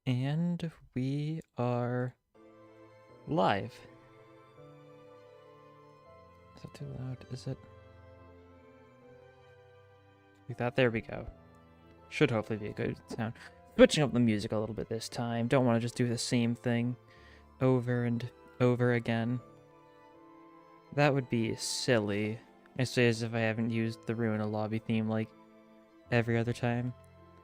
And we are live. Is that too loud? Is it? Like that? There we go. Should hopefully be a good sound. Switching up the music a little bit this time. Don't want to just do the same thing over and over again. That would be silly. I say as if I haven't used the Ruin a Lobby theme like every other time.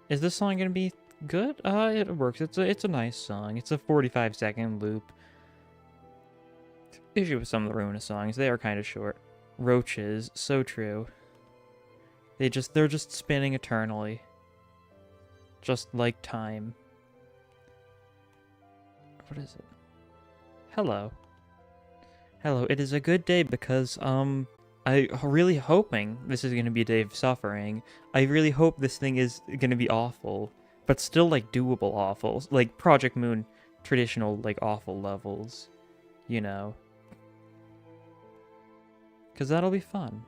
Is this song gonna be good? It works. It's a nice song. It's a 45-second loop. Issue with some of the Ruina songs, they are kind of short. Roaches, so true. They're just spinning eternally. Just like time. What is it? Hello. Hello, it is a good day because, I really hoping this is gonna be a day of suffering. I really hope this thing is gonna be awful, but still, like, doable awful. Like, Project Moon traditional, like, awful levels. You know. Because that'll be fun.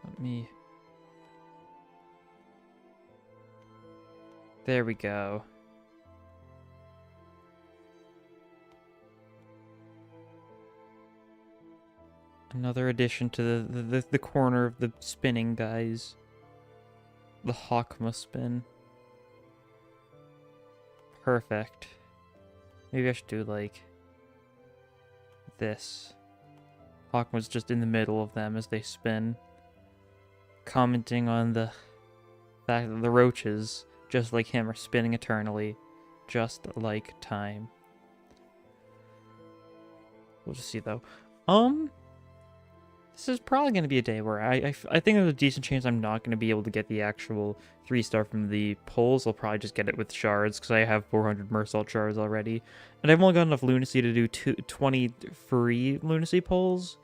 Let me... There we go. Another addition to the corner of the spinning guys. The Hawkma spin. Perfect. Maybe I should do, like, this. Hawkma's just in the middle of them as they spin. Commenting on the fact that the roaches, just like him, are spinning eternally. Just like time. We'll just see, though. This is probably going to be a day where I think there's a decent chance I'm not going to be able to get the actual 3-star from the polls. I'll probably just get it with shards, because I have 400 Meursault shards already. And I've only got enough lunacy to do 20 free lunacy polls.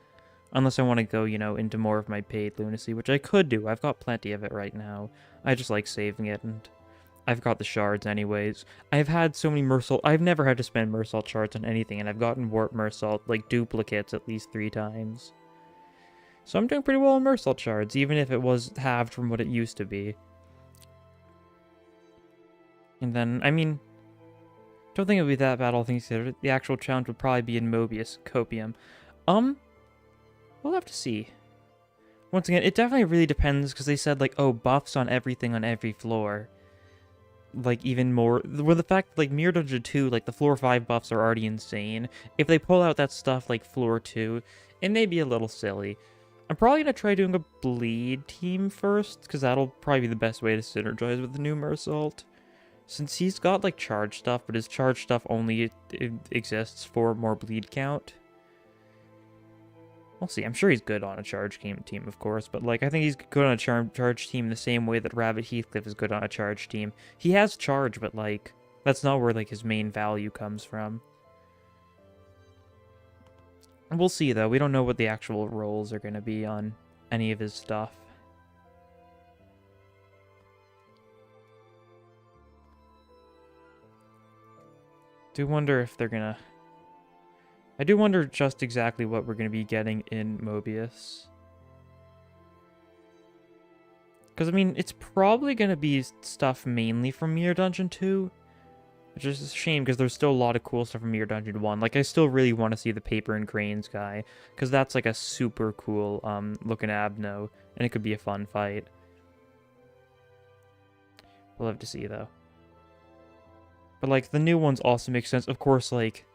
Unless I want to go, you know, into more of my paid lunacy, which I could do. I've got plenty of it right now. I just like saving it, and I've got the shards anyways. I've had so many Meursault... I've never had to spend Meursault shards on anything, and I've gotten warp Meursault, like, duplicates at least 3 times. So I'm doing pretty well in Meursault shards, even if it was halved from what it used to be. And then, I mean, don't think it would be that bad, all things considered. The actual challenge would probably be in Mobius Copium. We'll have to see. Once again, it definitely really depends, because they said, like, oh, buffs on everything on every floor. Like, even more... Well, the fact, like, Mirror Dungeon 2, like, the floor 5 buffs are already insane. If they pull out that stuff, like, floor 2, it may be a little silly. I'm probably going to try doing a bleed team first, because that'll probably be the best way to synergize with the new Meursault. Since he's got, like, charge stuff, but his charge stuff only exists for more bleed count. We'll see. I'm sure he's good on a charge team, of course, but, like, I think he's good on a charge team the same way that Rabbit Heathcliff is good on a charge team. He has charge, but, like, that's not where, like, his main value comes from. We'll see, though. We don't know what the actual roles are going to be on any of his stuff. Do wonder if they're gonna... I do wonder just exactly what we're going to be getting in Mobius. Because, I mean, it's probably going to be stuff mainly from Mirror Dungeon 2. Which is a shame, because there's still a lot of cool stuff from Mirror Dungeon 1. Like, I still really want to see the Paper and Cranes guy, because that's, like, a super cool, looking Abno, and it could be a fun fight. We'll have to see, though. But, like, the new ones also make sense. Of course, like,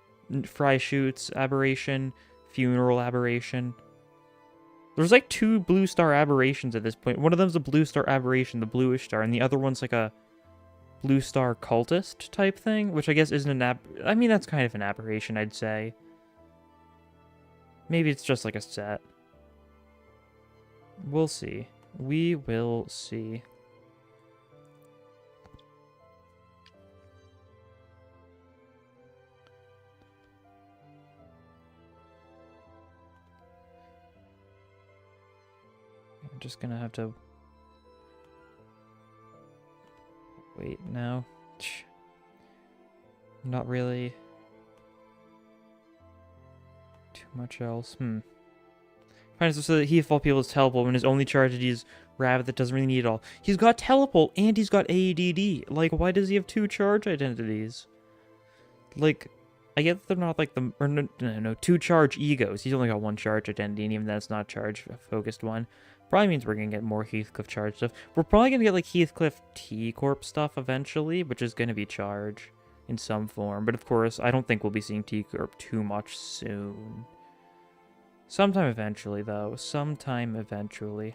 Fry Shoots Aberration, Funeral Aberration. There's, like, 2 Blue Star Aberrations at this point. One of them's a Blue Star Aberration, the bluish star, and the other one's, like, a Blue Star Cultist type thing, which I guess isn't an I mean, that's kind of an aberration, I'd say. Maybe it's just like a set. We'll see. We will see. I'm just gonna have to wait now. Not really too much else. Finds so that he of all people is teleport when his only charge is Rabbit that doesn't really need it all. He's got teleport and he's got ADD. Like, why does he have 2 charge identities? Like, I get that they're not like the, or no, 2 charge egos. He's only got 1 charge identity, and even that's not charge focused one. Probably means we're gonna get more Heathcliff charge stuff. We're probably gonna get like Heathcliff T-Corp stuff eventually, which is gonna be charge in some form. But of course, I don't think we'll be seeing T-Corp too much soon. Sometime eventually, though. Sometime eventually.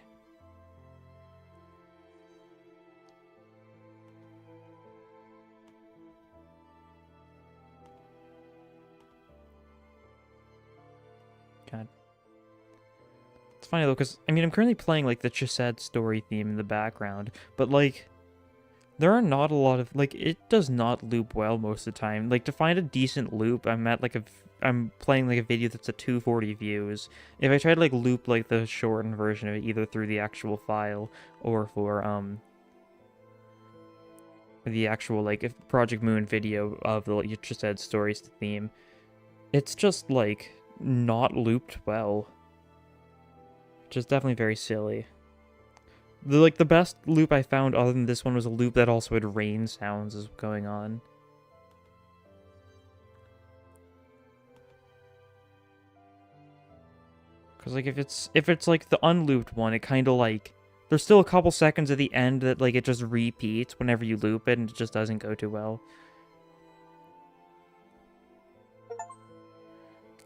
God. It's funny, though, because, I mean, I'm currently playing, like, the Chesed story theme in the background, but, like, there are not a lot of, like, it does not loop well most of the time. Like, to find a decent loop, I'm playing, like, a video that's at 240 views. If I try to, like, loop, like, the shortened version of it, either through the actual file or for, the actual, like, Project Moon video of the, like, Chesed stories theme, it's just, like, not looped well. Which is definitely very silly. The best loop I found other than this one was a loop that also had rain sounds is going on. Cause like if it's like the unlooped one, it kind of like there's still a couple seconds at the end that like it just repeats whenever you loop it and it just doesn't go too well.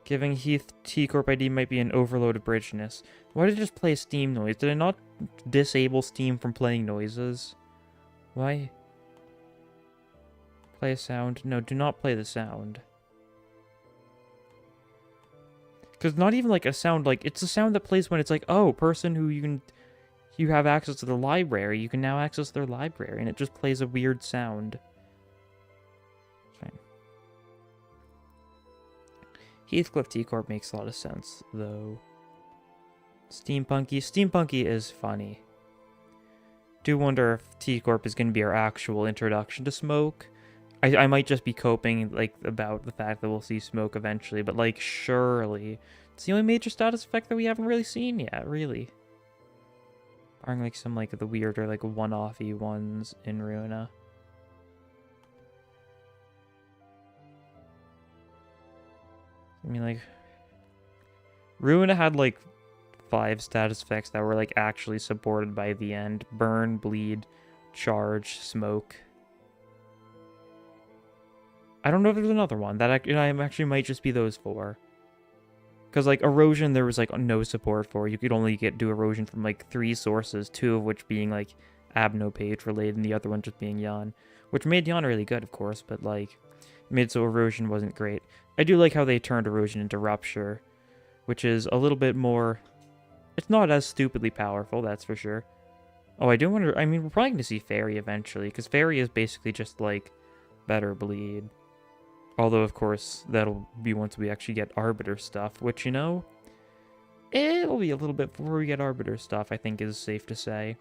Giving Heath T-Corp ID might be an overloaded bridgeness. Why did it just play a Steam noise? Did I not disable Steam from playing noises? Why? Play a sound? No, do not play the sound. Because not even like a sound, like, it's a sound that plays when it's like, oh, person who you have access to their library, you can now access their library, and it just plays a weird sound. Fine. Heathcliff T-Corp makes a lot of sense, though. Steampunky is funny. Do wonder if T-Corp is going to be our actual introduction to Smoke. I might just be coping, like, about the fact that we'll see Smoke eventually, but, like, surely. It's the only major status effect that we haven't really seen yet, really. Barring, like, some, like, the weirder, like, one-offy ones in Ruina. I mean, like, Ruina had, like, 5 status effects that were, like, actually supported by the end. Burn, Bleed, Charge, Smoke. I don't know if there's another one. That actually might just be those 4. Because, like, Erosion, there was, like, no support for. You could only do Erosion from, like, 3 sources, 2 of which being, like, Abno page related, and the other one just being Yan. Which made Yan really good, of course, but, like, made so Erosion wasn't great. I do like how they turned Erosion into Rupture, which is a little bit more... It's not as stupidly powerful, that's for sure. Oh, I do wonder... I mean, we're probably going to see Fairy eventually, because Fairy is basically just, like, better Bleed. Although, of course, that'll be once we actually get Arbiter stuff, which, you know, it'll be a little bit before we get Arbiter stuff, I think is safe to say.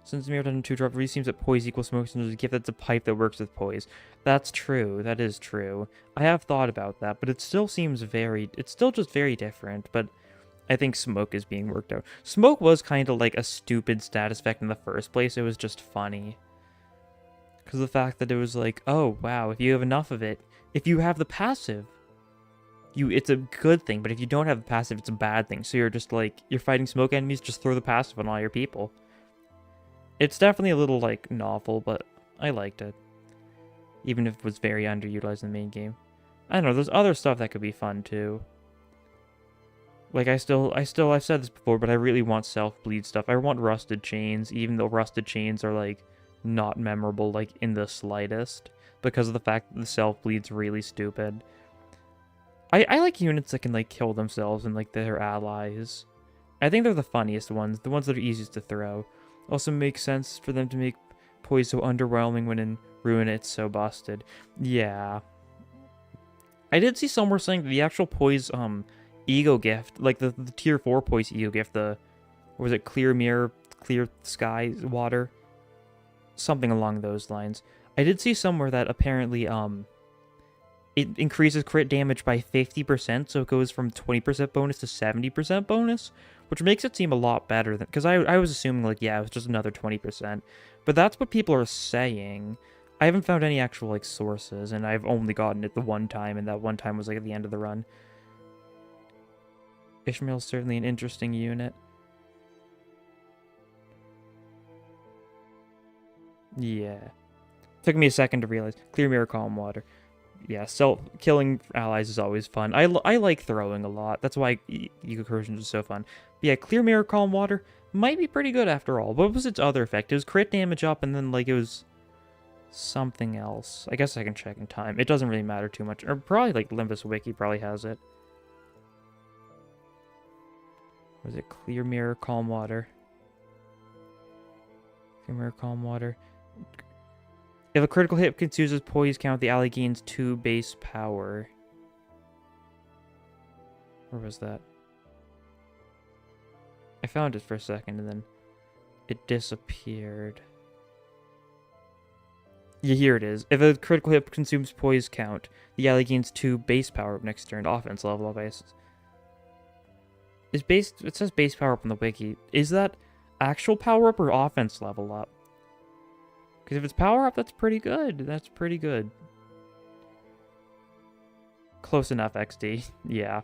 Since the Mirror Dungeon 2 drop, it really seems that poise equals smoke, and there's a gift that's a pipe that works with poise. That's true, that is true. I have thought about that, but it still seems it's still just very different, but I think smoke is being worked out. Smoke was kind of like a stupid status effect in the first place, it was just funny. Because the fact that it was like, oh, wow, if you have enough of it, if you have the passive, it's a good thing, but if you don't have the passive, it's a bad thing. So you're just like, you're fighting smoke enemies, just throw the passive on all your people. It's definitely a little, like, novel, but I liked it. Even if it was very underutilized in the main game. I don't know, there's other stuff that could be fun, too. Like, I've said this before, but I really want self-bleed stuff. I want Rusted Chains, even though Rusted Chains are, like, not memorable, like, in the slightest, because of the fact that the self-bleed's really stupid. I like units that can, like, kill themselves and, like, their allies. I think they're the funniest ones, the ones that are easiest to throw. Also makes sense for them to make poise so underwhelming when in Ruina it's so busted. Yeah. I did see somewhere saying that the actual poise, ego gift, like the tier 4 poise ego gift, the, or was it clear mirror, clear sky, water? Something along those lines. I did see somewhere that apparently, it increases crit damage by 50%, so it goes from 20% bonus to 70% bonus, which makes it seem a lot better than, because I was assuming, like, yeah, it was just another 20%, but that's what people are saying. I haven't found any actual, like, sources, and I've only gotten it the one time, and that one time was, like, at the end of the run. Ishmael's certainly an interesting unit. Yeah. Took me a second to realize. Clear mirror, calm water. Yeah, killing allies is always fun. I like throwing a lot. That's why Eco Corrosion is so fun. But yeah, clear mirror, calm water might be pretty good after all. What was its other effect? It was crit damage up, and then, like, it was something else. I guess I can check in time. It doesn't really matter too much. Or probably, like, Limbus Wiki probably has it. Was it clear mirror, calm water? Clear mirror, calm water. If a critical hit consumes its poise count, the ally gains 2 base power. Where was that? I found it for a second, and then it disappeared. Yeah, here it is. If a critical hit consumes poise count, the ally gains 2 base power up next turn. Offense level up. It says base power up on the wiki. Is that actual power up or offense level up? Because if it's power up, that's pretty good. That's pretty good. Close enough, XD. Yeah.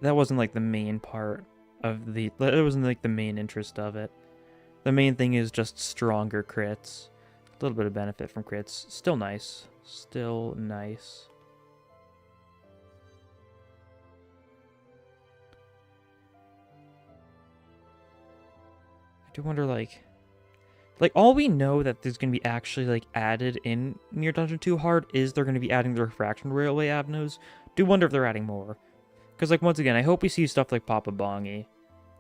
That wasn't, like, the main part of the... It wasn't, like, the main interest of it. The main thing is just stronger crits. A little bit of benefit from crits. Still nice. Still nice. I do wonder, like, all we know that there's going to be actually, like, added in Mirror Dungeon 2 Hard is they're going to be adding the Refraction Railway Avenues. Do wonder if they're adding more. Because, like, once again, I hope we see stuff like Papa Bongi.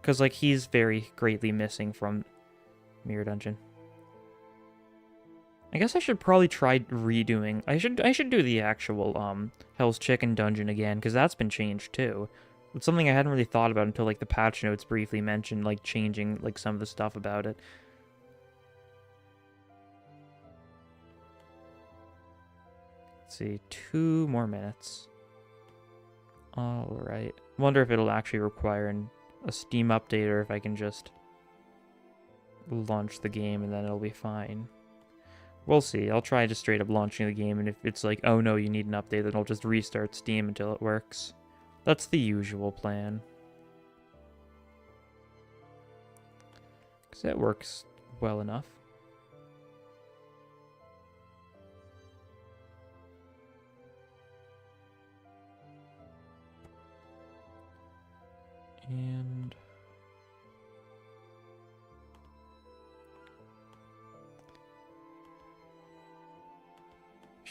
Because, like, he's very greatly missing from Mirror Dungeon. I guess I should probably try redoing... I should do the actual, Hell's Chicken Dungeon again, because that's been changed, too. It's something I hadn't really thought about until, like, the patch notes briefly mentioned, like, changing, like, some of the stuff about it. Let's see, 2 more minutes. Alright. Wonder if it'll actually require a Steam update or if I can just launch the game and then it'll be fine. We'll see. I'll try just straight up launching the game, and if it's like, oh no, you need an update, then I'll just restart Steam until it works. That's the usual plan. Because it works well enough. And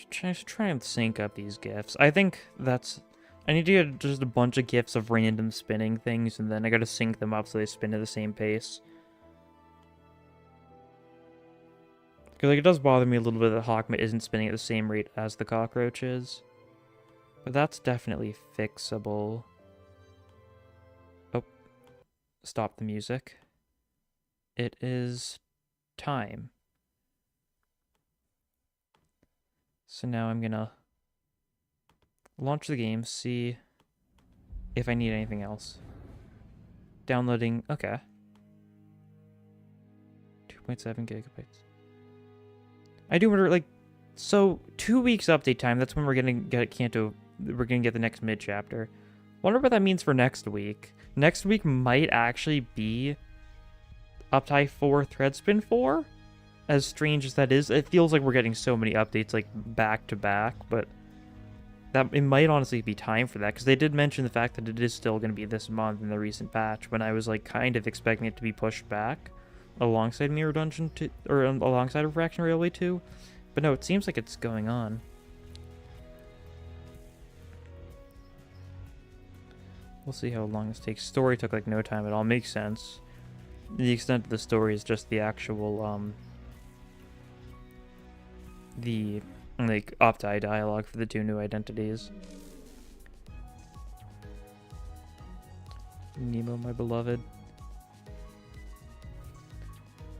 just try and sync up these gifts. I think that's... I need to get just a bunch of gifts of random spinning things, and then I gotta sync them up so they spin at the same pace. Because, like, it does bother me a little bit that Hawkma isn't spinning at the same rate as the cockroach is. But that's definitely fixable. Oh. Stop the music. It is time. So now I'm gonna launch the game, see if I need anything else. Downloading, okay. 2.7 gigabytes. I do wonder, like, so 2 weeks update time, that's when we're gonna get Kanto, we're gonna get the next mid chapter. Wonder what that means for next week. Next week might actually be Uptie 4 Threadspin 4? As strange as that is, it feels like we're getting so many updates, like, back to back, but that it might honestly be time for that, because they did mention the fact that it is still going to be this month in the recent patch, when I was, like, kind of expecting it to be pushed back alongside Mirror Dungeon 2, or alongside Refraction Railway 2, but no, it seems like it's going on. We'll see how long this takes. Story took, like, no time at all. Makes sense. The extent of the story is just the actual, the, like, Opti dialogue for the 2 new identities. Nemo, my beloved.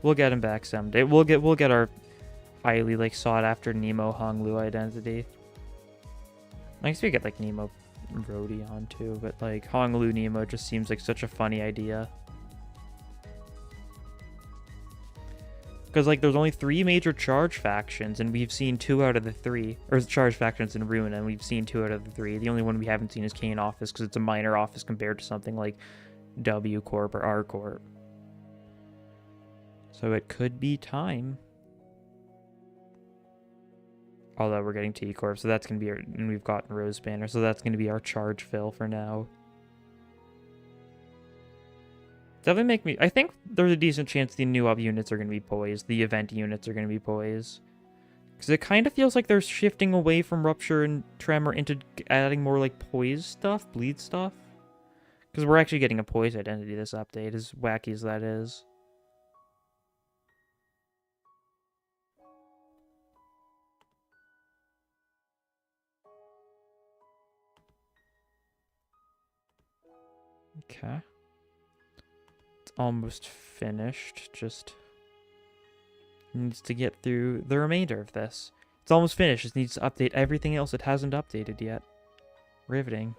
We'll get him back someday. We'll get our highly like sought after Nemo Honglu identity. I guess we get like Nemo Rodion too, but like Honglu Nemo just seems like such a funny idea. Because like there's only 3 major charge factions, and we've seen 2 out of the 3, or charge factions in Rune, and we've seen 2 out of the 3. The only one we haven't seen is Kane Office, because it's a minor office compared to something like W Corp or R Corp. So it could be time. Although we're getting T Corp, so that's gonna be our, and we've gotten Rose Banner, so that's gonna be our charge fill for now. Definitely make me... I think there's a decent chance the new up units are going to be poised. The event units are going to be poised. Because it kind of feels like they're shifting away from Rupture and Tremor into adding more like poise stuff, bleed stuff. Because we're actually getting a poise identity this update, as wacky as that is. Okay. Almost finished, just needs to get through the remainder of this. It's almost finished, it needs to update everything else it hasn't updated yet. Riveting.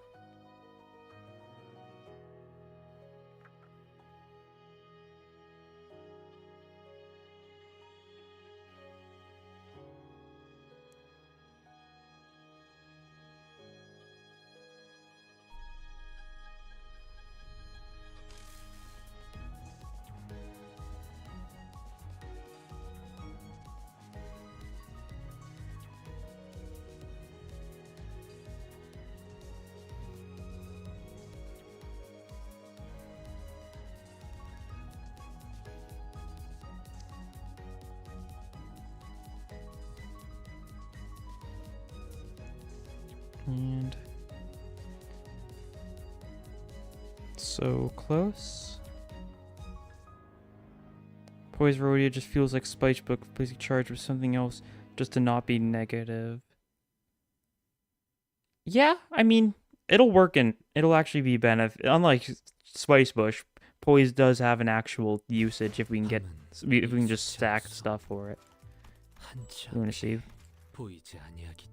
And so close. Poise Rodion just feels like Spicebook replacing charge with something else just to not be negative. Yeah, I mean, it'll work and it'll actually be benefit. Unlike Spicebush, Poise does have an actual usage if we can get, if we can just stack stuff for it. You want to see?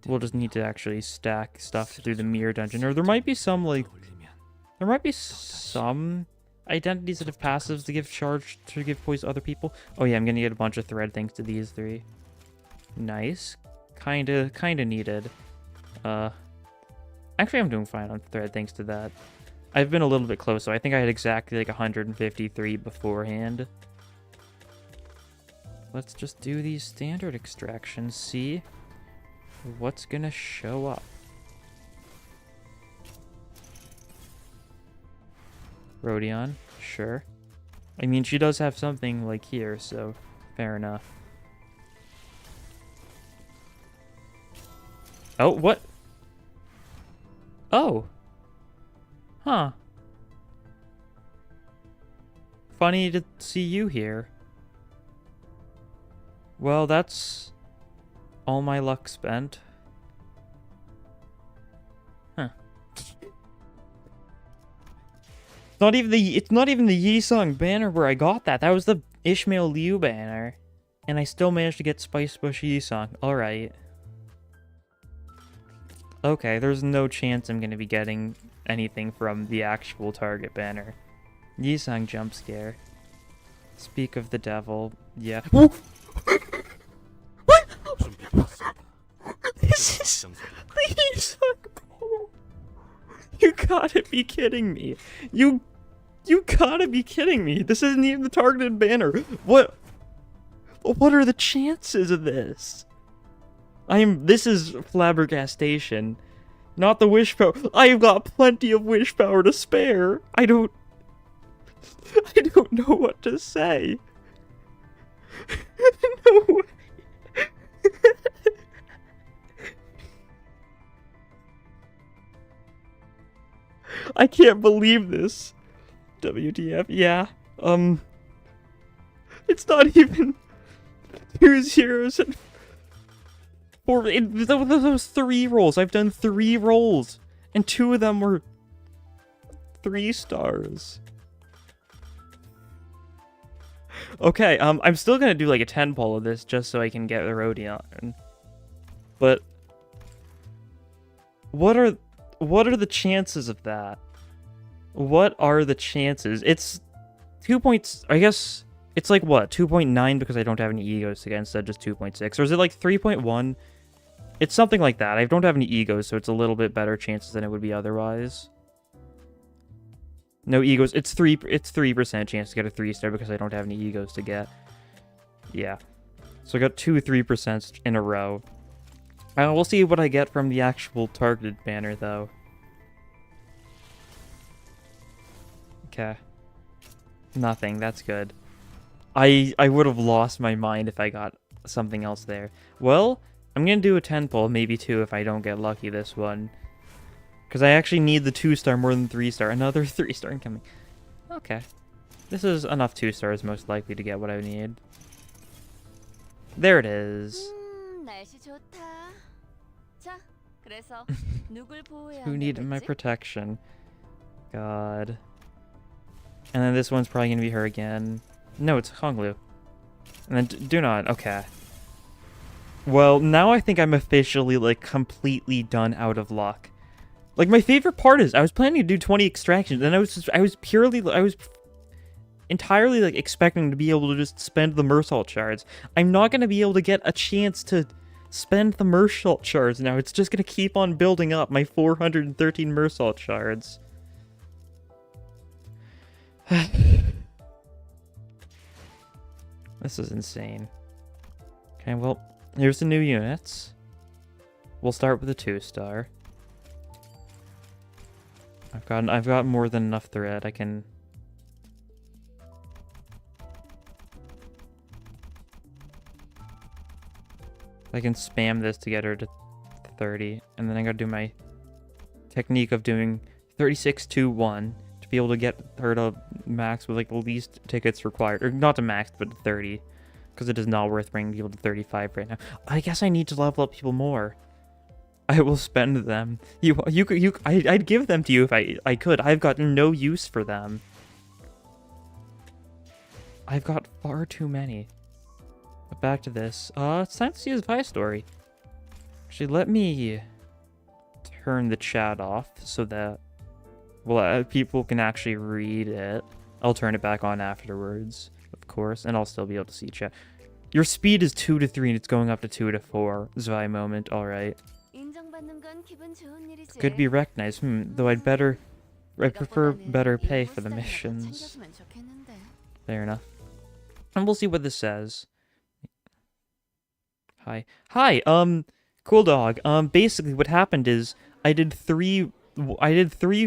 We'll just need to actually stack stuff through the mirror dungeon, or there might be some like, there might be some identities that have passives to give charge to give poise to other people. Oh yeah, I'm gonna get a bunch of thread thanks to these 3. Nice, kinda needed. Actually I'm doing fine on thread thanks to that. I've been a little bit close, so I think I had exactly like 153 beforehand. Let's just do these standard extractions, see what's gonna show up. Rodion, sure. I mean, she does have something like here, so fair enough. Oh, what? Oh. Huh. Funny to see you here. Well, that's all my luck spent. Huh. It's not even the Yisung banner where I got that. That was the Ishmael Liu banner. And I still managed to get Spicebush Yisung. Alright. Okay, there's no chance I'm gonna be getting anything from the actual target banner. Yisung jump scare. Speak of the devil. Yeah. What? This is the Yisung banner. You gotta be kidding me. You gotta be kidding me. This isn't even the targeted banner. What are the chances of this? This is flabbergastation. Not the wish power. I've got plenty of wish power to spare. I don't know what to say. No way. I can't believe this. WTF? Yeah. It's not even 2 zeros and 4. Those 3 rolls. I've done 3 rolls, and 2 of them were 3 stars. Okay, I'm still gonna do like a 10 pull of this just so I can get the Rodion. But what are the chances of that? What are the chances? It's 2 points. I guess it's like what, 2.9 because I don't have any egos to get instead of just 2.6, or is it like 3.1? It's something like that. I don't have any egos, so it's a little bit better chances than it would be otherwise. No egos. It's 3% chance to get a 3-star because I don't have any egos to get. Yeah. So I got 2 3% in a row. We'll see what I get from the actual targeted banner, though. Okay. Nothing. That's good. I would have lost my mind if I got something else there. Well, I'm going to do a 10 pull, maybe 2 if I don't get lucky this one. Because I actually need the 2-star more than 3-star. Another 3-star incoming. Okay. This is enough 2 stars most likely to get what I need. There it is. Who needed my protection? God. And then this one's probably going to be her again. No, it's Honglu. And then do not. Okay. Well, now I think I'm officially, like, completely done out of luck. Like, my favorite part is I was planning to do 20 extractions, and I was entirely, like, expecting to be able to just spend the Meursault shards. I'm not going to be able to get a chance to spend the Meursault shards now. It's just going to keep on building up my 413 Meursault shards. This is insane. Okay, well, here's the new units. We'll start with a 2-star. I've got more than enough thread. I can spam this to get her to 30, and then I gotta do my technique of doing 36-2-1 to be able to get her to max with like the least tickets required, or not to max, but to 30, because it is not worth bringing people to 35 right now. I guess I need to level up people more. I will spend them. I'd give them to you if I could. I've got no use for them. I've got far too many. But back to this. It's time to see his Zwei story. Actually, let me turn the chat off so that, well, people can actually read it. I'll turn it back on afterwards, of course, and I'll still be able to see chat. Your speed is 2 to 3 and it's going up to 2 to 4. Zwei moment, alright. Could be recognized, though I prefer better pay for the missions. Fair enough. And we'll see what this says. Hi. Cool dog. Basically what happened is I did three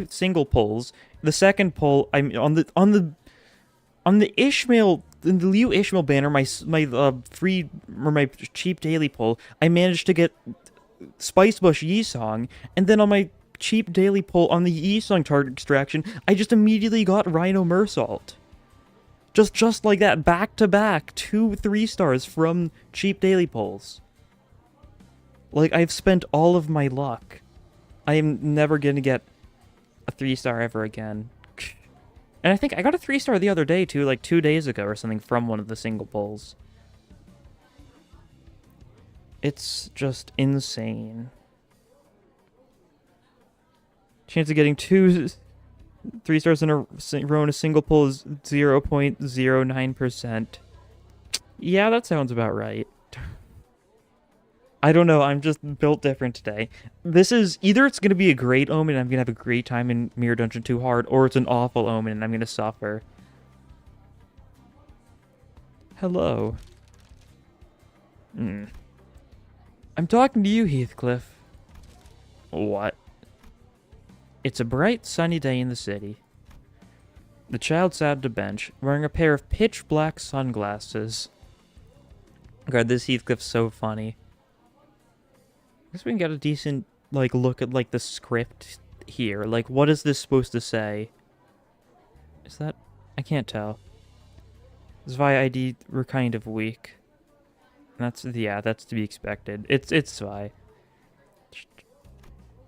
single pulls. The second pull, I'm on the Ishmael, in the Liu Ishmael banner, my free or my cheap daily pull, I managed to get Spicebush Yisong, and then on my cheap daily pull on the Yisong target extraction, I just immediately got Rhino Meursault. Just like that, back to back, 2 3-stars from cheap daily pulls. Like, I've spent all of my luck. I am never gonna get a 3-star ever again. And I think I got a 3-star the other day too, like 2 days ago or something, from one of the single pulls. It's just insane. Chance of getting 2 3-stars in a row in a single pull is 0.09%. Yeah, that sounds about right. I don't know, I'm just built different today. This is, either it's going to be a great omen and I'm going to have a great time in Mirror Dungeon 2 Hard, or it's an awful omen and I'm going to suffer. Hello. I'm talking to you, Heathcliff. What? It's a bright, sunny day in the city. The child sat at a bench, wearing a pair of pitch-black sunglasses. God, this Heathcliff's so funny. I guess we can get a decent, like, look at, like, the script here. Like, what is this supposed to say? Is that... I can't tell. Zwei ID were kind of weak. That's, yeah, that's to be expected. It's Zwei.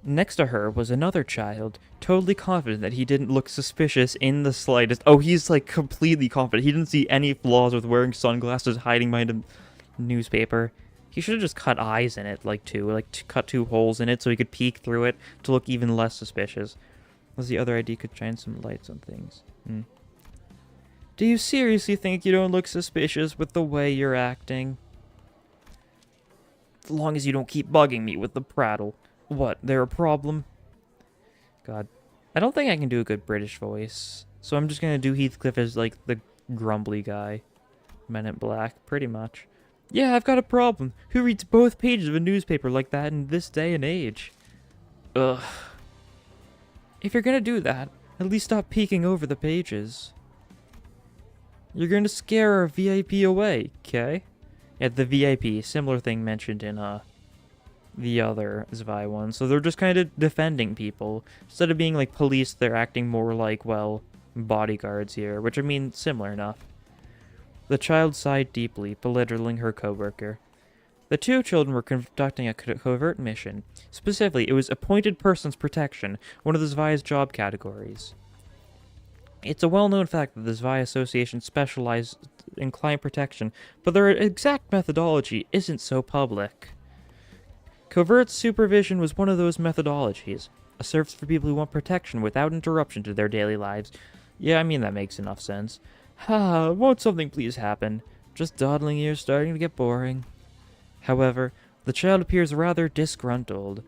Next to her was another child, totally confident that he didn't look suspicious in the slightest. Oh, he's like completely confident. He didn't see any flaws with wearing sunglasses, hiding behind a newspaper. He should have just cut eyes in it, cut 2 holes in it so he could peek through it to look even less suspicious. Was the other idea could shine some lights on things. Do you seriously think you don't look suspicious with the way you're acting? As long as you don't keep bugging me with the prattle. What, there a problem? God. I don't think I can do a good British voice. So I'm just gonna do Heathcliff as, like, the grumbly guy. Men in Black, pretty much. Yeah, I've got a problem. Who reads both pages of a newspaper like that in this day and age? Ugh. If you're gonna do that, at least stop peeking over the pages. You're gonna scare our VIP away, okay? Yeah, the VIP, similar thing mentioned in, the other Zwei one. So they're just kind of defending people. Instead of being like police, they're acting more like, well, bodyguards here, which I mean, similar enough. The child sighed deeply, belittling her coworker. The 2 children were conducting a covert mission. Specifically, it was appointed persons protection, one of the Zwei's job categories. It's a well-known fact that the Zwei Association specializes in client protection, but their exact methodology isn't so public. Covert supervision was one of those methodologies, a service for people who want protection without interruption to their daily lives. Yeah, I mean, that makes enough sense. Won't something please happen? Just dawdling here starting to get boring. However, the child appears rather disgruntled.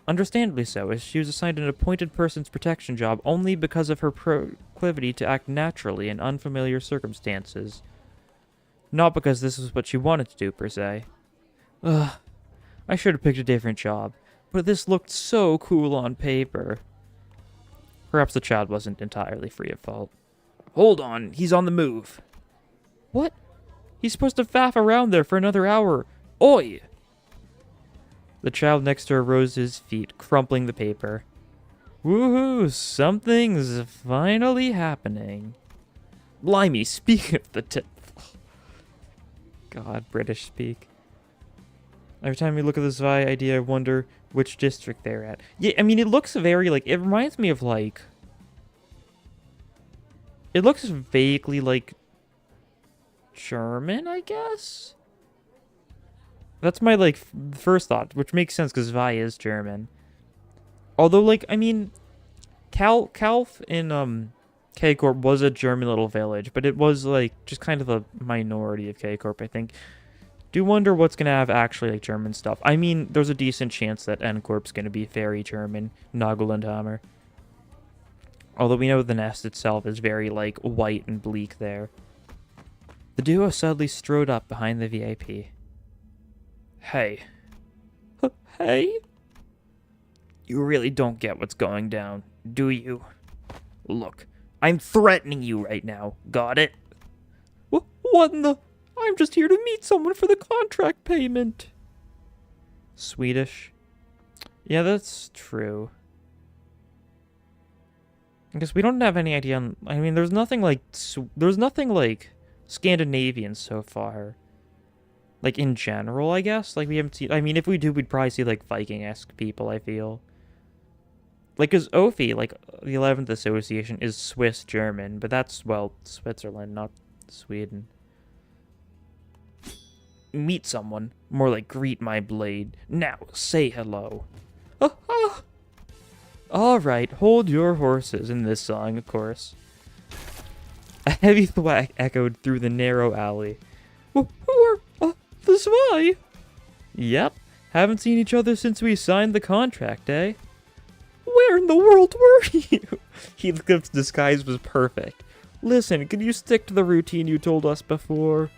Understandably so, as she was assigned an appointed person's protection job only because of her proclivity to act naturally in unfamiliar circumstances. Not because this was what she wanted to do, per se. Ugh. I should have picked a different job, but this looked so cool on paper. Perhaps the child wasn't entirely free of fault. Hold on, he's on the move. What? He's supposed to faff around there for another hour. Oi! The child next to her rose to his feet, crumpling the paper. Woohoo, something's finally happening. Blimey, speaking of the God, British speak. Every time we look at the Zwei idea, I wonder which district they're at. Yeah, I mean, it looks very, like, it reminds me of, like... It looks vaguely like German, I guess? That's my, like, first thought, which makes sense because Zwei is German. Although, like, I mean, Kalf in, K-Corp was a German little village, but it was, like, just kind of a minority of K-Corp, I think. Do wonder what's going to have actually, like, German stuff. I mean, there's a decent chance that N-Corp's going to be very German, Nagellandhammer. Although we know the nest itself is very, like, white and bleak there. The duo suddenly strode up behind the VIP. Hey. Hey? You really don't get what's going down, do you? Look, I'm threatening you right now. Got it? What in the... I'm just here to meet someone for the contract payment. Swedish. Yeah, that's true. I guess we don't have any idea on... I mean, there's nothing like Scandinavian so far. Like, in general, I guess? Like, we haven't seen... I mean, if we do, we'd probably see, like, Viking-esque people, I feel. Like, because OFI, like, the 11th Association is Swiss-German, but that's, well, Switzerland, not Sweden. Meet someone. More like greet my blade. Now, say hello. Alright, hold your horses in this song, of course. A heavy thwack echoed through the narrow alley. Who are, the Zwei? Yep, haven't seen each other since we signed the contract, eh? Where in the world were you? Heathcliff's disguise was perfect. Listen, can you stick to the routine you told us before?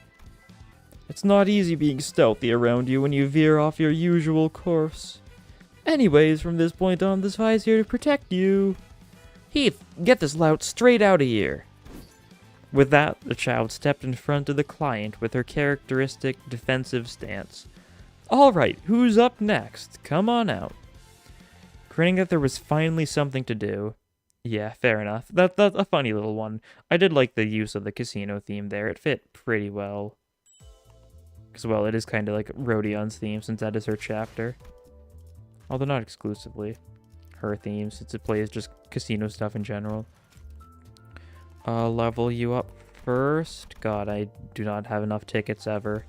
It's not easy being stealthy around you when you veer off your usual course. Anyways, from this point on, the Zwei's here to protect you. Heath, get this lout straight out of here. With that, the child stepped in front of the client with her characteristic defensive stance. Alright, who's up next? Come on out. Grinning that there was finally something to do. Yeah, fair enough. That's a funny little one. I did like the use of the casino theme there. It fit pretty well. Because, well, it is kind of like Rodion's theme since that is her chapter. Although not exclusively. her theme, since it plays just casino stuff in general. Level you up first. God, I do not have enough tickets ever.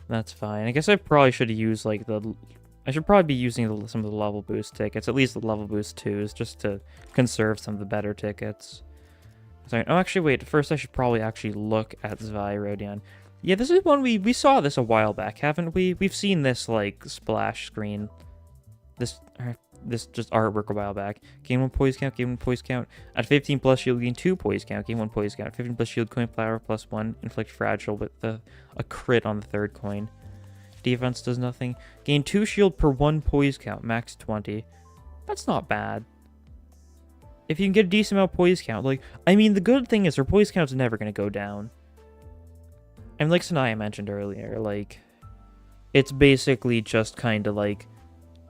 That's fine. I guess I probably should use like I should probably be using some of the level boost tickets, at least the level boost 2s, just to conserve some of the better tickets. So, oh, actually, wait. First, I should probably actually look at Zwei Rodion. Yeah, this is one we saw this a while back, haven't we? We've seen this like splash screen, this just artwork a while back. Gain 1 poise count. Gain 1 poise count. At 15 plus shield, gain 2 poise count. Gain 1 poise count. 15 plus shield, coin flower plus 1. Inflict fragile with a crit on the 3rd coin. Defense does nothing. Gain 2 shield per 1 poise count. Max 20. That's not bad. If you can get a decent amount of poise count, like, I mean, the good thing is her poise count's never going to go down. And like Sanaya mentioned earlier, like, it's basically just kind of like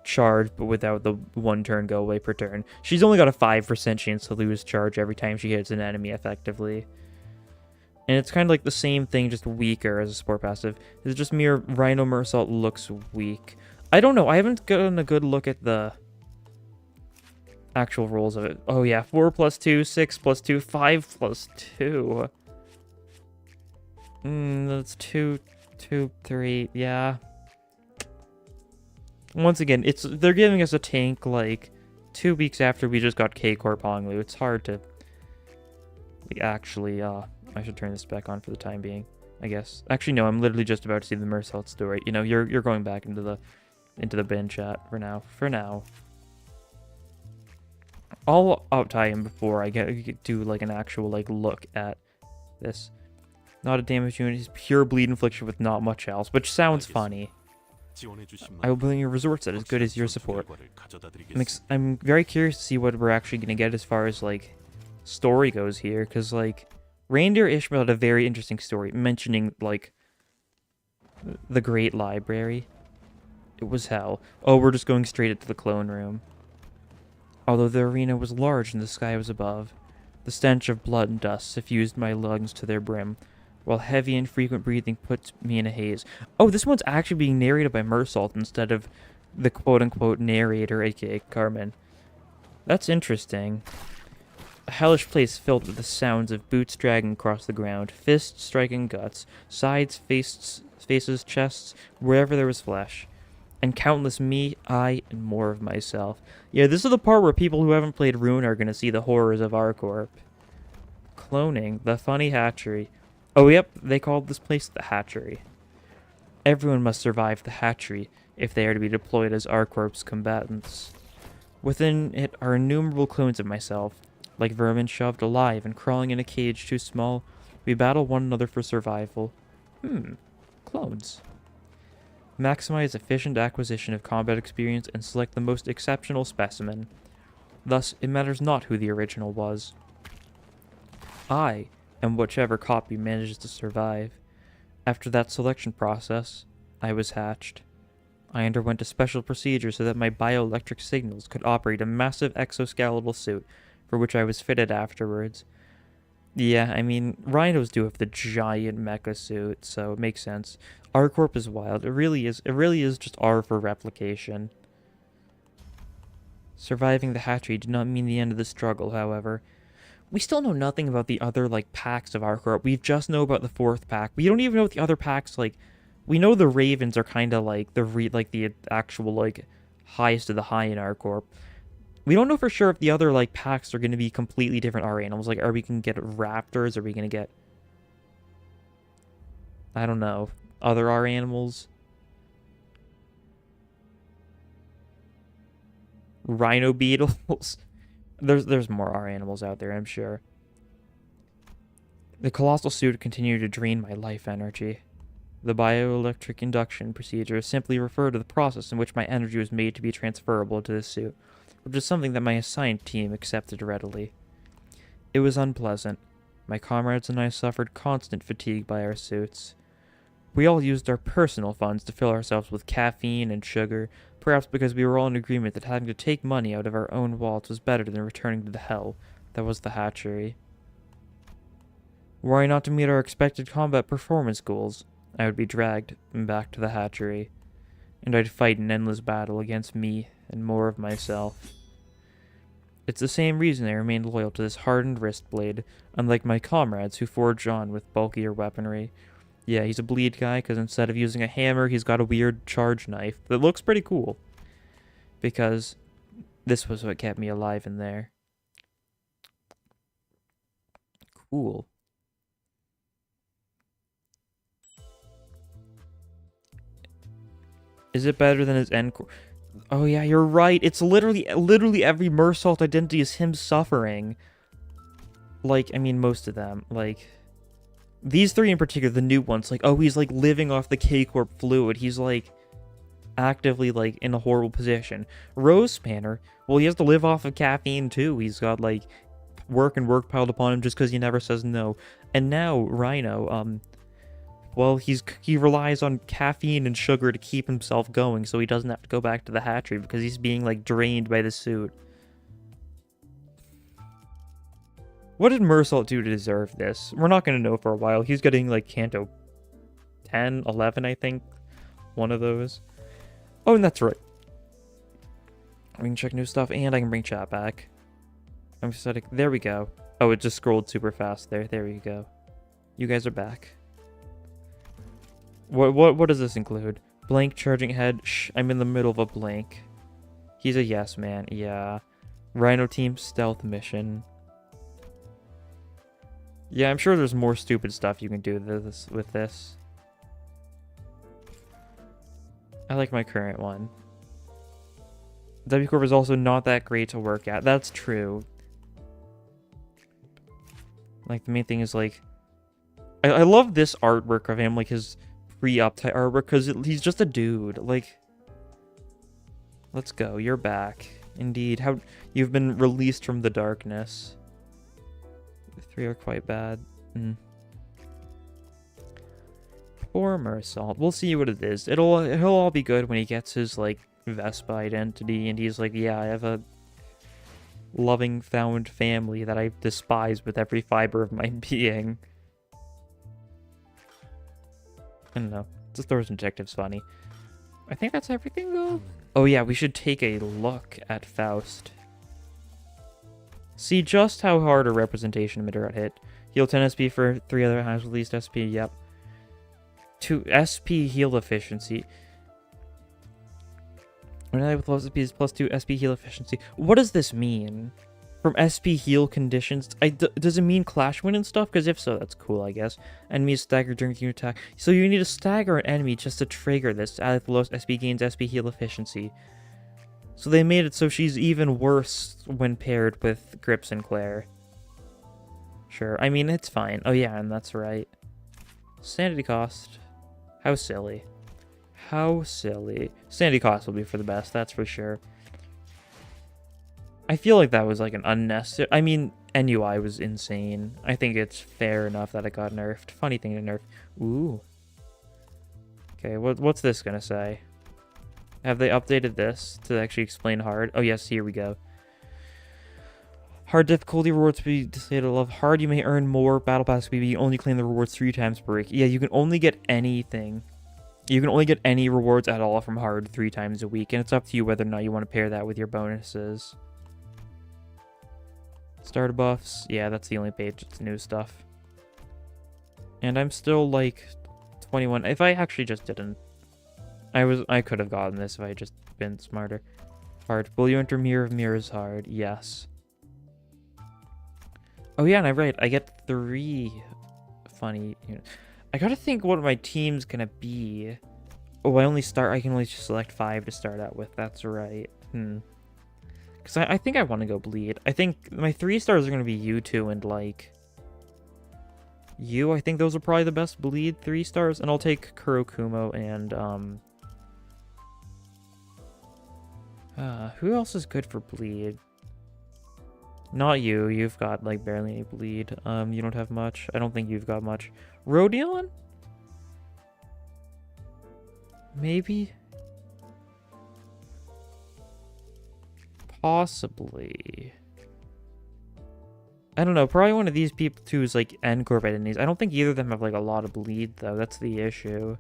charge, but without the 1 turn go away per turn. She's only got a 5% chance to lose charge every time she hits an enemy effectively. And it's kind of like the same thing, just weaker as a support passive. It's just mere Rhino Meursault looks weak. I don't know, I haven't gotten a good look at the actual rules of it. Oh yeah, 4 plus 2, 6 plus 2, 5 plus 2. That's 2, 3, yeah. Once again, they're giving us a tank like 2 weeks after we just got K-Corp Honglu. It's hard to like, actually, I should turn this back on for the time being, I guess. Actually, no, I'm literally just about to see the Meursault story. You know, you're going back into the bin chat for now. I'll tie him before I do like an actual like look at this. Not a damage unit, he's pure bleed infliction with not much else, which sounds funny. I will build your resort set as good as your support. I'm very curious to see what we're actually going to get as far as like story goes here, because like Reindeer Ishmael had a very interesting story mentioning like the Great Library. It was hell. Oh, we're just going straight into the clone room. Although the arena was large and the sky was above, the stench of blood and dust suffused my lungs to their brim, while heavy and frequent breathing put me in a haze. Oh, this one's actually being narrated by Meursault instead of the quote-unquote narrator, aka Carmen. That's interesting. A hellish place filled with the sounds of boots dragging across the ground, fists striking guts, sides, faces, chests, wherever there was flesh. And countless me, I, and more of myself. Yeah, this is the part where people who haven't played Rune are going to see the horrors of R-Corp. Cloning, the funny hatchery. Oh, yep, they called this place the hatchery. Everyone must survive the hatchery if they are to be deployed as R-Corp's combatants. Within it are innumerable clones of myself. Like vermin shoved alive and crawling in a cage too small, we battle one another for survival. Clones. Maximize efficient acquisition of combat experience and select the most exceptional specimen. Thus, it matters not who the original was. I am whichever copy manages to survive. After that selection process, I was hatched. I underwent a special procedure so that my bioelectric signals could operate a massive exoskeletal suit, for which I was fitted afterwards. Yeah, I mean, Rhinos do have the giant mecha suit, so it makes sense. R-Corp is wild. It really is just R for replication. Surviving the hatchery did not mean the end of the struggle, however. We still know nothing about the other, like, packs of R-Corp. We just know about the 4th pack. We don't even know what the other packs, like... We know the Ravens are kind of like the actual, like, highest of the high in R-Corp. We don't know for sure if the other, like, packs are going to be completely different R animals. Like, are we going to get raptors? Are we going to get... I don't know. Other R animals? Rhino beetles? There's more R animals out there, I'm sure. The colossal suit continued to drain my life energy. The bioelectric induction procedure simply referred to the process in which my energy was made to be transferable to this suit, which is something that my assigned team accepted readily. It was unpleasant. My comrades and I suffered constant fatigue by our suits. We all used our personal funds to fill ourselves with caffeine and sugar, perhaps because we were all in agreement that having to take money out of our own wallets was better than returning to the hell that was the hatchery. Were I not to meet our expected combat performance goals, I would be dragged back to the hatchery. and I'd fight an endless battle against me and more of myself. It's the same reason I remained loyal to this hardened wrist blade, unlike my comrades who forge on with bulkier weaponry. Yeah, he's a bleed guy because instead of using a hammer, he's got a weird charge knife that looks pretty cool. Because this was what kept me alive in there. Cool. Is it better than his end? Oh yeah, you're right. It's literally every Meursault identity is him suffering. Like, I mean, most of them. Like, these three in particular, the new ones. Like, oh, he's like living off the K-Corp fluid. He's like actively like in a horrible position. Rose Spanner, well, he has to live off of caffeine too. He's got like work piled upon him just because he never says no. And now Rhino, well, he relies on caffeine and sugar to keep himself going, so he doesn't have to go back to the hatchery because he's being like drained by the suit. What did Meursault do to deserve this? We're not going to know for a while. He's getting like Canto 10, 11, I think. One of those. Oh, and that's right. We can check new stuff, and I can bring chat back. I'm static. There we go. Oh, it just scrolled super fast there. There we go. You guys are back. What does this include? Blank charging head. Shh, I'm in the middle of a blank. He's a yes man. Yeah. Rhino team stealth mission. Yeah, I'm sure there's more stupid stuff you can do with this. I like my current one. W Corp is also not that great to work at. That's true. Like, the main thing is, like... I love this artwork of him, like, his pre-uptight artwork, because he's just a dude. Like, let's go. You're back. Indeed. How you've been released from the darkness. The three are quite bad. Poor Meursault. We'll see what it is. He'll all be good when he gets his, like, Vespa identity, and he's like, yeah, I have a loving found family that I despise with every fiber of my being. I don't know. Just those objectives funny. I think that's everything, though. Oh yeah, we should take a look at Faust. See just how hard a representation emitter got hit. Heal 10 SP for 3 other times with least SP, yep. 2 SP heal efficiency. When I with low SP is plus 2 SP heal efficiency. What does this mean? From SP heal conditions? Does it mean clash win and stuff? Because if so, that's cool, I guess. Enemies stagger during the attack. So you need to stagger an enemy just to trigger this. Add the lowest SP gains SP heal efficiency. So they made it so she's even worse when paired with Grip Sinclair. Sure. I mean, it's fine. Oh yeah, and that's right. Sanity cost. How silly. How silly. Sanity cost will be for the best, that's for sure. I feel like that was like an unnecessary... I mean, NUI was insane. I think it's fair enough that it got nerfed. Funny thing to nerf. Ooh. Okay, what's this gonna say? Have they updated this to actually explain hard? Oh yes, here we go. Hard difficulty rewards to be disabled of hard. You may earn more battle pass XP, but you only claim the rewards 3 times per week. Yeah, you can only get anything. You can only get any rewards at all from hard 3 times a week, and it's up to you whether or not you want to pair that with your bonuses. Starter buffs. Yeah, that's the only page. It's new stuff. And I'm still like 21. If I actually just didn't, I could have gotten this if I had just been smarter. Hard. Will you enter Mirror of Mirrors hard? Yes. Oh yeah, and I'm right. I get 3 funny units. I gotta think what my team's gonna be. Oh, I can only select 5 to start out with. That's right. Because I think I want to go bleed. I think my 3 stars are going to be you 2 and, like, you. I think those are probably the best bleed 3 stars. And I'll take Kurokumo and, who else is good for bleed? Not you. You've got, like, barely any bleed. You don't have much. I don't think you've got much. Rodion? Maybe? Possibly. I don't know. Probably one of these people too is like N-Corp identities. I don't think either of them have like a lot of bleed though. That's the issue.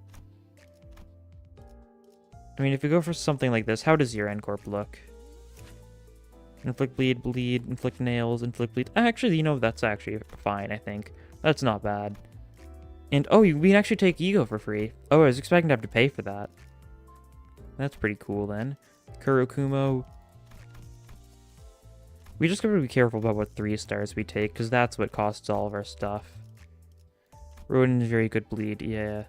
I mean, if you go for something like this, how does your end corp look? Inflict bleed, bleed, inflict nails, inflict bleed. Actually, you know, that's actually fine, I think. That's not bad. And, oh, we can actually take ego for free. Oh, I was expecting to have to pay for that. That's pretty cool, then. Kurokumo. We just gotta be careful about what 3 stars we take, because that's what costs all of our stuff. Rodion is very good bleed, yeah.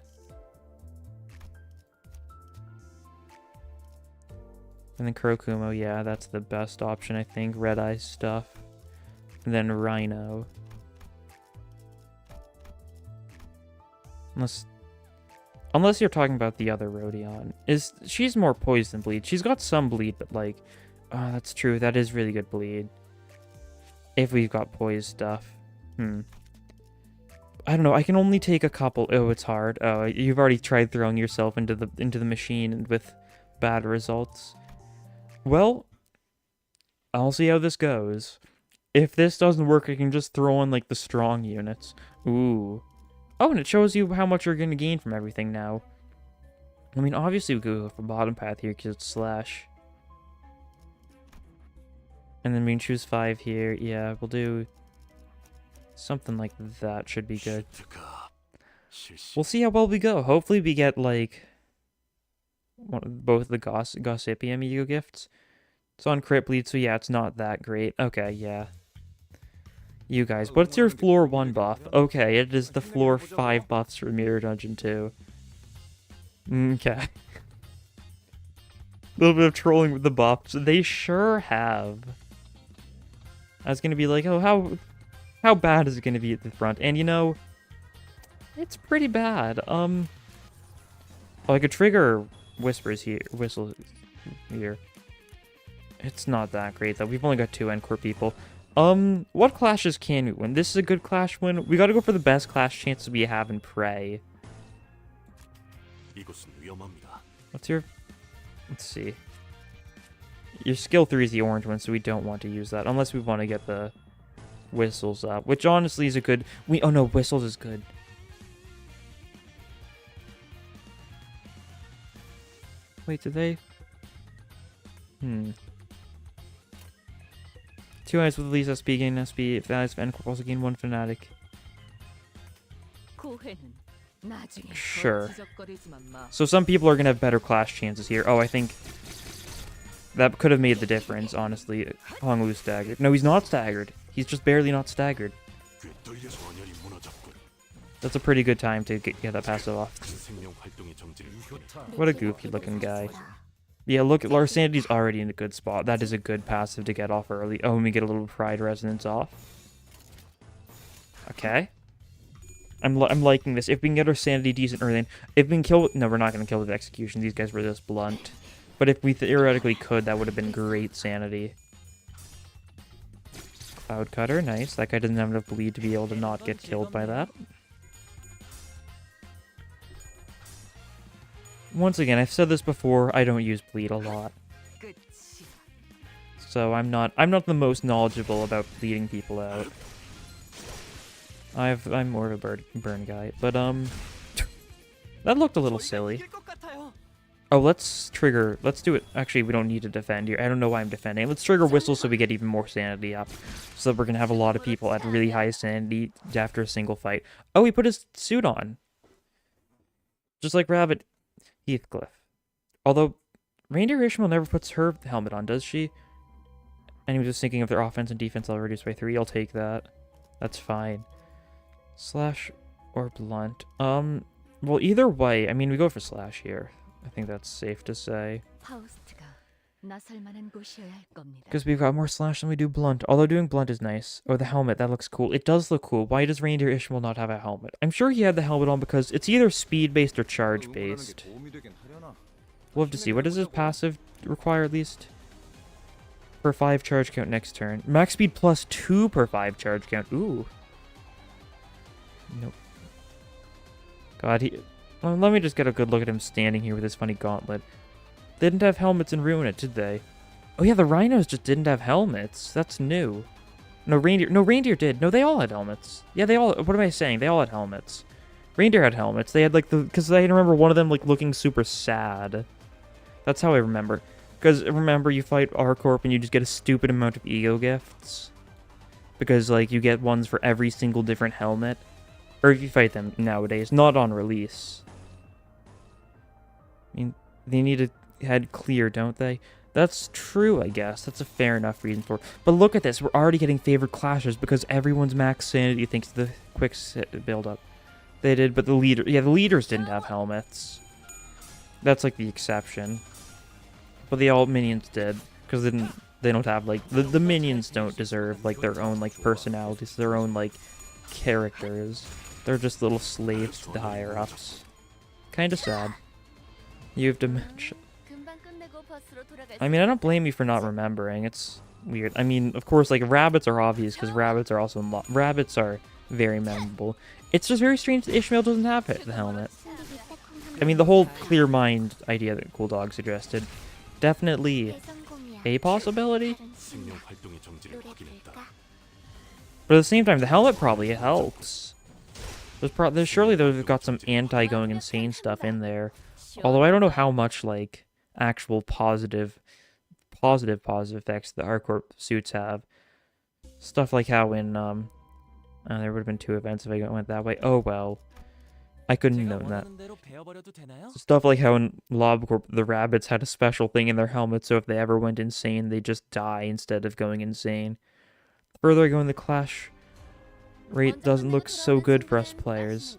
And then Kurokumo, yeah, that's the best option, I think. Red Eye stuff. And then Rhino. Unless you're talking about the other Rodion. She's more poison bleed. She's got some bleed, but like... Oh, that's true. That is really good bleed. If we've got poise stuff. I don't know. I can only take a couple. Oh, it's hard. Oh, you've already tried throwing yourself into the machine with bad results. Well, I'll see how this goes. If this doesn't work, I can just throw in like the strong units. Ooh. Oh, and it shows you how much you're going to gain from everything now. I mean, obviously we could go for bottom path here because it's slash. And then we can choose 5 here. Yeah, we'll do something like that. Should be good. We'll see how well we go. Hopefully we get, like, both the Gossipium ego gifts. It's on crit bleed, so yeah, it's not that great. Okay, yeah. You guys, what's your floor 1 buff? Okay, it is the floor 5 buffs for Mirror Dungeon 2. Okay. A little bit of trolling with the buffs. They sure have. I was gonna be like, oh, how bad is it gonna be at the front? And you know, it's pretty bad. Oh, I could trigger whistles here. It's not that great though. We've only got 2 Encore people. What clashes can we win? This is a good clash win. We gotta go for the best clash chances we have in Prey. What's your... Let's see. Your skill 3 is the orange one, so we don't want to use that. Unless we want to get the whistles up. Which honestly is a good... Oh no, whistles is good. Wait, did they... 2 eyes with at least SP, gain SP. If eyes of Encore also gain 1 fanatic. Sure. So some people are going to have better clash chances here. Oh, I think that could have made the difference, honestly. Honglu's staggered. No, he's not staggered. He's just barely not staggered. That's a pretty good time to get that passive off. What a goofy looking guy. Yeah, look, our sanity's already in a good spot. That is a good passive to get off early. Oh, and we get a little pride resonance off. Okay. I'm liking this. If we can get our sanity decent early, if we can kill... No, we're not going to kill with execution. These guys were just blunt. But if we theoretically could, that would have been great sanity. Cloud Cutter, nice. That guy doesn't have enough bleed to be able to not get killed by that. Once again, I've said this before, I don't use bleed a lot. So I'm not the most knowledgeable about bleeding people out. I'm more of a burn guy, but that looked a little silly. Oh, let's do it. Actually, we don't need to defend here. I don't know why I'm defending. Let's trigger whistle so we get even more sanity up. So that we're gonna have a lot of people at really high sanity after a single fight. Oh, he put his suit on. Just like Rabbit Heathcliff. Although, Reindeer Ishmael never puts her helmet on, does she? And he was just thinking of their offense and defense level reduced by 3. I'll take that. That's fine. Slash or blunt. Well, either way, I mean, we go for slash here. I think that's safe to say. Because we've got more slash than we do blunt. Although doing blunt is nice. Oh, the helmet, that looks cool. It does look cool. Why does Reindeer Ishmael not have a helmet? I'm sure he had the helmet on because it's either speed-based or charge-based. We'll have to see. What does his passive require at least? Per 5 charge count next turn. Max speed plus 2 per 5 charge count. Ooh. Nope. God, well, let me just get a good look at him standing here with his funny gauntlet. They didn't have helmets in Ruin It, did they? Oh yeah, the Rhinos just didn't have helmets. That's new. No, Reindeer did. No, they all had helmets. Yeah, they all... What am I saying? They all had helmets. Reindeer had helmets. They had, like, because I remember one of them, like, looking super sad. That's how I remember. Because remember, you fight R-Corp and you just get a stupid amount of ego gifts. Because, like, you get ones for every single different helmet. Or if you fight them nowadays, not on release. I mean, they need a head clear, don't they? That's true, I guess. That's a fair enough reason for it. But look at this. We're already getting favored clashes because everyone's max sanity thanks to the quick build-up. They did, but the leaders didn't have helmets. That's, like, the exception. But the alt minions did, because they don't have, like, the minions don't deserve, like, their own, like, personalities, their own, like, characters. They're just little slaves to the higher-ups. Kinda sad. You have dementia. I mean, I don't blame you for not remembering. It's weird. I mean, of course, like, rabbits are obvious, because rabbits are also rabbits are very memorable. It's just very strange that Ishmael doesn't have the helmet. I mean, the whole clear mind idea that Cool Dog suggested, definitely a possibility. But at the same time, the helmet probably helps. Surely they've got some anti-going insane stuff in there. Although I don't know how much, like, actual positive effects the hardcore suits have. Stuff like how in, there would have been 2 events if I went that way. Oh well. I couldn't have known that. Stuff like how in LobCorp, the rabbits had a special thing in their helmet, so if they ever went insane, they just die instead of going insane. The further I go in the clash rate doesn't look so good for us players.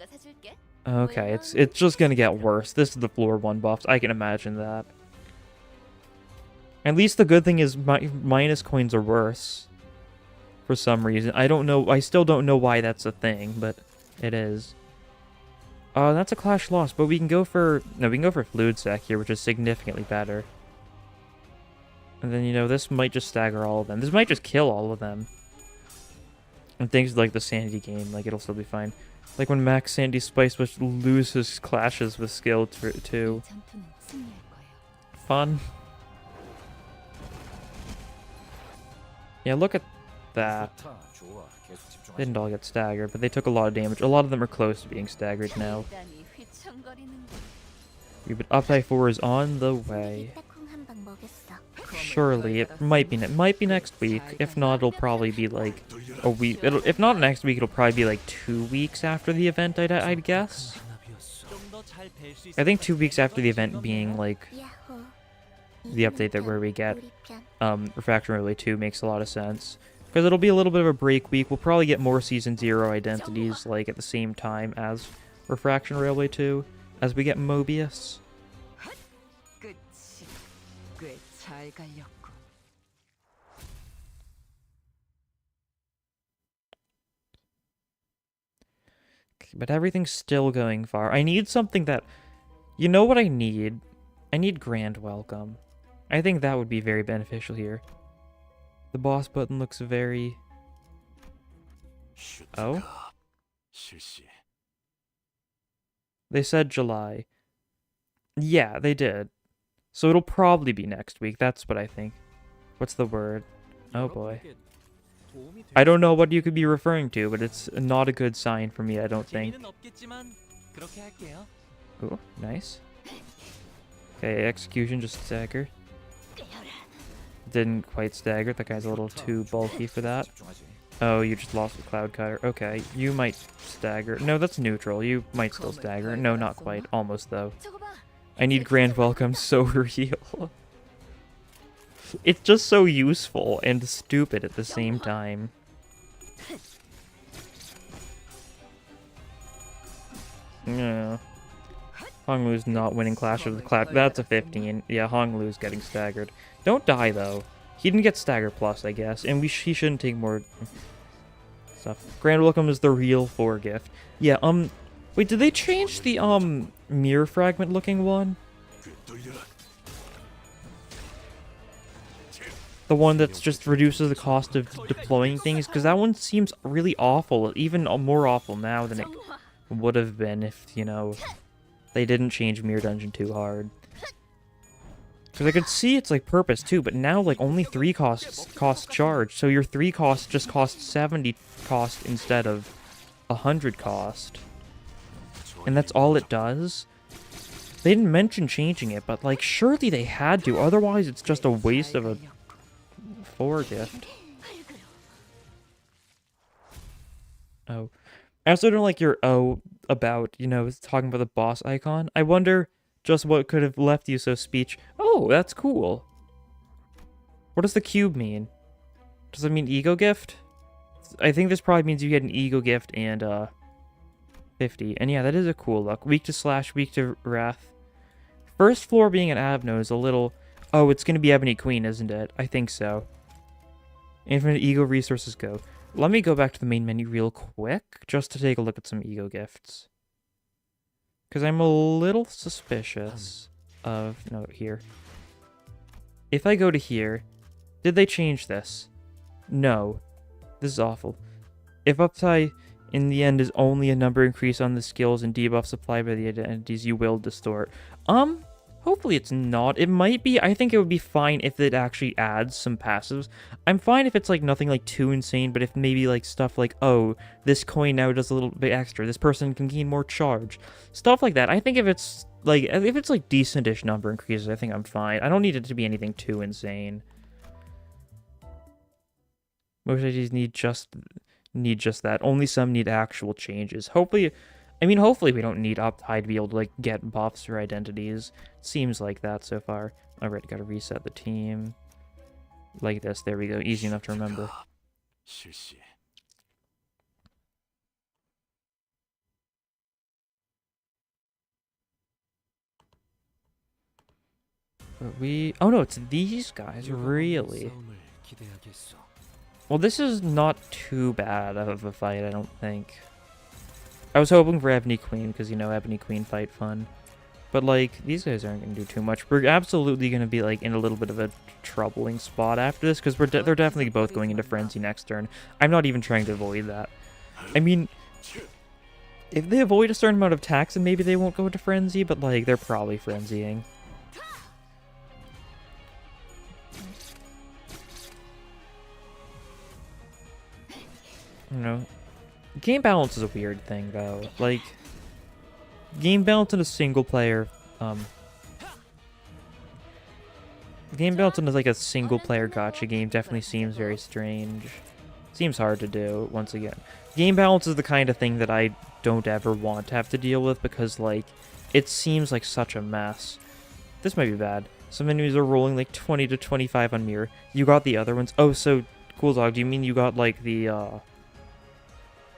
Okay, it's just gonna get worse. This is the floor 1 buffs. I can imagine that. At least the good thing is minus coins are worse. For some reason. I don't know. I still don't know why that's a thing, but it is. That's a clash loss, but we can go for... No, we can go for Fluid Sec here, which is significantly better. And then, you know, this might just stagger all of them. This might just kill all of them. And things like the Sanity game, like, it'll still be fine. Like when Max Sandy Spice Wish loses clashes with skill too. Fun. Yeah, look at that. They didn't all get staggered, but they took a lot of damage. A lot of them are close to being staggered now. But Update 4 is on the way. Surely, it might be next week. If not, it'll probably be like a week. If not next week, it'll probably be like 2 weeks after the event, I'd guess. I think 2 weeks after the event being like the update where we get Refraction Railway 2 makes a lot of sense. Because it'll be a little bit of a break week. We'll probably get more Season 0 identities like at the same time as Refraction Railway 2 as we get Mobius. But everything's still going far. I need something that... You know what I need? I need Grand Welcome. I think that would be very beneficial here. The boss button looks very... Oh? They said July. Yeah, they did. So it'll probably be next week. That's what I think. What's the word? Oh boy. I don't know what you could be referring to, but it's not a good sign for me, I don't think. Ooh, nice. Okay, execution just staggered. Didn't quite stagger. That guy's a little too bulky for that. Oh, you just lost the Cloud Cutter. Okay, you might stagger. No, that's neutral. You might still stagger. No, not quite. Almost, though. I need Grand Welcome so real. It's just so useful and stupid at the same time. Yeah. Honglu's not winning Clash of the Cloud. That's a 15. Yeah, Honglu's getting staggered. Don't die, though. He didn't get Stagger Plus, I guess. And he shouldn't take more stuff. Grand Welcome is the real 4 gift. Yeah, wait, did they change the, mirror fragment looking one? The one that just reduces the cost of deploying things? Because that one seems really awful. Even more awful now than it would have been if, you know, they didn't change Mirror Dungeon too hard. Because I could see its, like, purpose, too, but now, like, only 3 cost charge, so your 3 costs just cost 70 cost instead of 100 cost. And that's all it does? They didn't mention changing it, but, like, surely they had to. Otherwise, it's just a waste of a 4 gift. Oh. I also don't like your about, you know, talking about the boss icon. I wonder just what could have left you so speech. Oh, that's cool. What does the cube mean? Does it mean ego gift? I think this probably means you get an ego gift and, 50. And yeah, that is a cool look. Weak to slash, weak to wrath. First floor being an Avno is a little... Oh, it's going to be Ebony Queen, isn't it? I think so. Infinite ego resources go. Let me go back to the main menu real quick, just to take a look at some ego gifts. Because I'm a little suspicious of... No, here. If I go to here... Did they change this? No. This is awful. If upside in the end is only a number increase on the skills and debuffs supplied by the identities, you will distort. Hopefully it's not. It might be. I think it would be fine if it actually adds some passives. I'm fine if it's like nothing like too insane, but if maybe like stuff like, oh, this coin now does a little bit extra, this person can gain more charge. Stuff like that. I think if it's like decent-ish number increases, I think I'm fine. I don't need it to be anything too insane. Most IDs need just that. Only some need actual changes. Hopefully we don't need Uptide to be able to like get buffs or identities. It seems like that so far. Alright, gotta reset the team. Like this, there we go. Easy enough to remember. Oh no, it's these guys, really? Well, this is not too bad of a fight, I don't think. I was hoping for Ebony Queen, because, you know, Ebony Queen fight fun. But, like, these guys aren't going to do too much. We're absolutely going to be, like, in a little bit of a troubling spot after this, because they're definitely both going into Frenzy next turn. I'm not even trying to avoid that. I mean, if they avoid a certain amount of attacks, then maybe they won't go into Frenzy, but, like, they're probably Frenzying. You know, game balance is a weird thing, though. Like, game balance in a single player, game balance in like a single player gacha game definitely seems very strange. Seems hard to do, once again. Game balance is the kind of thing that I don't ever want to have to deal with because, like, it seems like such a mess. This might be bad. Some enemies are rolling like 20 to 25 on mirror. You got the other ones? Oh, so, Cool Dog, do you mean you got, like, the,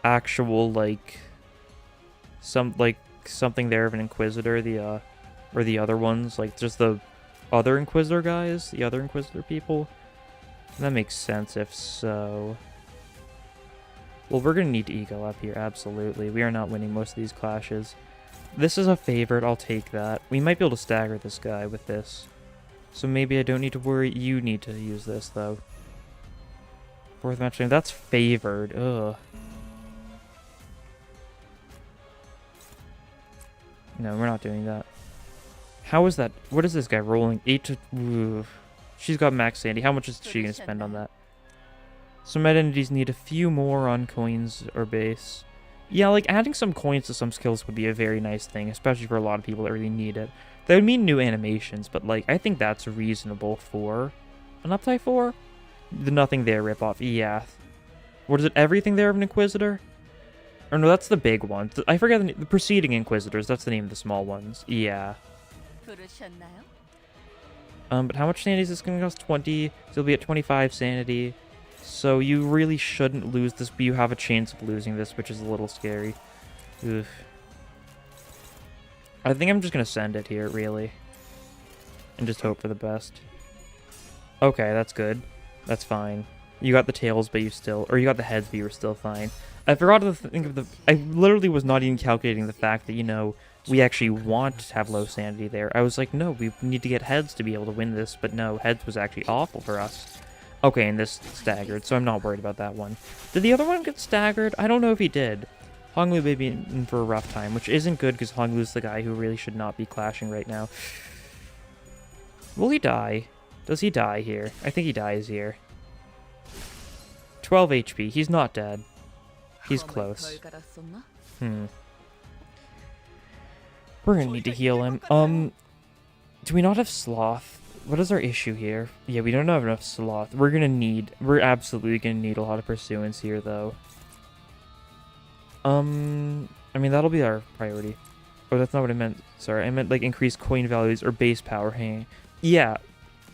actual, like, something there of an Inquisitor, or the other ones, like, just the other Inquisitor guys, the other Inquisitor people? That makes sense if so. Well, we're gonna need to ego up here, absolutely. We are not winning most of these clashes. This is a favorite, I'll take that. We might be able to stagger this guy with this. So maybe I don't need to worry. You need to use this, though. Worth mentioning, that's favored, ugh. No, we're not doing that. How is that? What is this guy rolling? 8 to... Ooh. She's got max sanity. How much is she going to spend on that? Some identities need a few more on coins or base. Yeah, like, adding some coins to some skills would be a very nice thing, especially for a lot of people that really need it. That would mean new animations, but, like, I think that's reasonable for an Uptide 4? The Nothing There ripoff. Yeah. What is it? Everything There of an Inquisitor? Or no, that's the big one. I forget the preceding Inquisitors. That's the name of the small ones. Yeah. But how much sanity is this going to cost? 20. So you'll be at 25 sanity. So you really shouldn't lose this, but you have a chance of losing this, which is a little scary. Oof. I think I'm just going to send it here, really. And just hope for the best. Okay, that's good. That's fine. You got the tails, but you still... Or you got the heads, but you were still fine. I forgot to think of the... I literally was not even calculating the fact that, you know, we actually want to have low sanity there. I was like, no, we need to get heads to be able to win this, but no, heads was actually awful for us. Okay, and this staggered, so I'm not worried about that one. Did the other one get staggered? I don't know if he did. Honglu may be in for a rough time, which isn't good because Honglu's the guy who really should not be clashing right now. Will he die? Does he die here? I think he dies here. 12 HP. He's not dead. He's close. We're gonna need to heal him. Do we not have sloth? What is our issue here? Yeah, we don't have enough sloth. We're absolutely gonna need a lot of pursuance here, though. I mean, that'll be our priority. Oh, that's not what I meant. Sorry, I meant, like, increase coin values or base power. Hey. Yeah.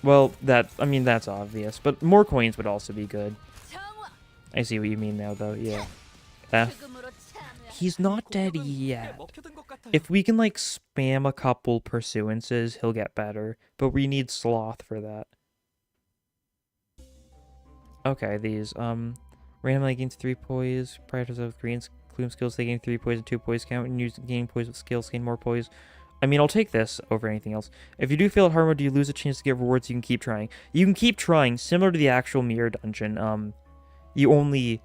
Well, I mean, that's obvious. But more coins would also be good. I see what you mean now, though. Yeah. F. He's not dead yet. If we can, like, spam a couple pursuances, he'll get better. But we need sloth for that. Okay, these, randomly gains 3 poise. Prior to with greens, Clume skills, they gain 3 poise and 2 poise count. And use gaining poise with skills, gain more poise. I mean, I'll take this over anything else. If you do fail at hard mode, do you lose a chance to get rewards? You can keep trying. You can keep trying, similar to the actual mirror dungeon. You only...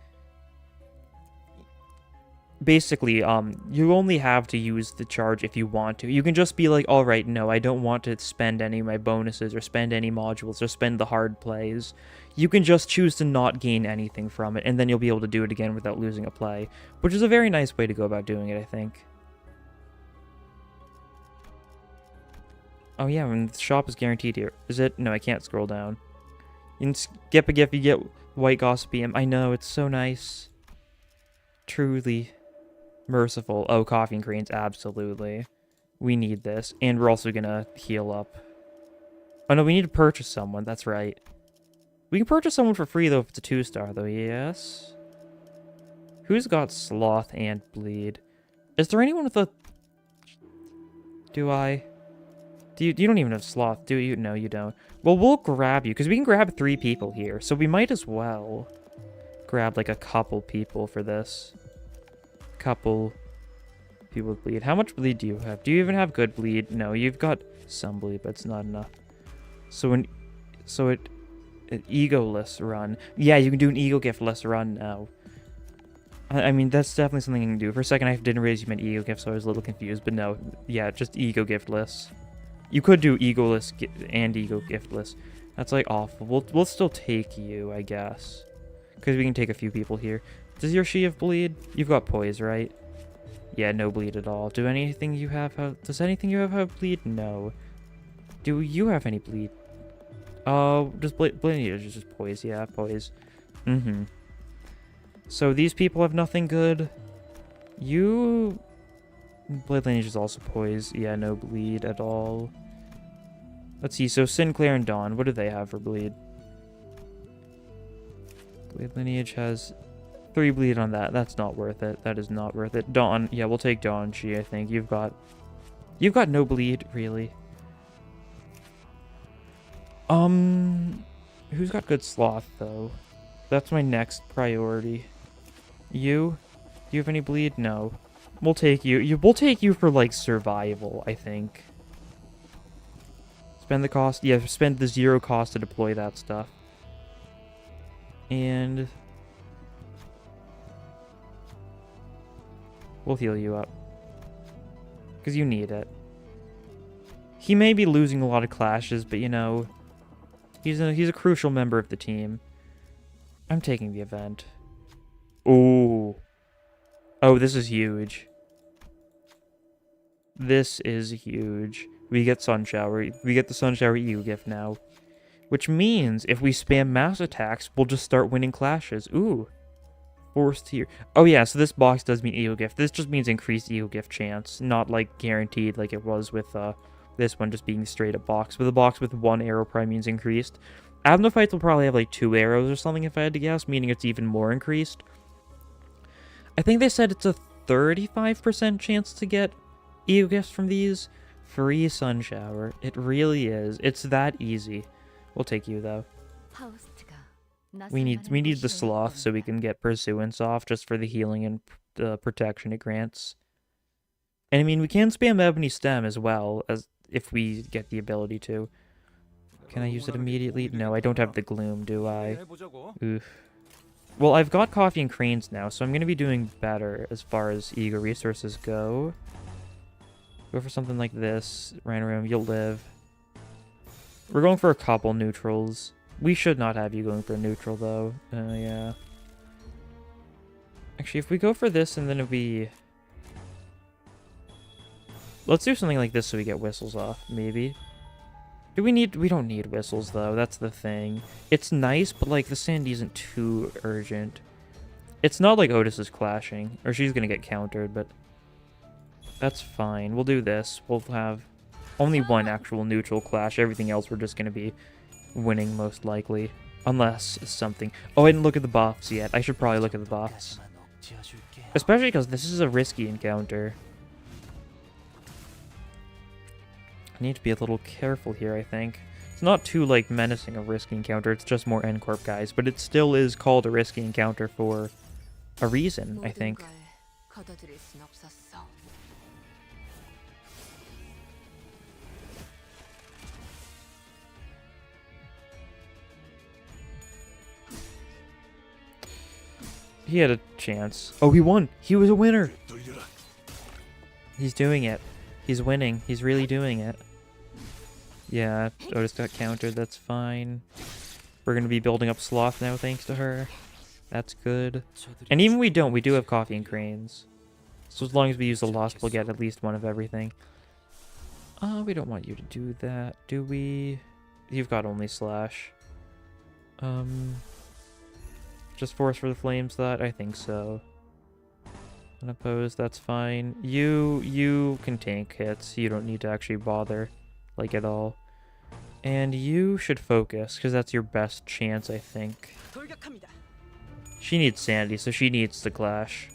Basically, you only have to use the charge if you want to. You can just be like, alright, no, I don't want to spend any of my bonuses or spend any modules or spend the hard plays. You can just choose to not gain anything from it, and then you'll be able to do it again without losing a play. Which is a very nice way to go about doing it, I think. Oh yeah, and the shop is guaranteed here. Is it? No, I can't scroll down. You can skip a gift, you get white gossipy. I know, it's so nice. Truly merciful. Oh, coffee and greens, absolutely. We need this. And we're also gonna heal up. Oh no, we need to purchase someone, that's right. We can purchase someone for free though if it's a 2-star though, yes? Who's got sloth and bleed? Is there anyone with a... Do I... You don't even have sloth, do you? No, you don't. Well, we'll grab you, because we can grab 3 people here, so we might as well grab, like, a couple people for this. Couple people with bleed. How much bleed do you have? Do you even have good bleed? No, you've got some bleed, but it's not enough. So an egoless run. Yeah, you can do an ego giftless run now. I mean, that's definitely something you can do. For a second, I didn't realize you meant ego gift, so I was a little confused, but no. Yeah, just ego giftless. You could do egoless and ego giftless. That's, like, awful. We'll still take you, I guess. Because we can take a few people here. Does your she have bleed? You've got poise, right? Yeah, no bleed at all. Does anything you have have bleed? No. Do you have any bleed? Just bleed is just poise. Yeah, poise. Mm-hmm. So these people have nothing good. You... Blade lineage is also poise. Yeah, no bleed at all. Let's see, so Sinclair and Dawn, what do they have for bleed? Blade lineage has 3 bleed on that. That's not worth it. That is not worth it. Dawn, yeah, we'll take Dawn. I think. You've got no bleed, really. Who's got good sloth, though? That's my next priority. You? Do you have any bleed? No. We'll take you. We'll take you for, like, survival, I think. Spend the cost. Yeah, spend the 0 cost to deploy that stuff. And... we'll heal you up. Because you need it. He may be losing a lot of clashes, but, you know... He's a crucial member of the team. I'm taking the event. Ooh. Oh, this is huge. This is huge. We get Sun Shower. We get the Sun Shower EU gift now. Which means if we spam mass attacks, we'll just start winning clashes. Ooh. Forced here. Oh yeah, so this box does mean EU gift. This just means increased EU gift chance. Not like guaranteed like it was with this one just being straight up box. With a box with 1 arrow probably means increased. Abnophytes will probably have like 2 arrows or something if I had to guess, meaning it's even more increased. I think they said it's a 35% chance to get EU gifts from these. Free Sun Shower. It really is. It's that easy. We'll take you though. We need the sloth so we can get pursuance off just for the healing and the protection it grants. And I mean we can spam Ebony Stem as well as if we get the ability to. Can I use it immediately? No, I don't have the gloom, do I? Oof. Well, I've got coffee and cranes now, so I'm going to be doing better as far as ego resources go. Go for something like this. Rhino room, you'll live. We're going for a couple neutrals. We should not have you going for a neutral, though. Yeah. Actually, if we go for this and then we... Let's do something like this so we get whistles off, maybe. We don't need whistles, though. That's the thing. It's nice, but, like, the Sandy isn't too urgent. It's not like Otis is clashing, or she's gonna get countered, but that's fine. We'll do this. We'll have only one actual neutral clash. Everything else we're just gonna be winning, most likely. Unless something... Oh, I didn't look at the buffs yet. I should probably look at the buffs. Especially because this is a risky encounter. I need to be a little careful here, I think. It's not too, like, menacing a risky encounter. It's just more N-Corp guys. But it still is called a risky encounter for a reason, I think. He had a chance. Oh, he won! He was a winner! He's doing it. He's winning. He's really doing it. Yeah, Otis got countered. That's fine. We're going to be building up Sloth now thanks to her. That's good. And even we don't, we do have Coffee and Cranes. So as long as we use the Lost, we'll get at least one of everything. We don't want you to do that, do we? You've got only Slash. Just Force for the Flames that? I think so. Unopposed, that's fine. You can tank hits. You don't need to actually bother, like, at all. And you should focus, because that's your best chance, I think. She needs Sanity, so she needs to clash.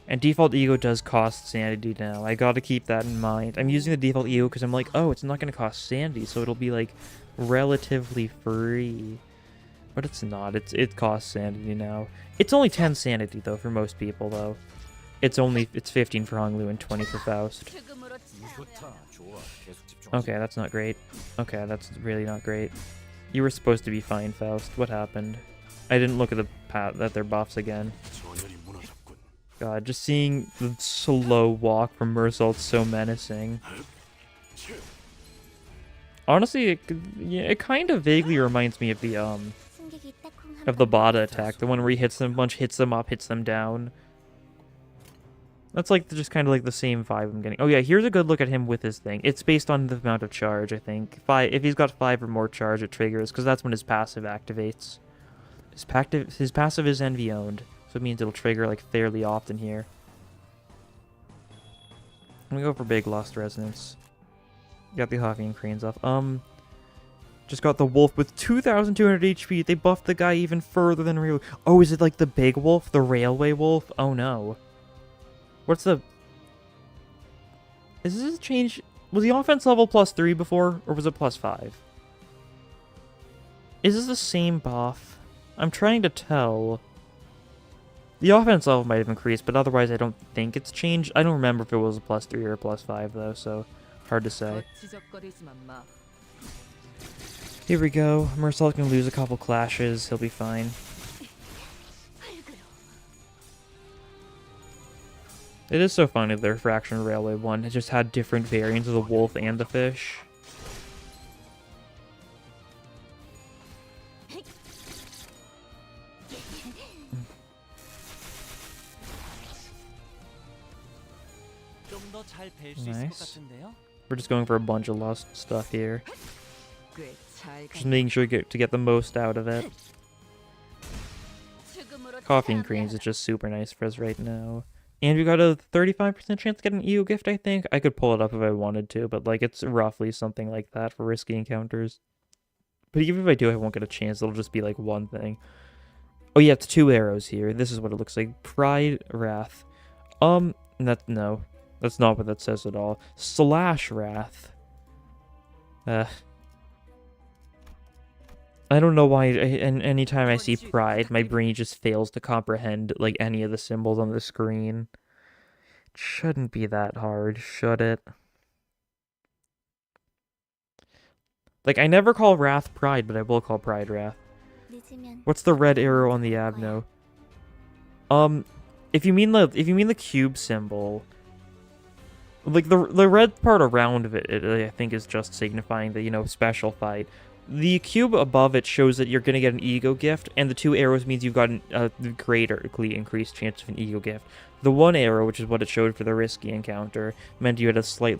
And default ego does cost Sanity now. I gotta keep that in mind. I'm using the default ego because I'm like, oh, it's not gonna cost Sanity, so it'll be, like, relatively free. But it's not. It costs Sanity now. It's only 10 Sanity, though, for most people, though. It's 15 for Honglu and 20 for Faust. Okay, that's not great. Okay, that's really not great. You were supposed to be fine, Faust. What happened? I didn't look at their buffs again. God, just seeing the slow walk from Meursault so menacing. Honestly, it kind of vaguely reminds me of the Bada attack, the one where he hits them a bunch, hits them up, hits them down. That's like just kind of like the same vibe I'm getting. Oh yeah, here's a good look at him with his thing. It's based on the amount of charge, I think. If he's got 5 or more charge, it triggers, because that's when his passive activates. His passive is envy owned, so it means it'll trigger like fairly often here. I'm gonna go for big Lost Resonance. Got the Coffee and Cranes off. Just got the wolf with 2,200 HP. They buffed the guy even further than real. Oh, is it like the big wolf? The railway wolf? Oh no. What's the... Is this a change? Was the offense level +3 before, or was it +5? Is this the same buff? I'm trying to tell. The offense level might have increased, but otherwise I don't think it's changed. I don't remember if it was a +3 or a +5, though, so hard to say. Here we go. Meursault can lose a couple clashes. He'll be fine. It is so funny that their Fraction Railway one has just had different variants of the wolf and the fish. Nice. We're just going for a bunch of lost stuff here. Just making sure to get the most out of it. Coffee and Cranes is just super nice for us right now. And we got a 35% chance to get an EO gift, I think. I could pull it up if I wanted to, but like it's roughly something like that for risky encounters. But even if I do, I won't get a chance. It'll just be like one thing. Oh yeah, it's 2 arrows here. This is what it looks like. Pride, Wrath. No. That's not what that says at all. Slash Wrath. I don't know why, and anytime I see Pride, my brain just fails to comprehend, like, any of the symbols on the screen. It shouldn't be that hard, should it? Like, I never call Wrath Pride, but I will call Pride Wrath. What's the red arrow on the Abno? If you mean the cube symbol, like, the red part around it, I think is just signifying the, special fight. The cube above it shows that you're going to get an ego gift, and the 2 arrows means you've got a greatly increased chance of an ego gift. The 1 arrow, which is what it showed for the risky encounter, meant you had a slight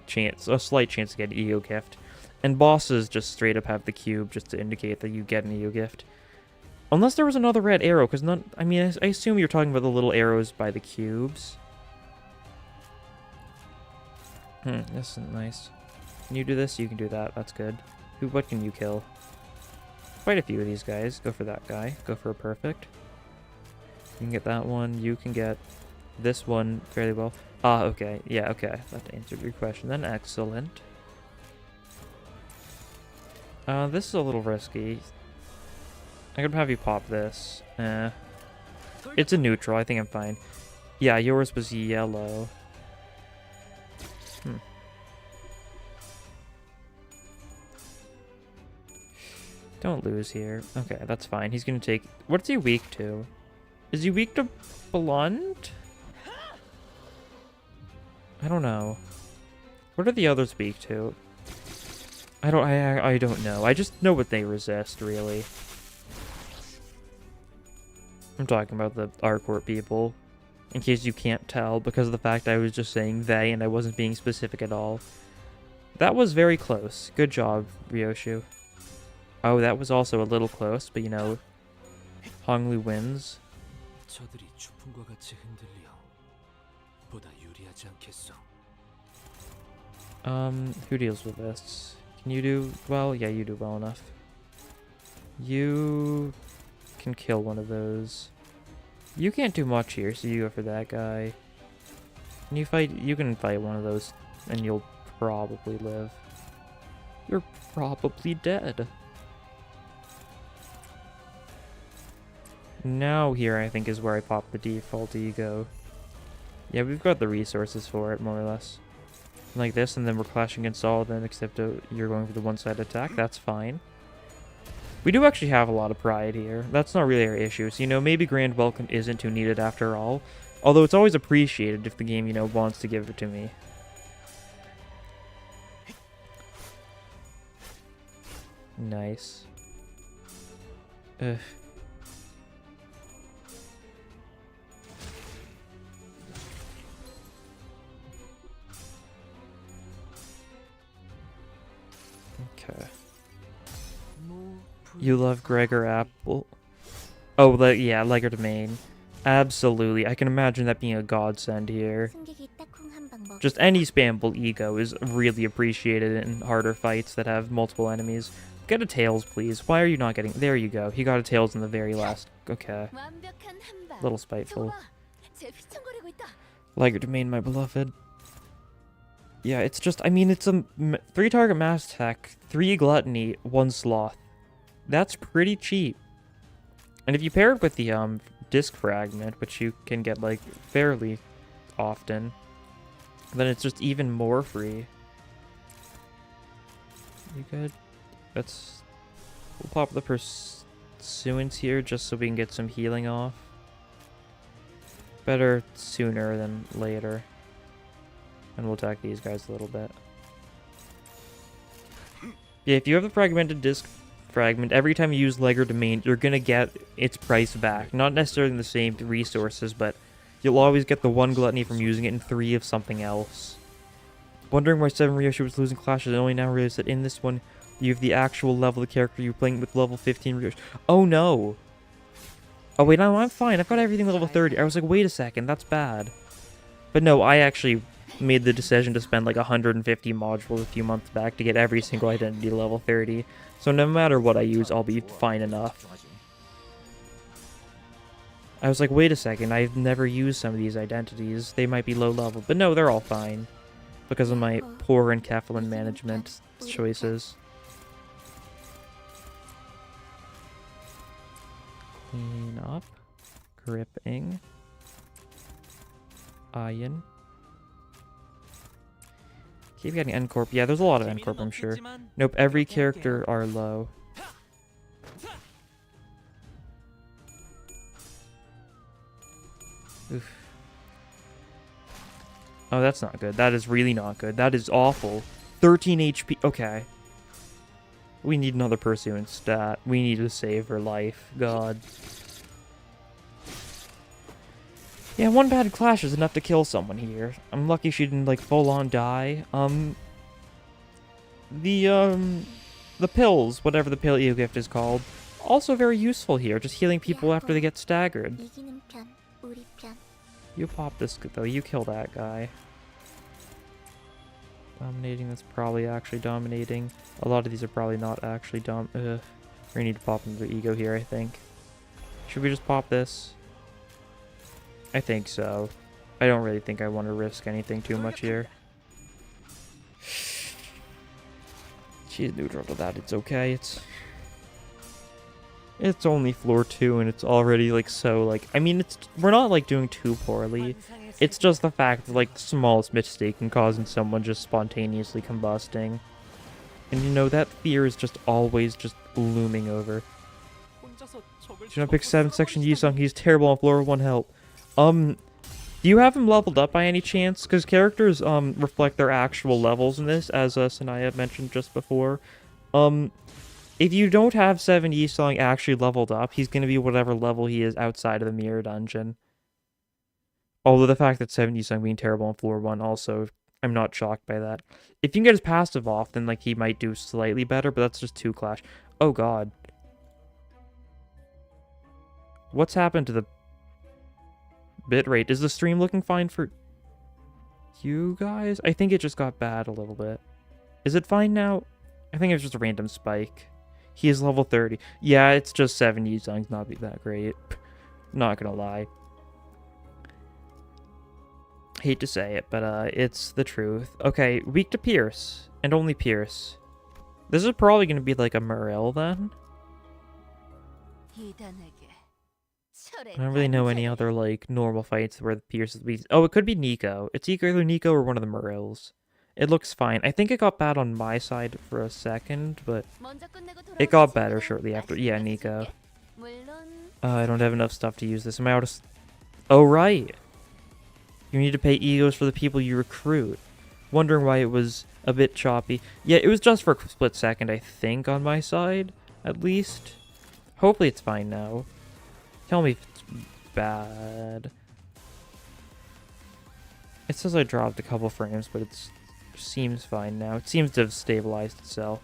chance to get an ego gift. And bosses just straight up have the cube just to indicate that you get an ego gift. Unless there was another red arrow, because I mean, I assume you're talking about the little arrows by the cubes. This isn't nice. Can you do this? You can do that. That's good. What can you kill? Quite a few of these guys. Go for that guy. Go for a perfect. You can get that one. You can get this one fairly well. Ah, okay. Yeah, okay. That answered your question then. Excellent. This is a little risky. I could have you pop this. It's a neutral. I think I'm fine. Yeah, yours was yellow. Don't lose here. Okay, that's fine. He's gonna take... What's he weak to? Is he weak to blunt? I don't know. What are the others weak to? I don't know. I just know what they resist, really. I'm talking about the Arcourt people. In case you can't tell, because of the fact I was just saying they and I wasn't being specific at all. That was very close. Good job, Ryoshu. Oh, that was also a little close, but you know, Honglu wins. Who deals with this? Can you do well? Yeah, you do well enough. You can kill one of those. You can't do much here, so you go for that guy. Can you fight? You can fight one of those, and you'll probably live. You're probably dead. Now here, I think, is where I pop the default ego. Yeah, we've got the resources for it, more or less. Like this, and then we're clashing against all of them, except you're going for the one-side attack. That's fine. We do actually have a lot of pride here. That's not really our issue. So, you know, maybe Grand Welcome isn't too needed after all. Although it's always appreciated if the game, you know, wants to give it to me. Nice. Ugh. Okay. You love Gregor Apple? Oh, yeah, Legger Domain. Absolutely. I can imagine that being a godsend here. Just any spammable ego is really appreciated in harder fights that have multiple enemies. Get a Tails, please. Why are you not getting... There you go. He got a Tails in the very last... Okay. Little spiteful. Legger Domain, my beloved. Yeah, it's just... I mean, it's a 3-target mass tech, 3 gluttony, 1 sloth. That's pretty cheap. And if you pair it with the disc fragment, which you can get like fairly often, then it's just even more free. You good? We'll pop the Pursuance here just so we can get some healing off. Better sooner than later. And we'll attack these guys a little bit. Yeah, if you have the fragmented disc fragment, every time you use Legger Domain, you're gonna get its price back. Not necessarily the same resources, but you'll always get the 1 gluttony from using it and 3 of something else. Wondering why 7 Ryoshu was losing clashes, and only now realize that in this one, you have the actual level of the character you're playing with level 15 Ryoshu. Oh no! Oh wait, no, I'm fine. I've got everything level 30. I was like, wait a second, that's bad. But no, I actually made the decision to spend like 150 modules a few months back to get every single identity level 30. So no matter what I use, I'll be fine enough. I was like, wait a second, I've never used some of these identities. They might be low level, but no, they're all fine. Because of my poor enkephalin management choices. Clean up. Gripping. Iron. Keep getting N-Corp. Yeah, there's a lot of N-Corp, I'm sure. Nope, every character are low. Oof. Oh, that's not good. That is really not good. That is awful. 13 HP. Okay. We need another pursuant stat. We need to save her life. God. Yeah, one bad clash is enough to kill someone here. I'm lucky she didn't, like, full-on die. The pills, whatever the paleo gift is called, also very useful here, just healing people after they get staggered. You pop this, though. You kill that guy. Dominating, that's probably actually dominating. A lot of these are probably not actually we need to pop into the ego here, I think. Should we just pop this? I think so. I don't really think I want to risk anything too much here. She's neutral to that. It's okay. It's only floor 2 and it's already like so like I mean we're not like doing too poorly. It's just the fact that like the smallest mistake can cause someone just spontaneously combusting. And you know that fear is just always just looming over. Should I pick 7 section Yisung? He's terrible on floor 1 help. Do you have him leveled up by any chance? Because characters reflect their actual levels in this, as Sanaya mentioned just before. If you don't have 7 Yisung actually leveled up, he's going to be whatever level he is outside of the mirror dungeon. Although the fact that 7 Yisung being terrible on floor 1 also, I'm not shocked by that. If you can get his passive off, then like he might do slightly better, but that's just 2 clash. Oh god. What's happened to the bitrate? Is the stream looking fine for you guys? I think it just got bad a little bit. Is it fine now? I think it was just a random spike. He is level 30. Yeah, it's just 7 Yisung's not be that great. Not gonna lie. Hate to say it, but it's the truth. Okay, weak to Pierce. And only Pierce. This is probably gonna be like a Morel then. I don't really know any other like normal fights where the Pierce is weak. Oh, it could be Nico. It's either Nico or one of the Morels. It looks fine. I think it got bad on my side for a second, but it got better shortly after. Yeah, Nico. I don't have enough stuff to use this. Am I out of... Oh, right. You need to pay egos for the people you recruit. Wondering why it was a bit choppy. Yeah, it was just for a split second, I think, on my side, at least. Hopefully it's fine now. Tell me if it's bad. It says I dropped a couple frames, but it seems fine now. It seems to have stabilized itself.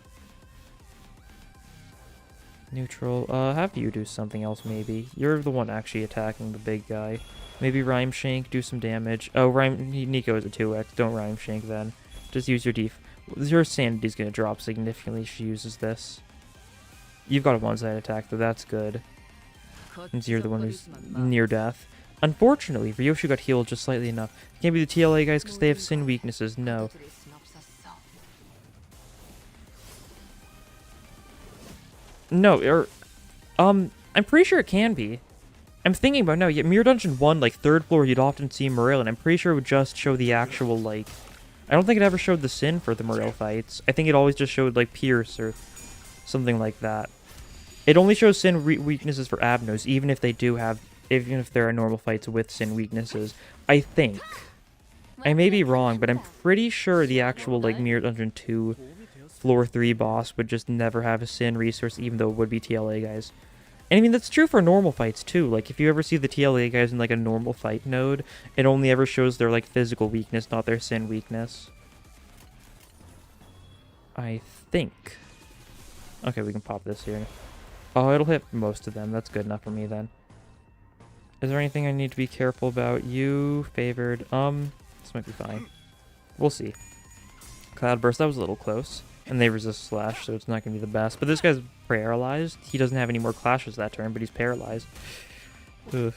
Neutral. Have you do something else, maybe. You're the one actually attacking the big guy. Maybe Rhyme Shank, do some damage. Oh, Nico is a 2x. Don't Rhyme Shank then. Just use your def. Your sanity's gonna drop significantly if she uses this. You've got a one-side attack, though. That's good. Since you're the one who's near death. Unfortunately, Ryoshi got healed just slightly enough. Can't be the TLA guys because they have sin weaknesses. No. No, I'm pretty sure it can be. I'm thinking about, no, yeah, Mirror Dungeon 1, like, 3rd floor, you'd often see Morel, and I'm pretty sure it would just show the actual, like... I don't think it ever showed the Sin for the Morel fights. I think it always just showed, like, Pierce or something like that. It only shows Sin weaknesses for Abnos, even if they do have... Even if there are normal fights with Sin weaknesses. I think. I may be wrong, but I'm pretty sure the actual, like, Mirror Dungeon 2 floor 3 boss would just never have a Sin resource, even though it would be TLA guys. And I mean, that's true for normal fights, too. Like, if you ever see the TLA guys in, like, a normal fight node, it only ever shows their, like, physical weakness, not their Sin weakness. I think. Okay, we can pop this here. Oh, it'll hit most of them. That's good enough for me, then. Is there anything I need to be careful about? You favored. This might be fine. We'll see. Cloudburst, that was a little close. And they resist slash, so it's not going to be the best. But this guy's paralyzed. He doesn't have any more clashes that turn, but he's paralyzed. Ugh.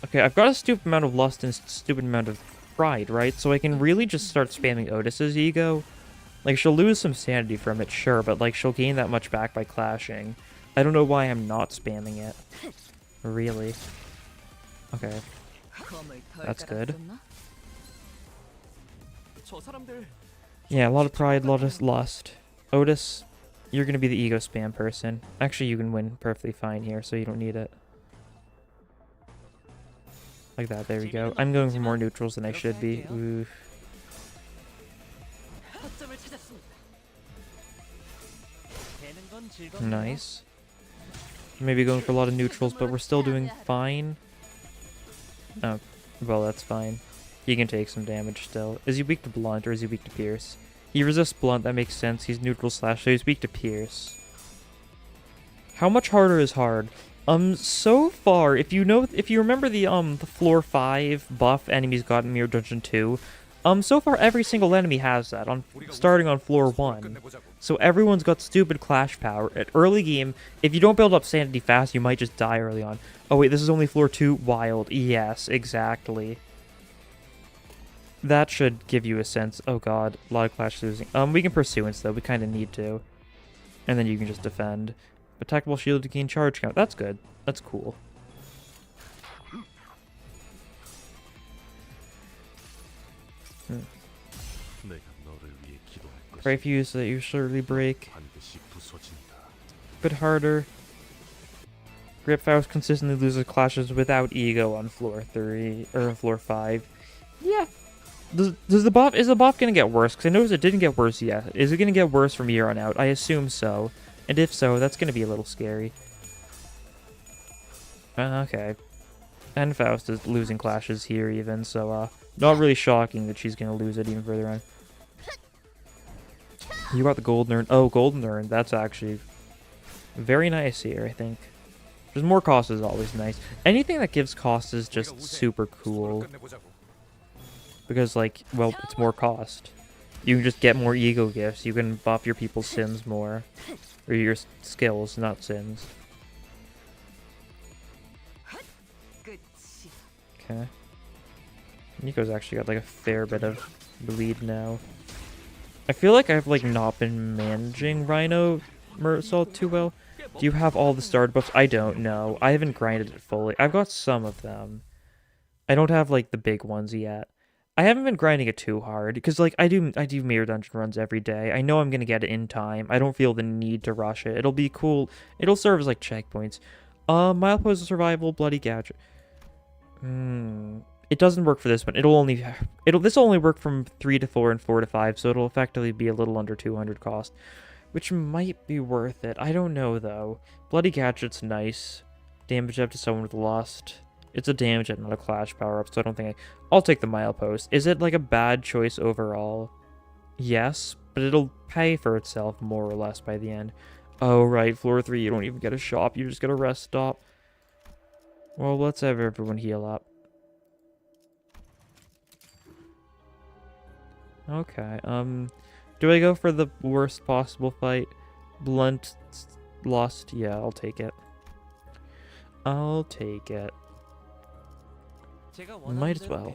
Okay, I've got a stupid amount of lust and a stupid amount of pride, right? So I can really just start spamming Otis's ego. Like, she'll lose some sanity from it, sure, but, like, she'll gain that much back by clashing. I don't know why I'm not spamming it. Really. Okay. That's good. Yeah, a lot of pride, a lot of lust. Otis, you're going to be the ego spam person. Actually, you can win perfectly fine here, so you don't need it. Like that, there we go. I'm going for more neutrals than I should be. Oof. Nice. Maybe going for a lot of neutrals, but we're still doing fine. Oh, well, that's fine. He can take some damage still. Is he weak to blunt or is he weak to pierce? He resists blunt, that makes sense. He's neutral slash, so he's weak to pierce. How much harder is hard? So far, if you remember the floor 5 buff enemies got in Mirror Dungeon 2, so far every single enemy has that, starting on floor 1. So everyone's got stupid clash power. At early game, if you don't build up sanity fast, you might just die early on. Oh wait, this is only floor 2? Wild. Yes, exactly. That should give you a sense. Oh god, a lot of clash losing. We can Pursuance though, we kind of need to. And then you can just defend. Attackable shield to gain charge count. That's good. That's cool. Pray for you so that you surely break. Bit harder. Grip Faust consistently loses clashes without ego on floor 3 or floor 5. Yeah. Is the buff gonna get worse? Because I noticed it didn't get worse yet. Is it gonna get worse from here on out? I assume so. And if so, that's gonna be a little scary. Okay. And Faust is losing clashes here even, so not really shocking that she's gonna lose it even further on. You got the Golden Urn. Oh, Golden Urn. That's actually very nice here, I think. There's more cost is always nice. Anything that gives cost is just super cool. Because, like, well, it's more cost. You can just get more ego gifts. You can buff your people's sims more. Or your skills, not sims. Okay. Nico's actually got, like, a fair bit of bleed now. I feel like I've, like, not been managing Rhino Meursault too well. Do you have all the starter buffs? I don't know. I haven't grinded it fully. I've got some of them. I don't have, like, the big ones yet. I haven't been grinding it too hard, because, like, I do Mirror Dungeon runs every day. I know I'm going to get it in time. I don't feel the need to rush it. It'll be cool. It'll serve as, like, checkpoints. Milepost of Survival, Bloody Gadget. It doesn't work for this one. This will only work from 3 to 4 and 4 to 5, so it'll effectively be a little under 200 cost, which might be worth it. I don't know, though. Bloody Gadget's nice. Damage up to someone with Lust. It's a damage up, not a clash power-up, so I don't think I'll take the Milepost. Is it, like, a bad choice overall? Yes, but it'll pay for itself more or less by the end. Oh, right, floor 3, you don't even get a shop, you just get a rest stop. Well, let's have everyone heal up. Okay, do I go for the worst possible fight? Blunt, Lust? Yeah, I'll take it. I'll take it. Might as well.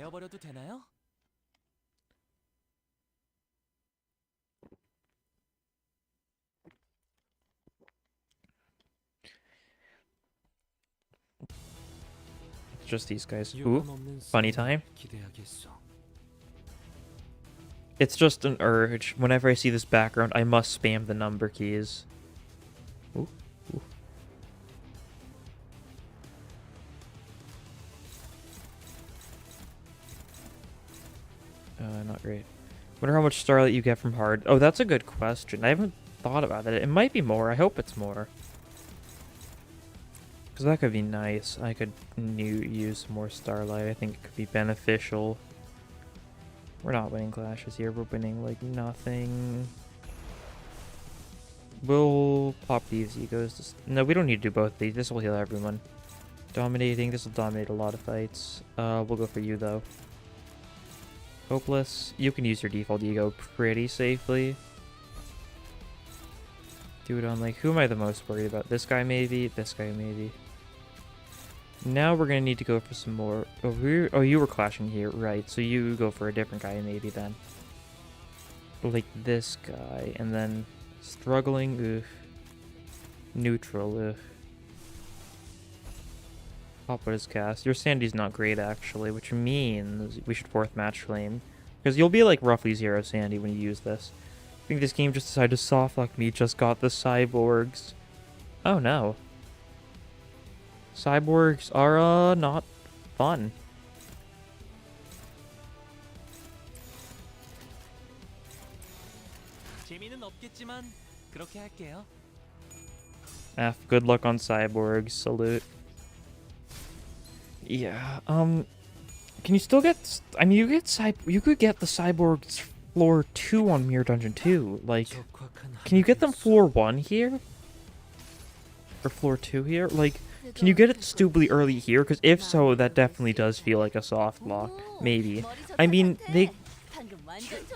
It's just these guys. Ooh, funny time. It's just an urge. Whenever I see this background, I must spam the number keys. Ooh, ooh. Not great. Wonder how much Starlight you get from hard. Oh, that's a good question. I haven't thought about it. It might be more. I hope it's more. Because that could be nice. I could use more Starlight. I think it could be beneficial. We're not winning clashes here. We're winning, like, nothing. We'll pop these egos. No, we don't need to do both of these. This will heal everyone. Dominating. This will dominate a lot of fights. We'll go for you, though. Hopeless. You can use your default ego pretty safely. Do it on, like, who am I the most worried about? This guy, maybe? This guy, maybe? Now we're gonna need to go for some more. Oh, you were clashing here, right? So you go for a different guy, maybe, then. Like this guy, and then struggling, ugh. Neutral, ugh. Pop what is cast. Your sanity's not great, actually, which means we should 4th match flame. Because you'll be, like, roughly 0 sanity when you use this. I think this game just decided to softlock me, just got the cyborgs. Oh, no. Cyborgs are, not fun. F, good luck on cyborgs. Salute. Yeah, can you still get... I mean, you could get the cyborgs floor 2 on Mirror Dungeon 2. Like, can you get them floor 1 here? Or floor 2 here? Like, can you get it stupidly early here? Because if so, that definitely does feel like a soft block. Maybe. I mean,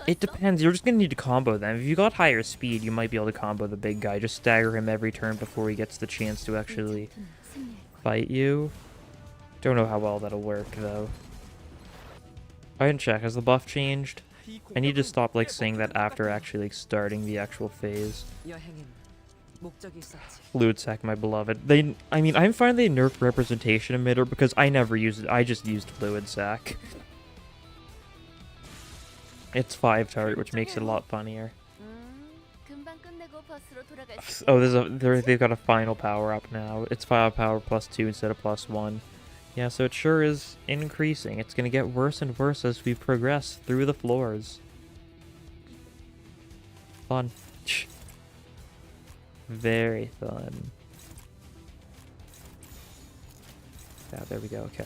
it depends. You're just gonna need to combo them. If you got higher speed, you might be able to combo the big guy. Just stagger him every turn before he gets the chance to actually fight you. Don't know how well that'll work, though. I didn't check. Has the buff changed? I need to stop, like, saying that after actually, like, starting the actual phase. Fluid Sac, my beloved. I mean, I'm fine they nerfed Representation Emitter because I never used it. I just used Fluid Sac. It's 5 target, which makes it a lot funnier. Oh, they've got a final power up now. It's 5 power plus 2 instead of plus 1. Yeah, so it sure is increasing. It's gonna get worse and worse as we progress through the floors. Fun. Very fun. Yeah, there we go. Okay.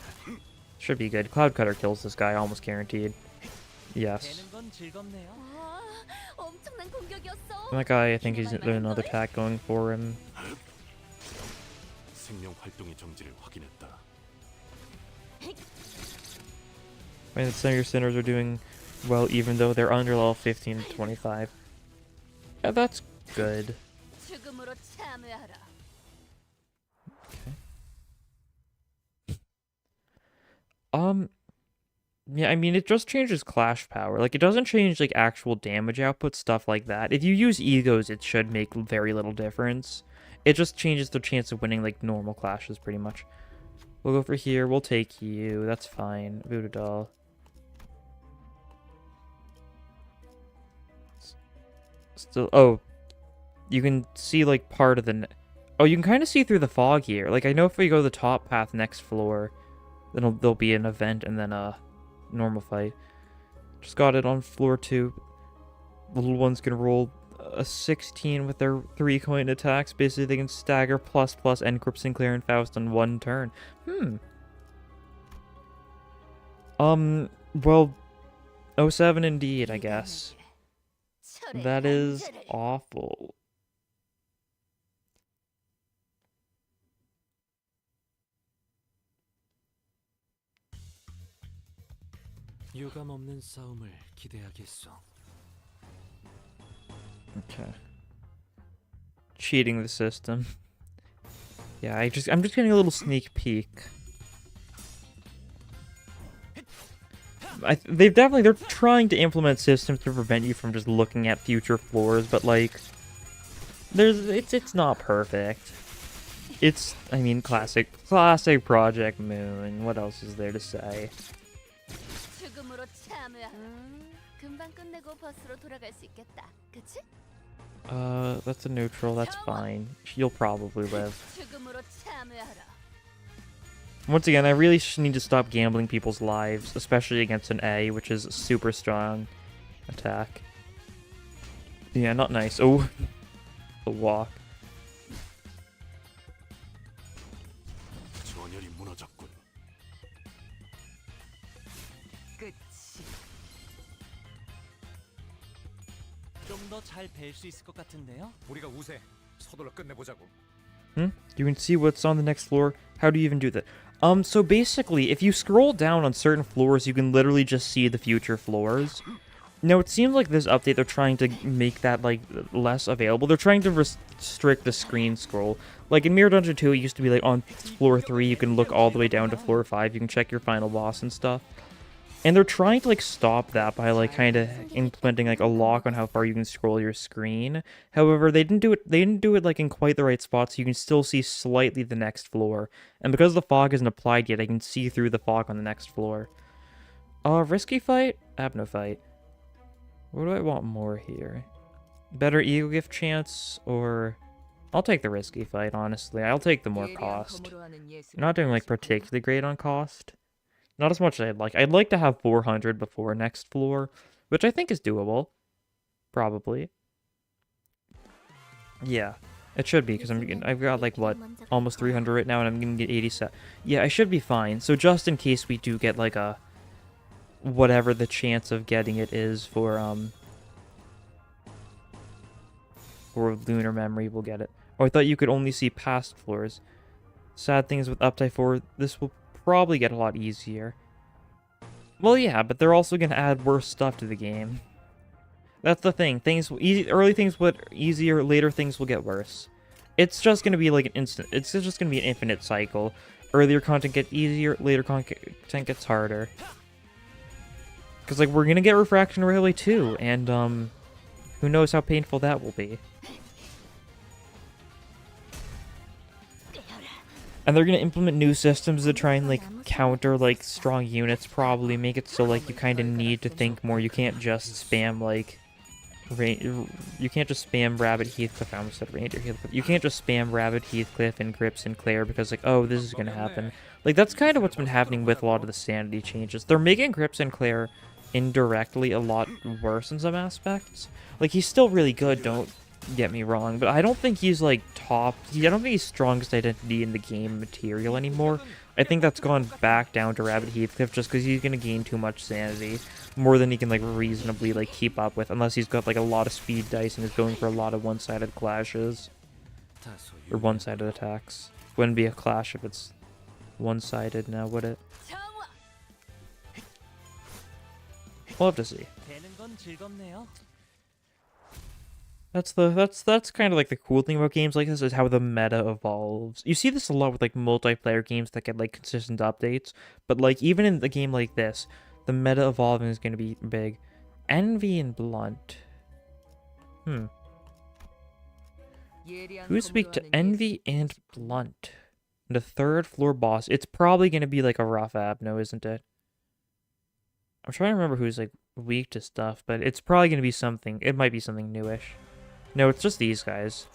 Should be good. Cloud Cutter kills this guy, almost guaranteed. Yes. And that guy, I think he's there's another attack going for him. I mean, some of your sinners are doing well, even though they're under level 15 to 25. Yeah, that's good. Okay. Yeah, I mean, it just changes clash power. Like, it doesn't change, like, actual damage output, stuff like that. If you use egos, it should make very little difference. It just changes the chance of winning, like, normal clashes, pretty much. We'll go for here. We'll take you. That's fine. Voodoo doll. Still, oh, you can see, like, part of the... Oh, you can kind of see through the fog here. Like, I know if we go the top path next floor, then there'll be an event and then a normal fight. Just got it on floor 2. The little one's gonna roll a 16 with their 3 coin attacks. Basically, they can stagger plus Encrypt, Sinclair, and Faust on 1 turn. Well, 07 indeed, I guess. That is awful. Okay. Cheating the system. Yeah, I'm just getting a little sneak peek. They're trying to implement systems to prevent you from just looking at future floors, but like, it's not perfect. It's, I mean, classic Project Moon. What else is there to say? That's a neutral. That's fine. You'll probably live. Once again, I really need to stop gambling people's lives, especially against an A, which is a super strong attack. Yeah, not nice. Oh, the walk. You can see what's on the next floor. How do you even do that? So basically, if you scroll down on certain floors, you can literally just see the future floors. Now, it seems like this update, they're trying to make that, like, less available. They're trying to restrict the screen scroll. Like, in Mirror Dungeon 2, it used to be, like, on floor 3, you can look all the way down to floor 5. You can check your final boss and stuff. And they're trying to, like, stop that by, like, kind of implementing, like, a lock on how far you can scroll your screen. However, they didn't do it, like, in quite the right spot, so you can still see slightly the next floor. And because the fog isn't applied yet, I can see through the fog on the next floor. Risky fight? Abno fight. What do I want more here? Better ego gift chance, or... I'll take the risky fight, honestly. I'll take the more cost. I'm not doing, like, particularly great on cost. Not as much as I'd like. I'd like to have 400 before next floor, which I think is doable. Probably. Yeah, it should be, because I've got, like, what, almost 300 right now, and I'm gonna get 87. Yeah, I should be fine. So just in case we do get, like, a... whatever the chance of getting it is for Lunar Memory, we'll get it. Oh, I thought you could only see past floors. Sad thing is with Update 4, this will probably get a lot easier. Well, yeah, but they're also gonna add worse stuff to the game. That's the thing. Early things will get easier, later things will get worse. It's just gonna be like an instant. It's just gonna be an infinite cycle. Earlier content gets easier, later content gets harder. Because, like, we're gonna get refraction railway too, and who knows how painful that will be. And they're gonna implement new systems to try and, like, counter, like, strong units, probably make it so, like, you kind of need to think more. You can't just spam, like, you can't just spam Rabbit Heathcliff. I almost said Reindeer Heathcliff. You can't just spam Rabbit Heathcliff and Grip Sinclair because, like, oh, this is gonna happen. Like, that's kind of what's been happening with a lot of the sanity changes. They're making Grip Sinclair indirectly a lot worse in some aspects. Like, he's still really good, don't get me wrong, but I don't think he's, like, I don't think he's strongest identity in the game material anymore. I think that's gone back down to Rabbit Heathcliff just because he's gonna gain too much sanity, more than he can, like, reasonably, like, keep up with, unless he's got, like, a lot of speed dice and is going for a lot of one-sided clashes. Or one-sided attacks. Wouldn't be a clash if it's one-sided now, would it? We'll have to see. That's kind of like the cool thing about games like this, is how the meta evolves. You see this a lot with, like, multiplayer games that get, like, consistent updates, but, like, even in a game like this, the meta evolving is going to be big. Envy and Blunt. Who's weak to Envy and Blunt? The third floor boss. It's probably going to be, like, a rough Abno, isn't it? I'm trying to remember who's, like, weak to stuff, but it's probably going to be something. It might be something newish. No, it's just these guys.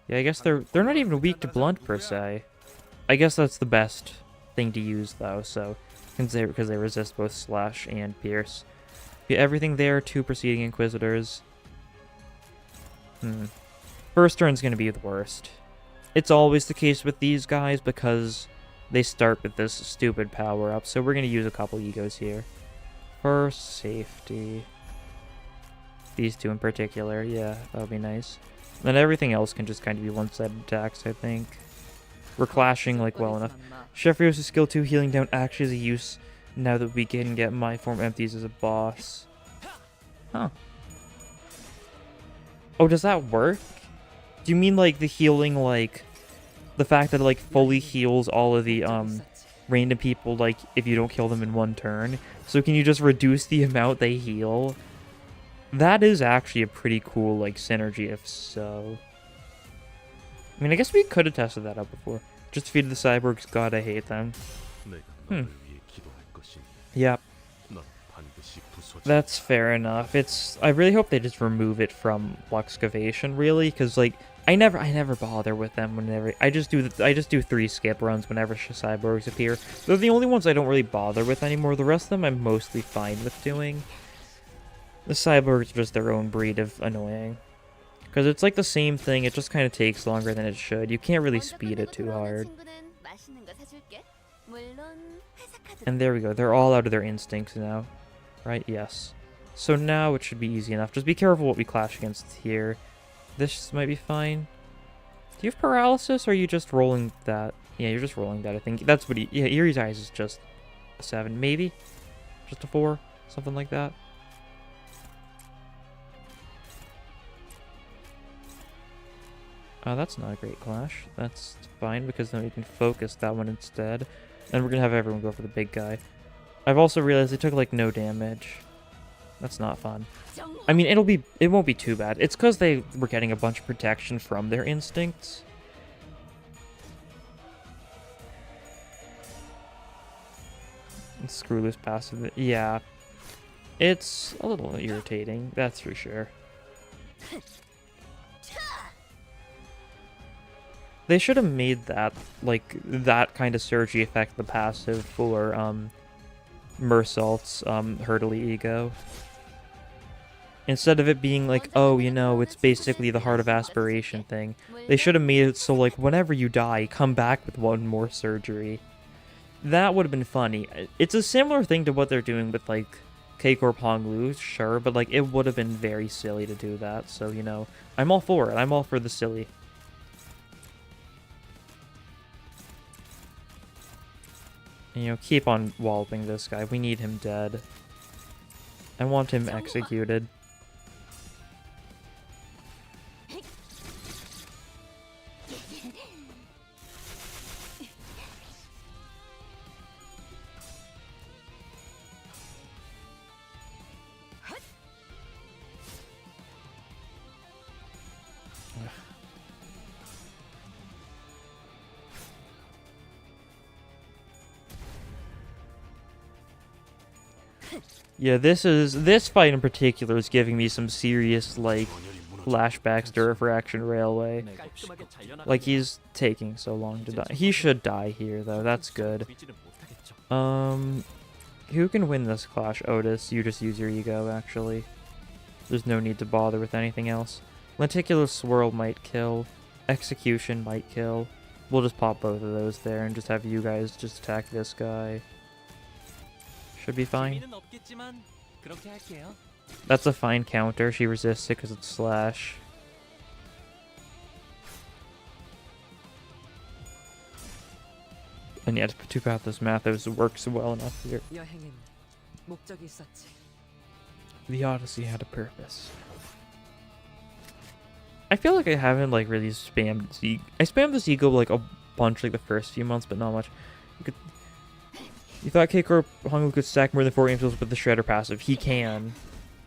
Yeah, I guess they're not even weak to Blunt, per se. I guess that's the best thing to use, though, so... because they resist both Slash and Pierce. Yeah, everything there, 2 Preceding Inquisitors. First turn's gonna be the worst. It's always the case with these guys, because they start with this stupid power-up, so we're gonna use a couple egos here. For safety. These 2 in particular, yeah, that would be nice. Then everything else can just kind of be one-sided attacks, I think. We're clashing, like, well enough. Sheffrios' skill 2 healing down actually is a use now that we can get My Form Empties as a boss. Huh. Oh, does that work? Do you mean, like, the healing, like... the fact that it, like, fully heals all of the, random people, like, if you don't kill them in one turn? So can you just reduce the amount they heal? That is actually a pretty cool, like, synergy, if so. I mean, I guess we could have tested that out before. Just defeated the cyborgs, god, I hate them. Yep. That's fair enough. I really hope they just remove it from Luxcavation, really, because, like, I never bother with them whenever... I just do 3 skip runs whenever cyborgs appear. They're the only ones I don't really bother with anymore. The rest of them I'm mostly fine with doing. The cyborgs are just their own breed of annoying. Because it's like the same thing, it just kind of takes longer than it should. You can't really speed it too hard. And there we go, they're all out of their instincts now. Right, yes. So now it should be easy enough. Just be careful what we clash against here. This might be fine. Do you have paralysis, or are you just rolling that? Yeah, you're just rolling that, I think. That's what yeah, Erie's Eyes is just a 7, maybe? Just a 4? Something like that. That's not a great clash. That's fine, because then we can focus that one instead. And we're gonna have everyone go for the big guy. I've also realized they took, like, no damage. That's not fun. I mean, it won't be too bad. It's because they were getting a bunch of protection from their instincts. And screw loose passive. Yeah. It's a little irritating, that's for sure. They should have made that, like, that kind of surgery effect the passive for, Meursault's, Hurtly Ego. Instead of it being like, oh, you know, it's basically the Heart of Aspiration thing. They should have made it so, like, whenever you die, come back with one more surgery. That would have been funny. It's a similar thing to what they're doing with, like, Keikor Ponglu, sure, but, like, it would have been very silly to do that. So, you know, I'm all for it. I'm all for the silly. And, you know, keep on walloping this guy. We need him dead. I want him executed. Yeah, this fight in particular is giving me some serious, like, flashbacks to Refraction Railway. Like, he's taking so long to die. He should die here, though. That's good. Who can win this clash? Otis, you just use your ego, actually. There's no need to bother with anything else. Lenticular Swirl might kill. Execution might kill. We'll just pop both of those there and just have you guys just attack this guy. Should be fine. That's a fine counter. She resists it because it's slash. And yeah, Two Pathos Mathos works well enough here. The Odyssey had a purpose. I feel like I haven't like really spammed this ego. I spammed this ego like a bunch like the first few months, but not much. You thought Keikor Ponglu could stack more than 4 angels with the Shredder passive. He can.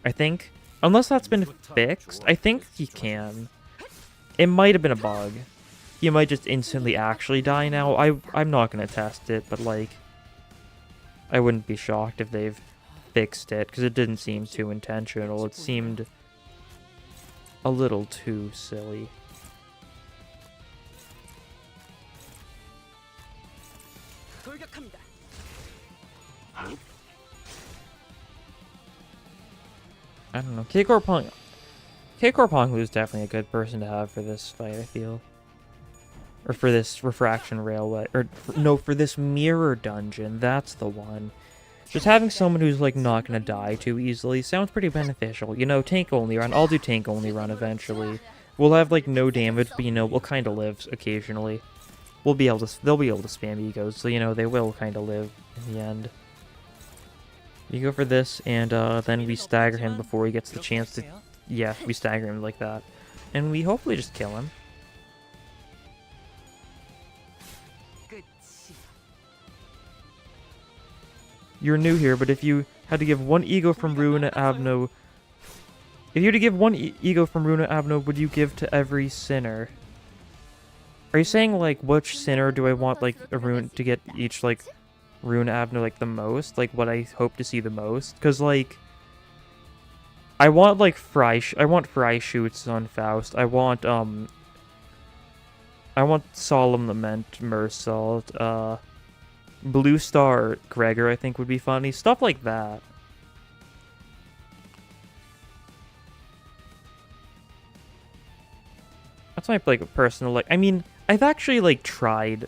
I think. Unless that's been fixed. I think he can. It might have been a bug. He might just instantly actually die now. I'm not going to test it, but like... I wouldn't be shocked if they've fixed it, because it didn't seem too intentional. It seemed a little too silly. I don't know. Keikor Ponglu is definitely a good person to have for this fight, I feel. Or for this Refraction Railway. Or, no, for this Mirror Dungeon. That's the one. Just having someone who's, like, not gonna die too easily sounds pretty beneficial. You know, tank only run. I'll do tank only run eventually. We'll have, like, no damage, but, you know, we'll kind of live occasionally. They'll be able to spam egos, so, you know, they will kind of live in the end. You go for this, and then we stagger him before he gets the chance to... Yeah, we stagger him like that. And we hopefully just kill him. You're new here, but if you had to give one ego from Runa Abno... If you had to give one ego from Runa Abno, would you give to every sinner? Are you saying, like, which sinner do I want, like, a rune to get each, like... Rune Abner like the most, like what I hope to see the most, because like I want like Fry shoots on Faust. I want Solemn Lament Meursault, Blue Star Gregor I think would be funny, stuff like that. That's my like personal like. I mean, I've actually like tried.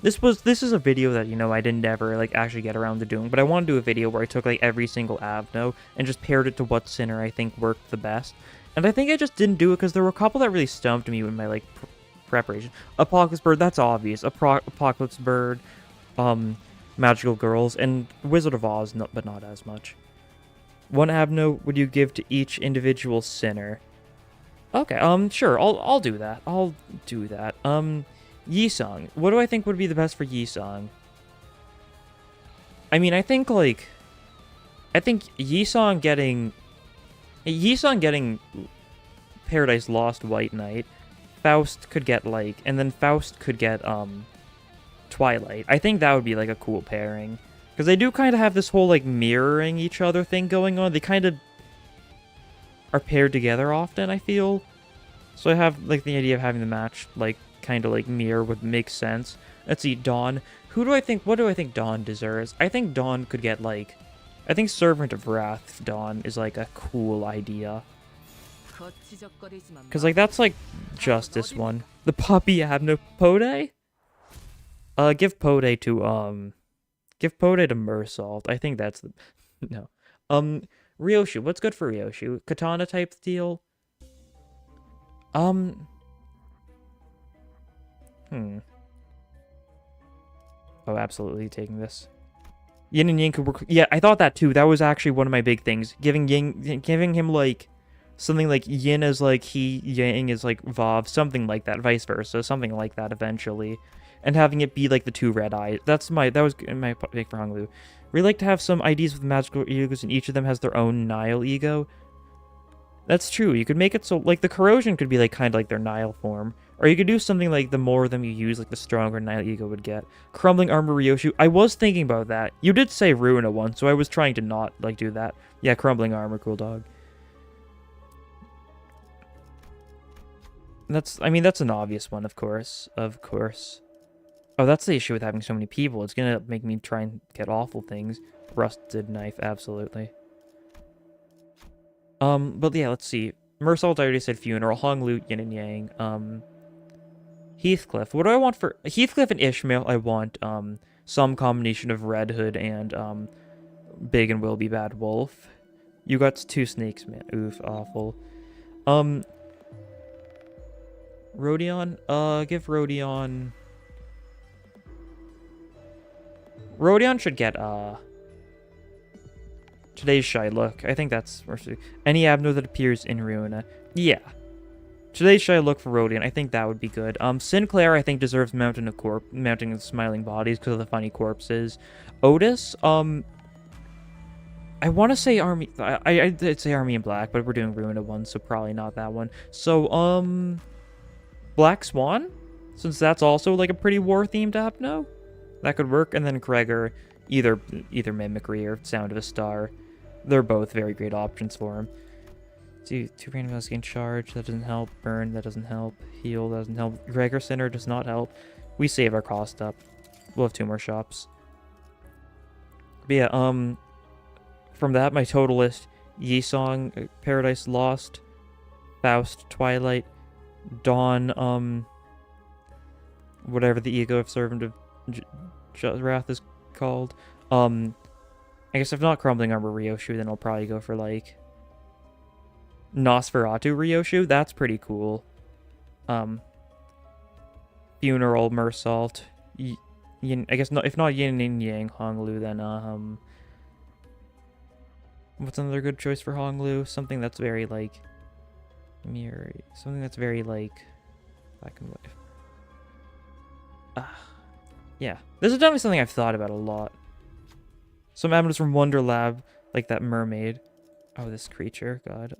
This is a video that, you know, I didn't ever, like, actually get around to doing, but I want to do a video where I took, like, every single Avno and just paired it to what Sinner I think worked the best. And I think I just didn't do it because there were a couple that really stumped me in my, like, preparation. Apocalypse Bird, that's obvious. Apocalypse Bird, Magical Girls, and Wizard of Oz, but not as much. One Avno would you give to each individual Sinner? Okay, sure, I'll do that. I'll do that. Yisong. What do I think would be the best for Yisong? I mean, I think Yisong getting Paradise Lost White Knight, Faust could get like, and then Faust could get Twilight. I think that would be like a cool pairing, because they do kind of have this whole like mirroring each other thing going on. They kind of are paired together often, I feel. So I have like the idea of having the match like kind of like mirror would make sense. Let's see, Dawn. What do I think Dawn deserves? I think Dawn could get like I think Servant of Wrath Dawn is like a cool idea. Because like that's like Justice one. The puppy Abno Pode? Give Pode to Meursault. I think that's the no. Ryoshu, what's good for Ryoshu? Katana type deal? Oh, absolutely taking this. Yin and Yang could work. Yeah, I thought that too. That was actually one of my big things. Giving him like something like Yin is like he, Yang is like Vav, something like that, vice versa, something like that eventually. And having it be like the two red eyes. That was my pick for Honglu. We like to have some IDs with magical egos, and each of them has their own Nile ego. That's true. You could make it so like the corrosion could be like kind of like their Nile form. Or you could do something like the more of them you use, like the stronger Nile ego would get. Crumbling armor Ryoshu. I was thinking about that. You did say Ruina once, so I was trying to not like do that. Yeah, crumbling armor, cool dog. That's an obvious one, of course. Of course. Oh, that's the issue with having so many people. It's gonna make me try and get awful things. Rusted knife, absolutely. But yeah, let's see. Meursault, I already said Funeral. Honglu, Yin and Yang. Heathcliff. What do I want for... Heathcliff and Ishmael, I want, some combination of Red Hood and, Big and Will Be Bad Wolf. You got 2 snakes, man. Oof, awful. Rodion? Give Rodion... Rodion should get, Today's Shy Look. I think that's... Any Abno that appears in Ruina. Yeah. Today's Shy Look for Rodion. I think that would be good. Sinclair, I think, deserves Mountain of Smiling Bodies because of the funny corpses. Otis, I want to say Army... I did say Army in Black, but we're doing Ruina 1, so probably not that one. So, Black Swan? Since that's also, like, a pretty war-themed Abno? That could work. And then Gregor, either Mimicry or Sound of a Star. They're both very great options for him. See, 2 random gain charge, that doesn't help. Burn, that doesn't help. Heal, that doesn't help. Gregor Sinner does not help. We save our cost up. We'll have 2 more shops. But yeah, from that, my total list: Yisong, Paradise Lost, Faust, Twilight, Dawn, whatever the ego of Servant of Wrath is called. I guess if not Crumbling Armor Ryoshu, then I'll probably go for like Nosferatu Ryoshu. That's pretty cool. Funeral Meursault. I guess not. If not Yin and Yang Honglu, then what's another good choice for Honglu? Something that's very like mirror. Something that's very like black and white. Yeah, this is definitely something I've thought about a lot. Some Abnos from Wonder Lab, like that mermaid. Oh, this creature, God.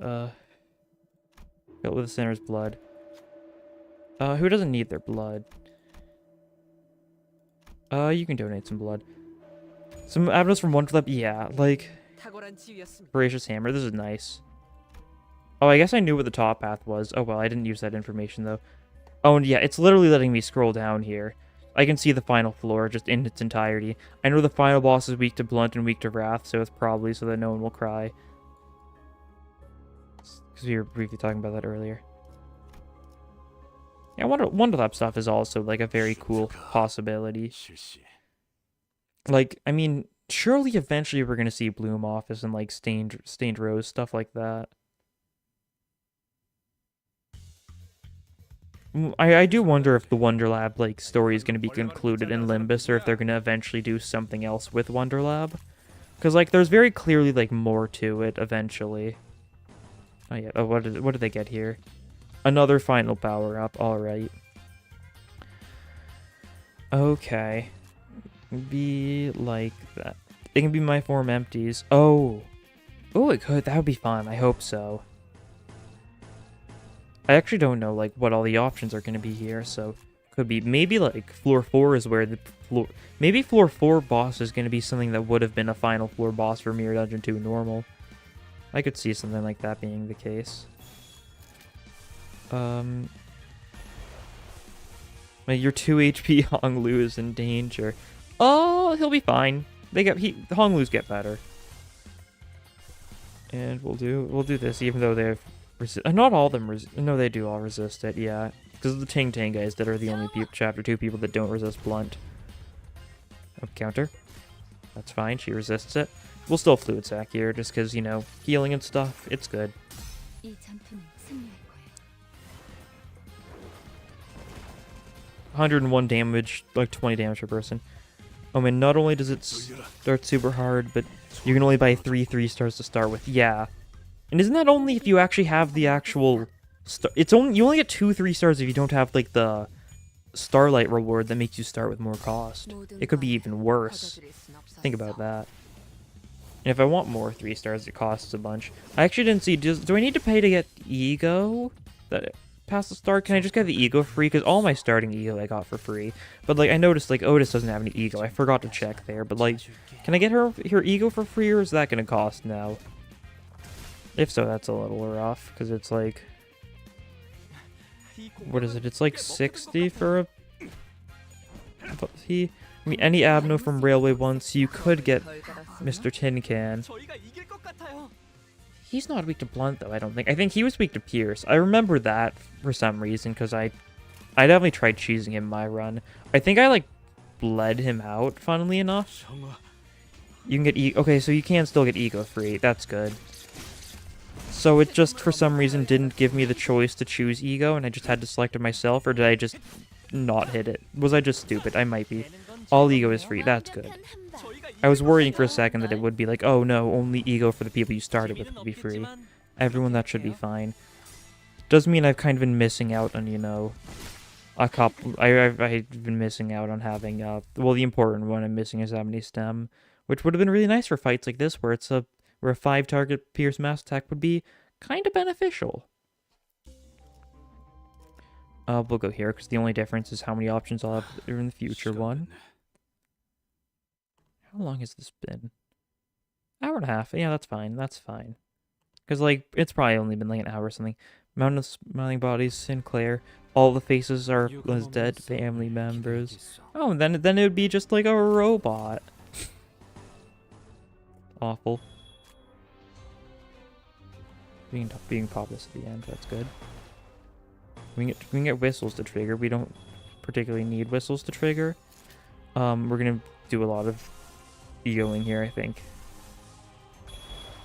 Filled with the sinner's blood. Who doesn't need their blood? You can donate some blood. Some Abnos from Wonder Lab, yeah, like... Voracious Hammer, this is nice. Oh, I guess I knew what the top path was. Oh, well, I didn't use that information, though. Oh, and yeah, it's literally letting me scroll down here. I can see the final floor just in its entirety. I know the final boss is weak to Blunt and weak to Wrath, so it's probably so that no one will cry. Because we were briefly talking about that earlier. Yeah, Wonder Lab stuff is also, like, a very cool possibility. Like, I mean, surely eventually we're going to see Bloom Office and, like, Stained Rose, stuff like that. I do wonder if the Wonder Lab, like, story is going to be concluded in Limbus, or if they're going to eventually do something else with Wonder Lab. Because, like, there's very clearly, like, more to it eventually. Oh, yeah. Oh, what did they get here? Another final power-up. Alright. Okay. Be like that. It can be my form empties. Oh. Oh, it could. That would be fun. I hope so. I actually don't know, like, what all the options are going to be here, so... Could be... Maybe, like, floor 4 is where the floor... Maybe floor 4 boss is going to be something that would have been a final floor boss for Mirror Dungeon 2 normal. I could see something like that being the case. Like, your 2 HP Honglu is in danger. Oh, he'll be fine. Honglu's get better. And we'll do this, even though they've not all of them no, they do all resist it, yeah. Because of the Ting Tang guys that are the only chapter 2 people that don't resist blunt. Oh, counter. That's fine, she resists it. We'll still fluid sack here, just because, you know, healing and stuff, it's good. 101 damage, like 20 damage per person. Oh man, not only does it start super hard, but you can only buy 3 stars to start with. Yeah. And isn't that only if you actually have the actual it's only you only get 2 3 stars if you don't have like the Starlight reward that makes you start with more cost. It could be even worse. Think about that. And if I want more 3 stars, it costs a bunch. I actually didn't see, do I need to pay to get Ego? Past the start? Can I just get the Ego free? Because all my starting Ego I got for free. But like, I noticed like Otis doesn't have any Ego. I forgot to check there. But like, can I get her Ego for free, or is that going to cost now? If so, that's a little rough. Because it's like, what is it? It's like 60 for a... I mean, any Abno from Railway once, you could get Mr. Tin Can. He's not weak to Blunt, though, I don't think. I think he was weak to Pierce. I remember that for some reason, because I definitely tried cheesing him my run. I think I, like, bled him out, funnily enough. You can get okay, so you can still get Ego free. That's good. So it just, for some reason, didn't give me the choice to choose Ego, and I just had to select it myself, or did I just not hit it? Was I just stupid? I might be. All Ego is free. That's good. I was worrying for a second that it would be like, oh no, only Ego for the people you started with would be free. Everyone, that should be fine. Does mean I've kind of been missing out on, you know, a couple... I've been missing out on having, well, the important one I'm missing is Amity Stem, which would have been really nice for fights like this, where it's a 5-target Pierce Mass Attack would be kind of beneficial. We'll go here, because the only difference is how many options I'll have in the future one. How long has this been? Hour and a half. Yeah, that's fine. That's fine. Because, like, it's probably only been like an hour or something. Mountain of Smiling Bodies, Sinclair. All the faces are as dead family members. Oh, and then it would be just like a robot. Awful. Being popless at the end. That's good. We can get whistles to trigger. We don't particularly need whistles to trigger. We're gonna do a lot of Egoing here, I think.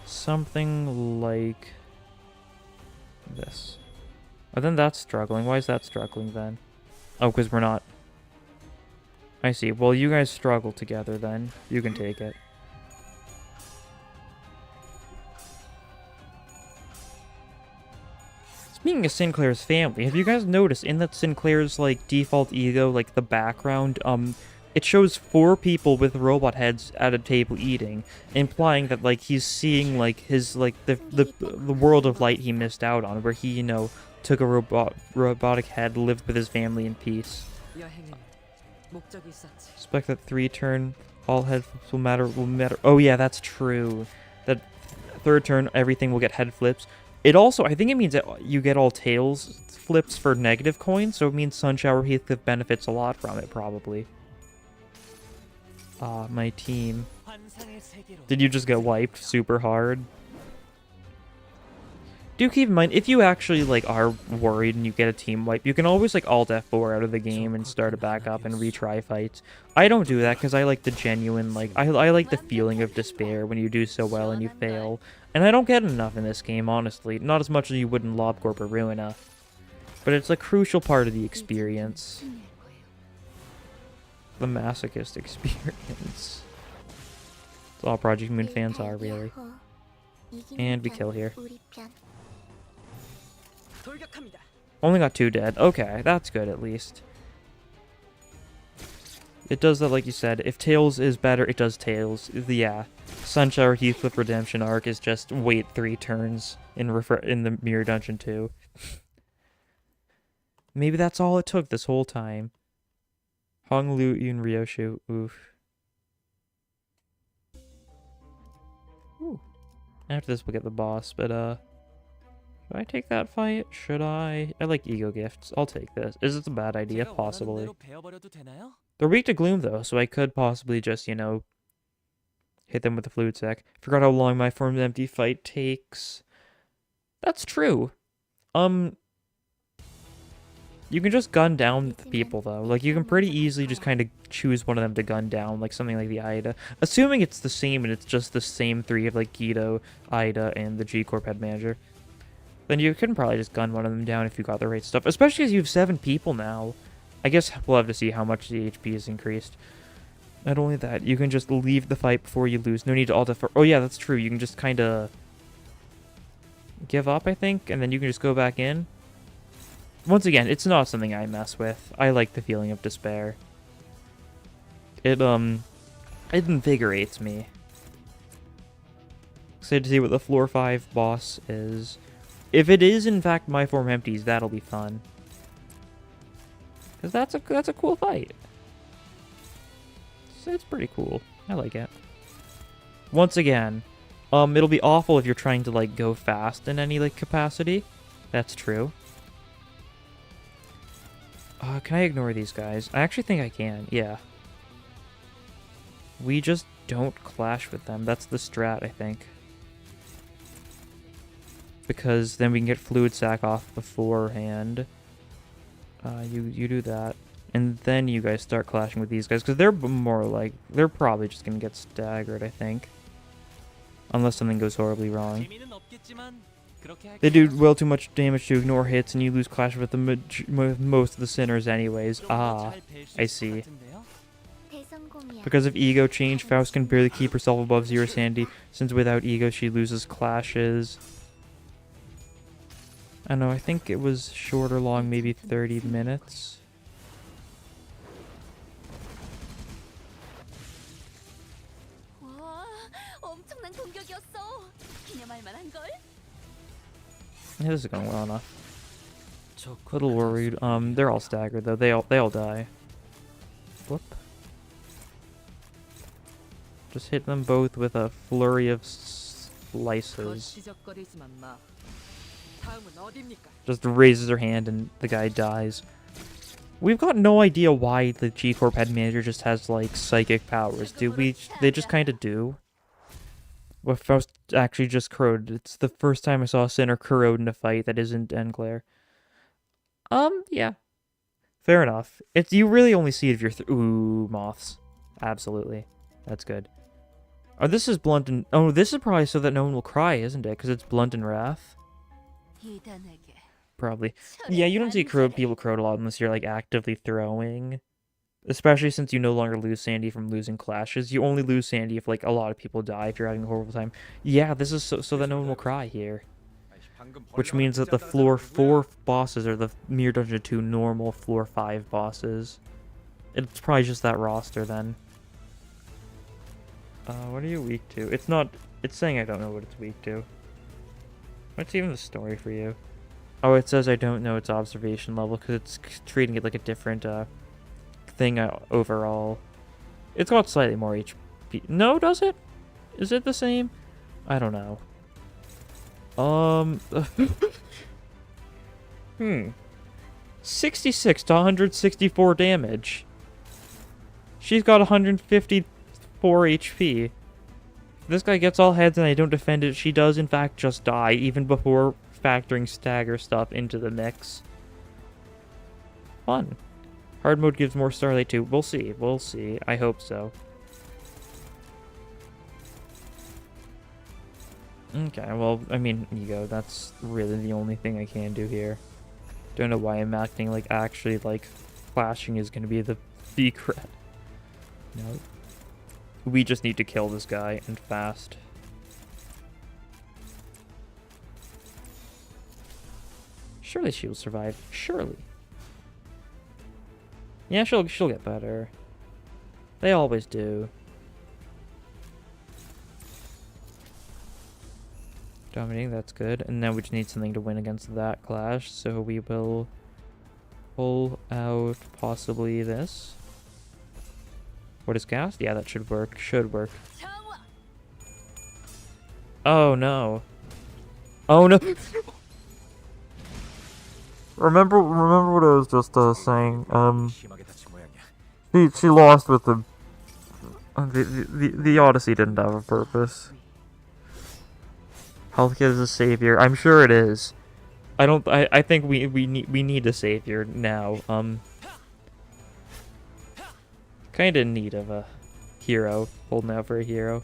Something like this. Oh, then that's struggling. Why is that struggling then? Oh, because we're not. I see. Well, you guys struggle together then. You can take it. Speaking of Sinclair's family, have you guys noticed in that Sinclair's like default Ego, like the background, it shows 4 people with robot heads at a table eating, implying that like he's seeing like his like the world of light he missed out on, where he, you know, took a robotic head, lived with his family in peace. Expect that 3-turn all head flips will matter. Oh yeah, that's true. That 3rd turn everything will get head flips. It also, I think it means that you get all tails flips for negative coins, so it means Sunshower Heathcliff benefits a lot from it, probably. My team. Did you just get wiped super hard? Do keep in mind, if you actually, like, are worried and you get a team wipe, you can always, like, Alt F4 out of the game and start it back up and retry fights. I don't do that because I like the genuine, like, I like the feeling of despair when you do so well and you fail. And I don't get enough in this game, honestly. Not as much as you would in LobCorp or Ruina. But it's a crucial part of the experience. The masochist experience. That's all Project Moon fans are, really. And we kill here. Only got 2 dead. Okay, that's good at least. It does that like you said. If Tails is better, it does Tails. Yeah. Sunshower Heathcliff Redemption arc is just wait 3 turns in the Mirror Dungeon 2. Maybe that's all it took this whole time. Hong Lu Yun Ryoshu. Oof. Ooh. After this we'll get the boss, but should I take that fight? Should I? I like Ego Gifts. I'll take this. Is this a bad idea? Possibly. They're weak to Gloom though, so I could possibly just, you know, Hit them with the fluid sac. Forgot how long my form's empty fight takes. That's true. You can just gun down the people, though. Like, you can pretty easily just kind of choose one of them to gun down, like something like the Ida. Assuming it's the same and it's just the same three of, like, Guido, Ida, and the G-Corp head manager. Then you can probably just gun one of them down if you got the right stuff. Especially as you have 7 people now. I guess we'll have to see how much the HP is increased. Not only that, you can just leave the fight before you lose. No need to alt for. Oh yeah, that's true. You can just kind of give up, I think, and then you can just go back in. Once again, it's not something I mess with. I like the feeling of despair. It invigorates me. Excited to see what the floor 5 boss is. If it is in fact my form empties, that'll be fun. Cause that's a cool fight. So it's pretty cool. I like it. Once again, it'll be awful if you're trying to like go fast in any like capacity. That's true. Can I ignore these guys? I actually think I can, yeah. We just don't clash with them. That's the strat, I think. Because then we can get fluid sac off beforehand. You do that. And then you guys start clashing with these guys. Because they're more like... They're probably just going to get staggered, I think. Unless something goes horribly wrong. They do well too much damage to ignore hits, and you lose clash with most of the sinners anyways. Ah, I see. Because of ego change, Faust can barely keep herself above 0 sanity, since without ego she loses clashes. I don't know, I think it was short or long, maybe 30 minutes. Yeah, this is going well enough. A little worried. They're all staggered though. They all die. Whoop. Just hit them both with a flurry of slices. Just raises her hand and the guy dies. We've got no idea why the G-Corp head manager just has like psychic powers. Do we? They just kind of do. Well, Faust actually just corroded. It's the first time I saw a sinner corrode in a fight that isn't Enclair. Yeah. Fair enough. It's you really only see it if you're ooh, moths. Absolutely. That's good. Oh, this is blunt and... Oh, this is probably so that no one will cry, isn't it? Because it's blunt and wrath. Probably. Yeah, you don't see people corrode a lot unless you're, like, actively throwing. Especially since you no longer lose Sandy from losing clashes. You only lose Sandy if, like, a lot of people die if you're having a horrible time. Yeah, this is so that no one will cry here. Which means that the floor 4 bosses are the Mirror Dungeon 2 normal floor 5 bosses. It's probably just that roster then. What are you weak to? It's not... It's saying I don't know what it's weak to. What's even the story for you? Oh, it says I don't know its observation level because it's treating it like a different, thing overall. It's got slightly more HP. No, does it? Is it the same? I don't know. 66 to 164 damage. She's got 154 HP. If this guy gets all heads and I don't defend it, she does in fact just die, even before factoring stagger stuff into the mix. Fun. Hard mode gives more Starlight too. We'll see. We'll see. I hope so. Okay, well, I mean, ego, that's really the only thing I can do here. Don't know why I'm acting like actually, like, flashing is going to be the secret. No. We just need to kill this guy, and fast. Surely she'll survive. Surely. Yeah, she'll get better. They always do. Dominating, that's good. And now we just need something to win against that clash, so we will pull out possibly this. What is cast? Yeah, that should work. Should work. Oh no. Oh no. Remember what I was just saying. She lost with the The Odyssey didn't have a purpose. Health kit is a savior. I'm sure it is. I think we need a savior now. Kinda in need of a hero. Holding out for a hero.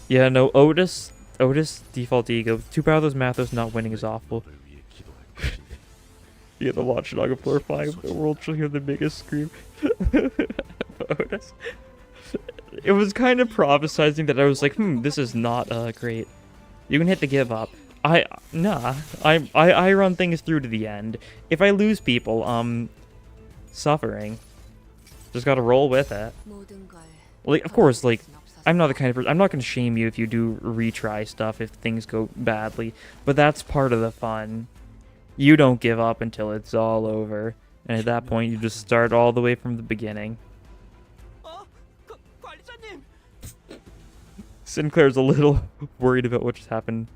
Yeah, no, Otis default ego. Too bad those Mathos not winning is awful. Yeah, the watchdog of floor 5. The world shall hear the biggest scream. Otis. It was kind of prophesizing that I was like, this is not great. You can hit the give up. I run things through to the end. If I lose people, suffering. Just gotta roll with it. Like, of course, like, I'm not the kind of person, I'm not gonna shame you if you do retry stuff if things go badly, but that's part of the fun. You don't give up until it's all over, and at that point you just start all the way from the beginning. Sinclair's a little worried about what just happened.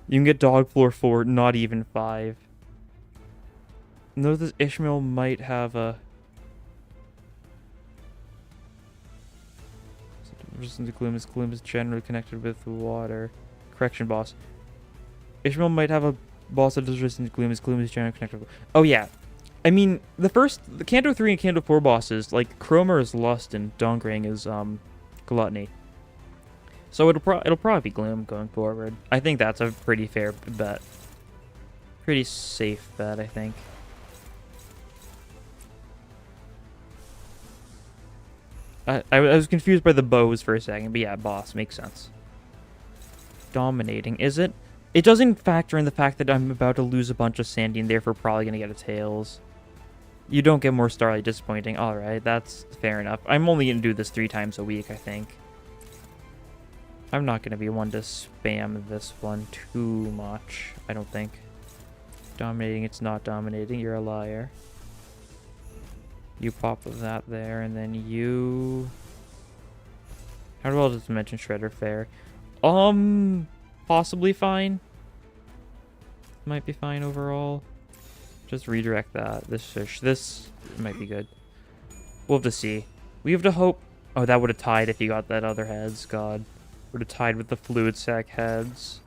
You can get dog floor 4, not even 5. Know this Ishmael might have a... Resistance to gloom is generally connected with water. Correction, boss. Ishmael might have a boss that does resistance to gloom is generally connected with... Oh, yeah. I mean, the Kanto 3 and Kanto 4 bosses, like, Cromer is Lust and Dongrang is, Gluttony. So it'll probably be Gloom going forward. I think that's a pretty fair bet. Pretty safe bet, I think. I was confused by the bows for a second, but yeah, boss makes sense. Dominating, is it? It doesn't factor in the fact that I'm about to lose a bunch of Sandy and therefore probably gonna get a Tails. You don't get more Starlight disappointing. Alright, that's fair enough. I'm only gonna do this 3 times a week, I think. I'm not going to be one to spam this one too much, I don't think. Dominating, it's not dominating, you're a liar. You pop that there, and then you... How well does Dimension Shredder fare? Possibly fine. Might be fine overall. Just redirect that. This might be good. We'll have to see. We have to hope... Oh, that would have tied if he got that other heads, god. Would have tied with the fluid sac heads.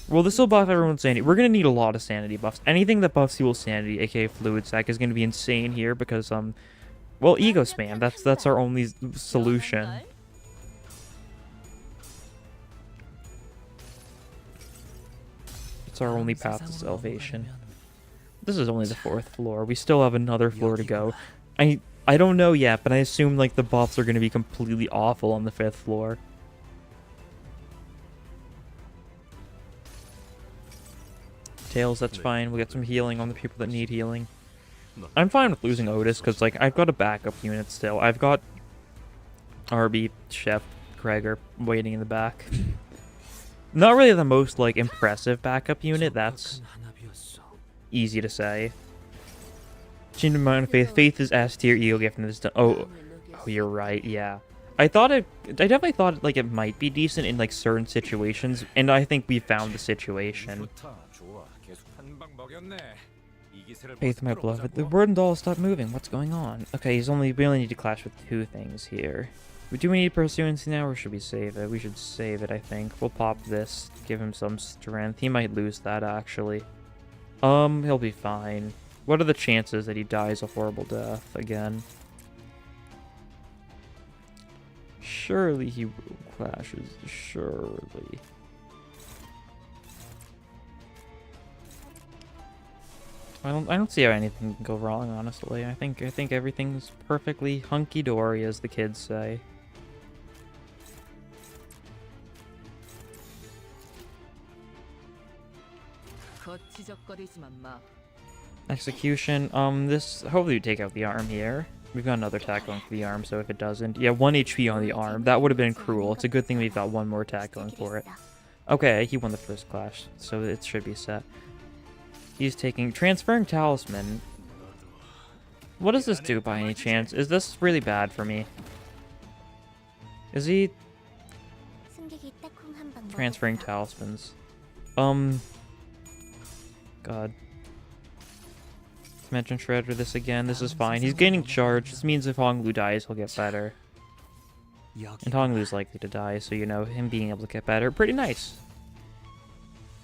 Well, this will buff everyone's sanity. We're going to need a lot of sanity buffs. Anything that buffs people's sanity, aka fluid sac, is going to be insane here because, well, ego spam. That's our only solution. It's our only path to salvation. This is only the 4th floor. We still have another floor to go. I don't know yet, but I assume, like, the buffs are going to be completely awful on the 5th floor. Tails, that's fine. We'll get some healing on the people that need healing. I'm fine with losing Otis, because, like, I've got a backup unit still. I've got RB, Chef, Gregor waiting in the back. Not really the most, like, impressive backup unit. That's easy to say. Change of mind of faith. Faith is S tier, ego gift, and this done. Oh, you're right, yeah. I definitely thought, like, it might be decent in, like, certain situations, and I think we found the situation. Faith, my beloved. The word and doll stopped moving. What's going on? Okay, we only need to clash with 2 things here. Do we need pursuance now, or should we save it? We should save it, I think. We'll pop this, give him some strength. He might lose that, actually. He'll be fine. What are the chances that he dies a horrible death again? Surely he clashes. Surely. I don't see how anything can go wrong, honestly. I think everything's perfectly hunky-dory, as the kids say. Execution. This hopefully we take out the arm here. We've got another attack going for the arm, so if it doesn't, yeah, 1 HP on the arm. That would have been cruel. It's a good thing we've got 1 more attack going for it. Okay, he won the first clash, so it should be set. He's taking... Transferring Talisman. What does this do by any chance? Is this really bad for me? Is he... Transferring Talismans. God. Dimension Shredder this again. This is fine. He's gaining charge. This means if Honglu dies, he'll get better. And Honglu's likely to die, so, you know, him being able to get better, pretty nice.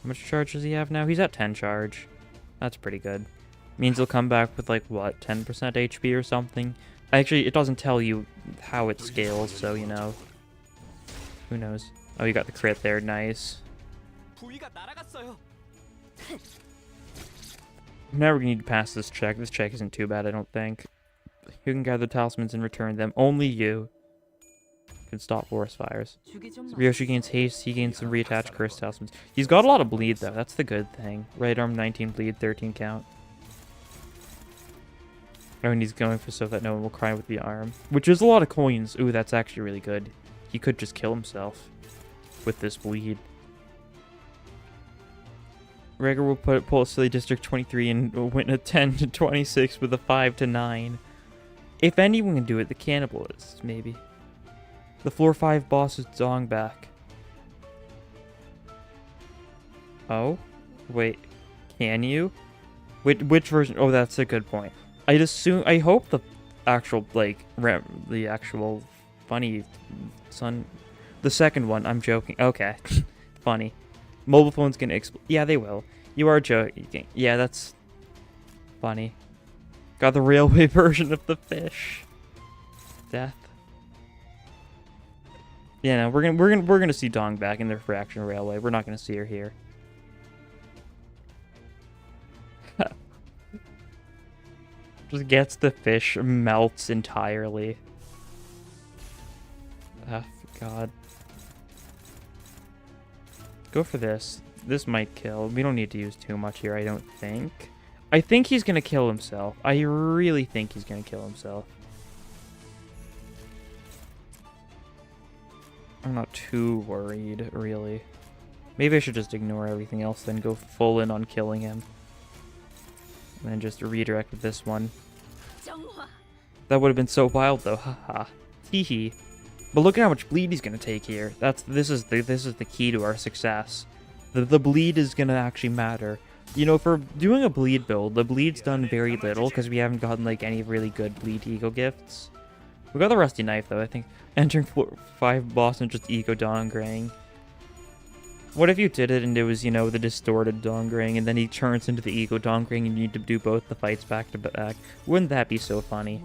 How much charge does he have now? He's at 10 charge. That's pretty good. Means he'll come back with, like, what, 10% HP or something? Actually, it doesn't tell you how it scales, so, you know. Who knows? Oh, you got the crit there. Nice. Now we're gonna need to pass this check. This check isn't too bad, I don't think. You can gather talismans and return them. Only you can stop forest fires. Ryoshi gains haste. He gains some reattached curse talismans. He's got a lot of bleed, though. That's the good thing. Right arm, 19 bleed, 13 count. Oh, and he's going for so that no one will cry with the arm. Which is a lot of coins. Ooh, that's actually really good. He could just kill himself with this bleed. Rhaegar will pull Silly District 23 and will win a 10 to 26 with a 5 to 9. If anyone can do it, the Cannibalists, maybe. The floor 5 boss is Dong back. Oh? Wait. Can you? Which version? Oh, that's a good point. I hope the actual, like, the actual funny son... The second one, I'm joking. Okay. Funny. Mobile phones gonna explode. Yeah, they will. You are joking. Yeah, that's funny. Got the railway version of the fish. Death. Yeah, no, we're gonna see Dong back in the Fraction Railway. We're not gonna see her here. Just gets the fish, melts entirely. Ah, God. Go for this. This might kill. We don't need to use too much here, I don't think. I think he's gonna kill himself. I really think he's gonna kill himself. I'm not too worried, really. Maybe I should just ignore everything else, then go full in on killing him. And then just redirect with this one. That would have been so wild, though. Haha. Teehee. But look at how much bleed he's gonna take here. This is the key to our success. The bleed is gonna actually matter. You know, for doing a bleed build, the bleed's done very little because we haven't gotten like any really good bleed eco gifts. We got the rusty knife though, I think. Entering floor 5 boss and just eco dongrang. What if you did it and it was, you know, the distorted dongrang and then he turns into the eco dongrang and you need to do both the fights back to back? Wouldn't that be so funny?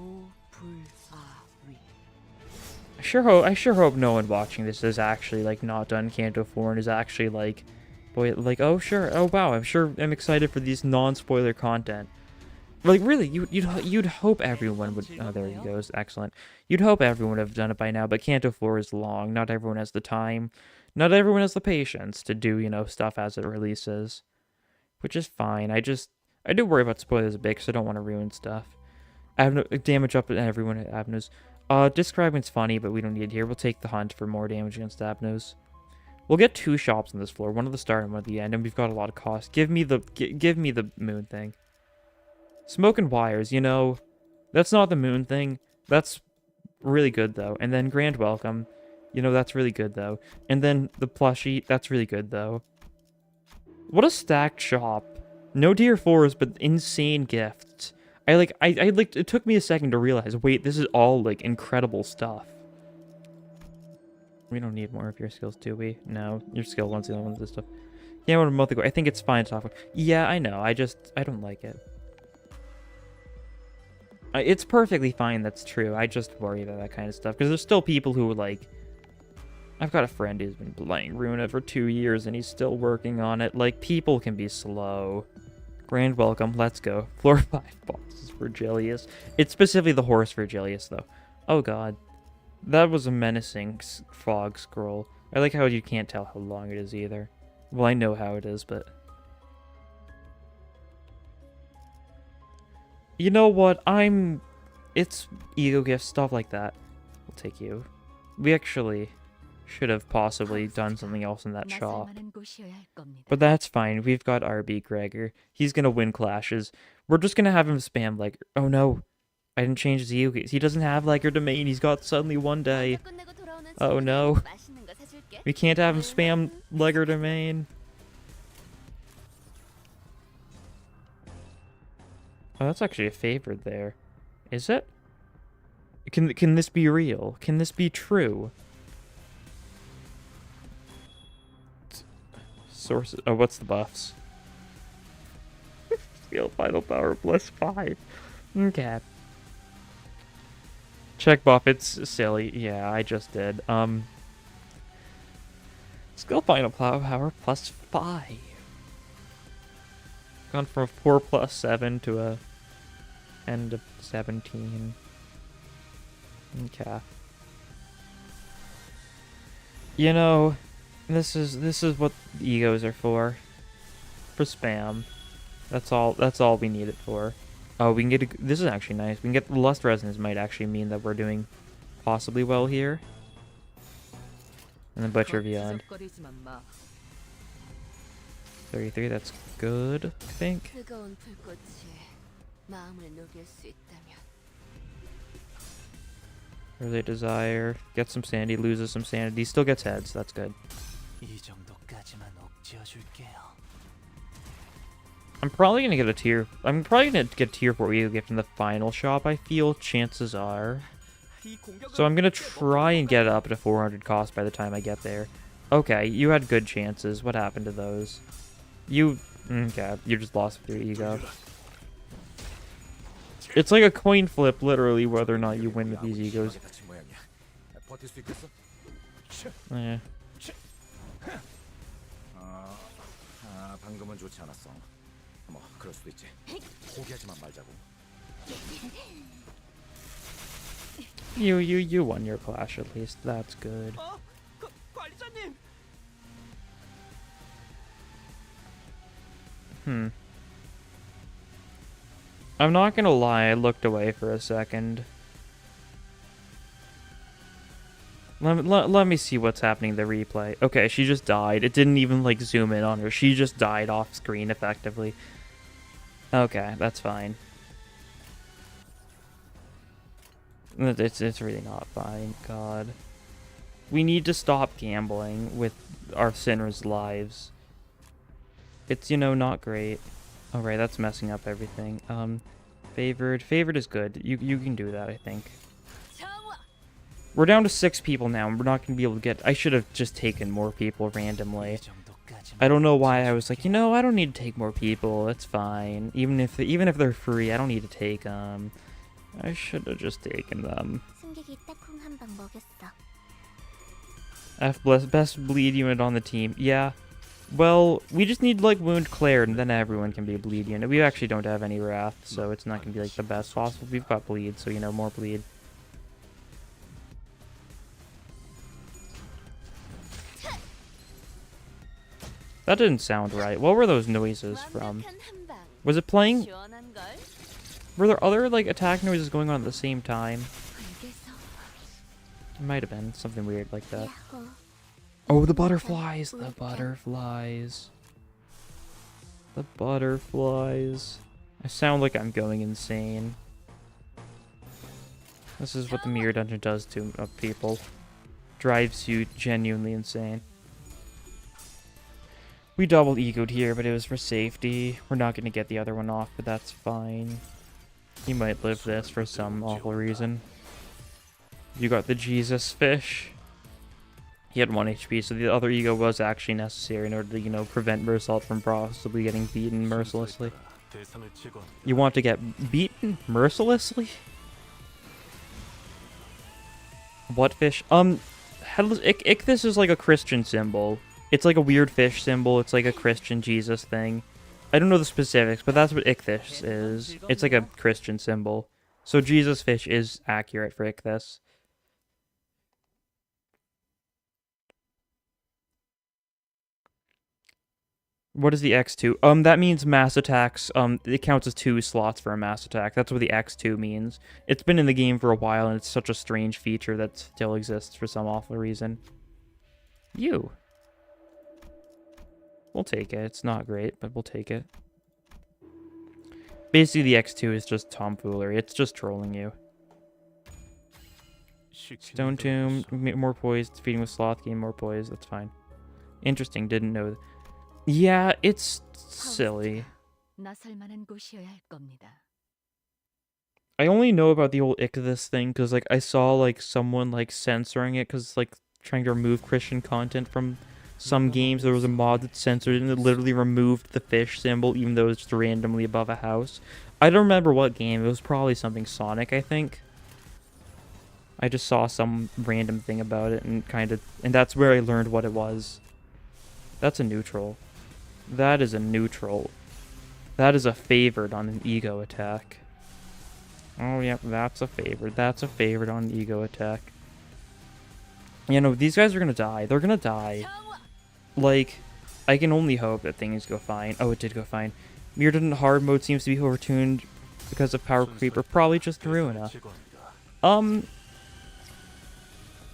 I sure hope no one watching this is actually like not done Canto 4 and is actually like, boy, like, oh sure, oh wow, I'm excited for these non-spoiler content. Like really, you'd hope everyone would. Oh, there he goes, excellent. You'd hope everyone would have done it by now, but Canto 4 is long. Not everyone has the time. Not everyone has the patience to do, you know, stuff as it releases, which is fine. I do worry about spoilers a bit because I don't want to ruin stuff. I have no damage up to everyone at Abnos. Describing's funny, but we don't need it here. We'll take the hunt for more damage against Abnos. We'll get 2 shops on this floor, one at the start and one at the end, and we've got a lot of cost. Give me the moon thing. Smoke and wires, you know, that's not the moon thing. That's really good though. And then grand welcome, you know, that's really good though. And then the plushie, that's really good though. What a stacked shop. No tier 4s, but insane gifts. I like, it took me a second to realize, wait, this is all, like, incredible stuff. We don't need more of your skills, do we? No, your skill one's the only one with this stuff. Yeah, a month ago. I think it's fine to talk about. Yeah, I know, I don't like it. It's perfectly fine, that's true. I just worry about that kind of stuff, because there's still people who, like... I've got a friend who's been playing Runa for 2 years, and he's still working on it. Like, people can be slow. Grand welcome, let's go. Floor 5 bosses, Virgilius. It's specifically the horse Virgilius, though. Oh god. That was a menacing fog scroll. I like how you can't tell how long it is either. Well, I know how it is, but... You know what? It's ego gifts, stuff like that. We'll take you. We actually should have possibly done something else in that shop. But that's fine. We've got RB Gregor. He's gonna win clashes. We're just gonna have him spam like, oh no, I didn't change his ego. He doesn't have Legger Domain. He's got suddenly one day. Oh no. We can't have him spam Legger Domain. Oh, that's actually a favorite there. Is it? Can this be real? Can this be true? Sources. Oh, what's the buffs? Skill final power +5. Okay. Check buff. It's silly. Yeah, I just did. Skill final power +5. Gone from a 4 +7 to a end of 17. Okay. You know, this is what the egos are for. For spam. That's all we need it for. Oh, we can get this is actually nice. We can get the Lust Resonance might actually mean that we're doing possibly well here. And then Butcher Beyond. 33, that's good, I think. Early Desire. Gets some sanity, loses some sanity. Still gets heads, that's good. I'm probably gonna get a tier. I'm probably gonna get tier 4 ego gift in the final shop, I feel. Chances are. So I'm gonna try and get it up to 400 cost by the time I get there. Okay, you had good chances. What happened to those? Okay, you just lost with your ego. It's like a coin flip, literally, whether or not you win with these egos. Yeah. You won your clash at least. That's good. I'm not gonna lie, I looked away for a second. Let me see what's happening in the replay. Okay, she just died. It didn't even, like, zoom in on her. She just died off screen, effectively. Okay, that's fine. It's really not fine. God. We need to stop gambling with our sinners' lives. It's, you know, not great. Oh, right, that's messing up everything. Favored. Favored is good. You can do that, I think. We're down to 6 people now, and we're not going to be able to get... I should have just taken more people randomly. I don't know why I was like, you know, I don't need to take more people. It's fine. Even if they're free, I don't need to take them. I should have just taken them. Best bleed unit on the team. Yeah. Well, we just need, like, wound cleared, and then everyone can be a bleed unit. We actually don't have any wrath, so it's not going to be, like, the best possible. We've got bleed, so, you know, more bleed. That didn't sound right. What were those noises from? Was it playing? Were there other, like, attack noises going on at the same time? It might have been something weird like that. Oh, the butterflies! The butterflies. The butterflies. I sound like I'm going insane. This is what the Mirror Dungeon does to people. Drives you genuinely insane. We double egoed here, but it was for safety. We're not going to get the other one off, but that's fine. He might live this for some awful reason. You got the Jesus fish. He had 1 HP, so the other ego was actually necessary in order to, you know, prevent Meursault from possibly getting beaten mercilessly. You want to get beaten mercilessly? What fish? Headless Ichthys is like a Christian symbol. It's like a weird fish symbol. It's like a Christian Jesus thing. I don't know the specifics, but that's what Ichthys is. It's like a Christian symbol. So Jesus fish is accurate for Ichthys. What is the X2? That means mass attacks. It counts as 2 slots for a mass attack. That's what the X2 means. It's been in the game for a while, and it's such a strange feature that still exists for some awful reason. You. We'll take it. It's not great, but we'll take it. Basically, the X2 is just tomfoolery. It's just trolling you. Stone Tomb, more poise. Feeding with Sloth, gain more poise. That's fine. Interesting, didn't know that. Yeah, it's silly. I only know about the old Ichthus thing because, like, I saw, like, someone, like, censoring it because, like, trying to remove Christian content from some games. There was a mod that censored it and it literally removed the fish symbol even though it's just randomly above a house. I don't remember what game. It was probably something Sonic, I think. I just saw some random thing about it and and that's where I learned what it was. That's a neutral. That is a neutral. That is a favored on an ego attack. Oh, yeah, that's a favorite. That's a favorite on an ego attack. You know, these guys are gonna die. They're gonna die. Like, I can only hope that things go fine. Oh, it did go fine. Mirrodon hard mode seems to be overtuned because of power creep, or probably just Ruina.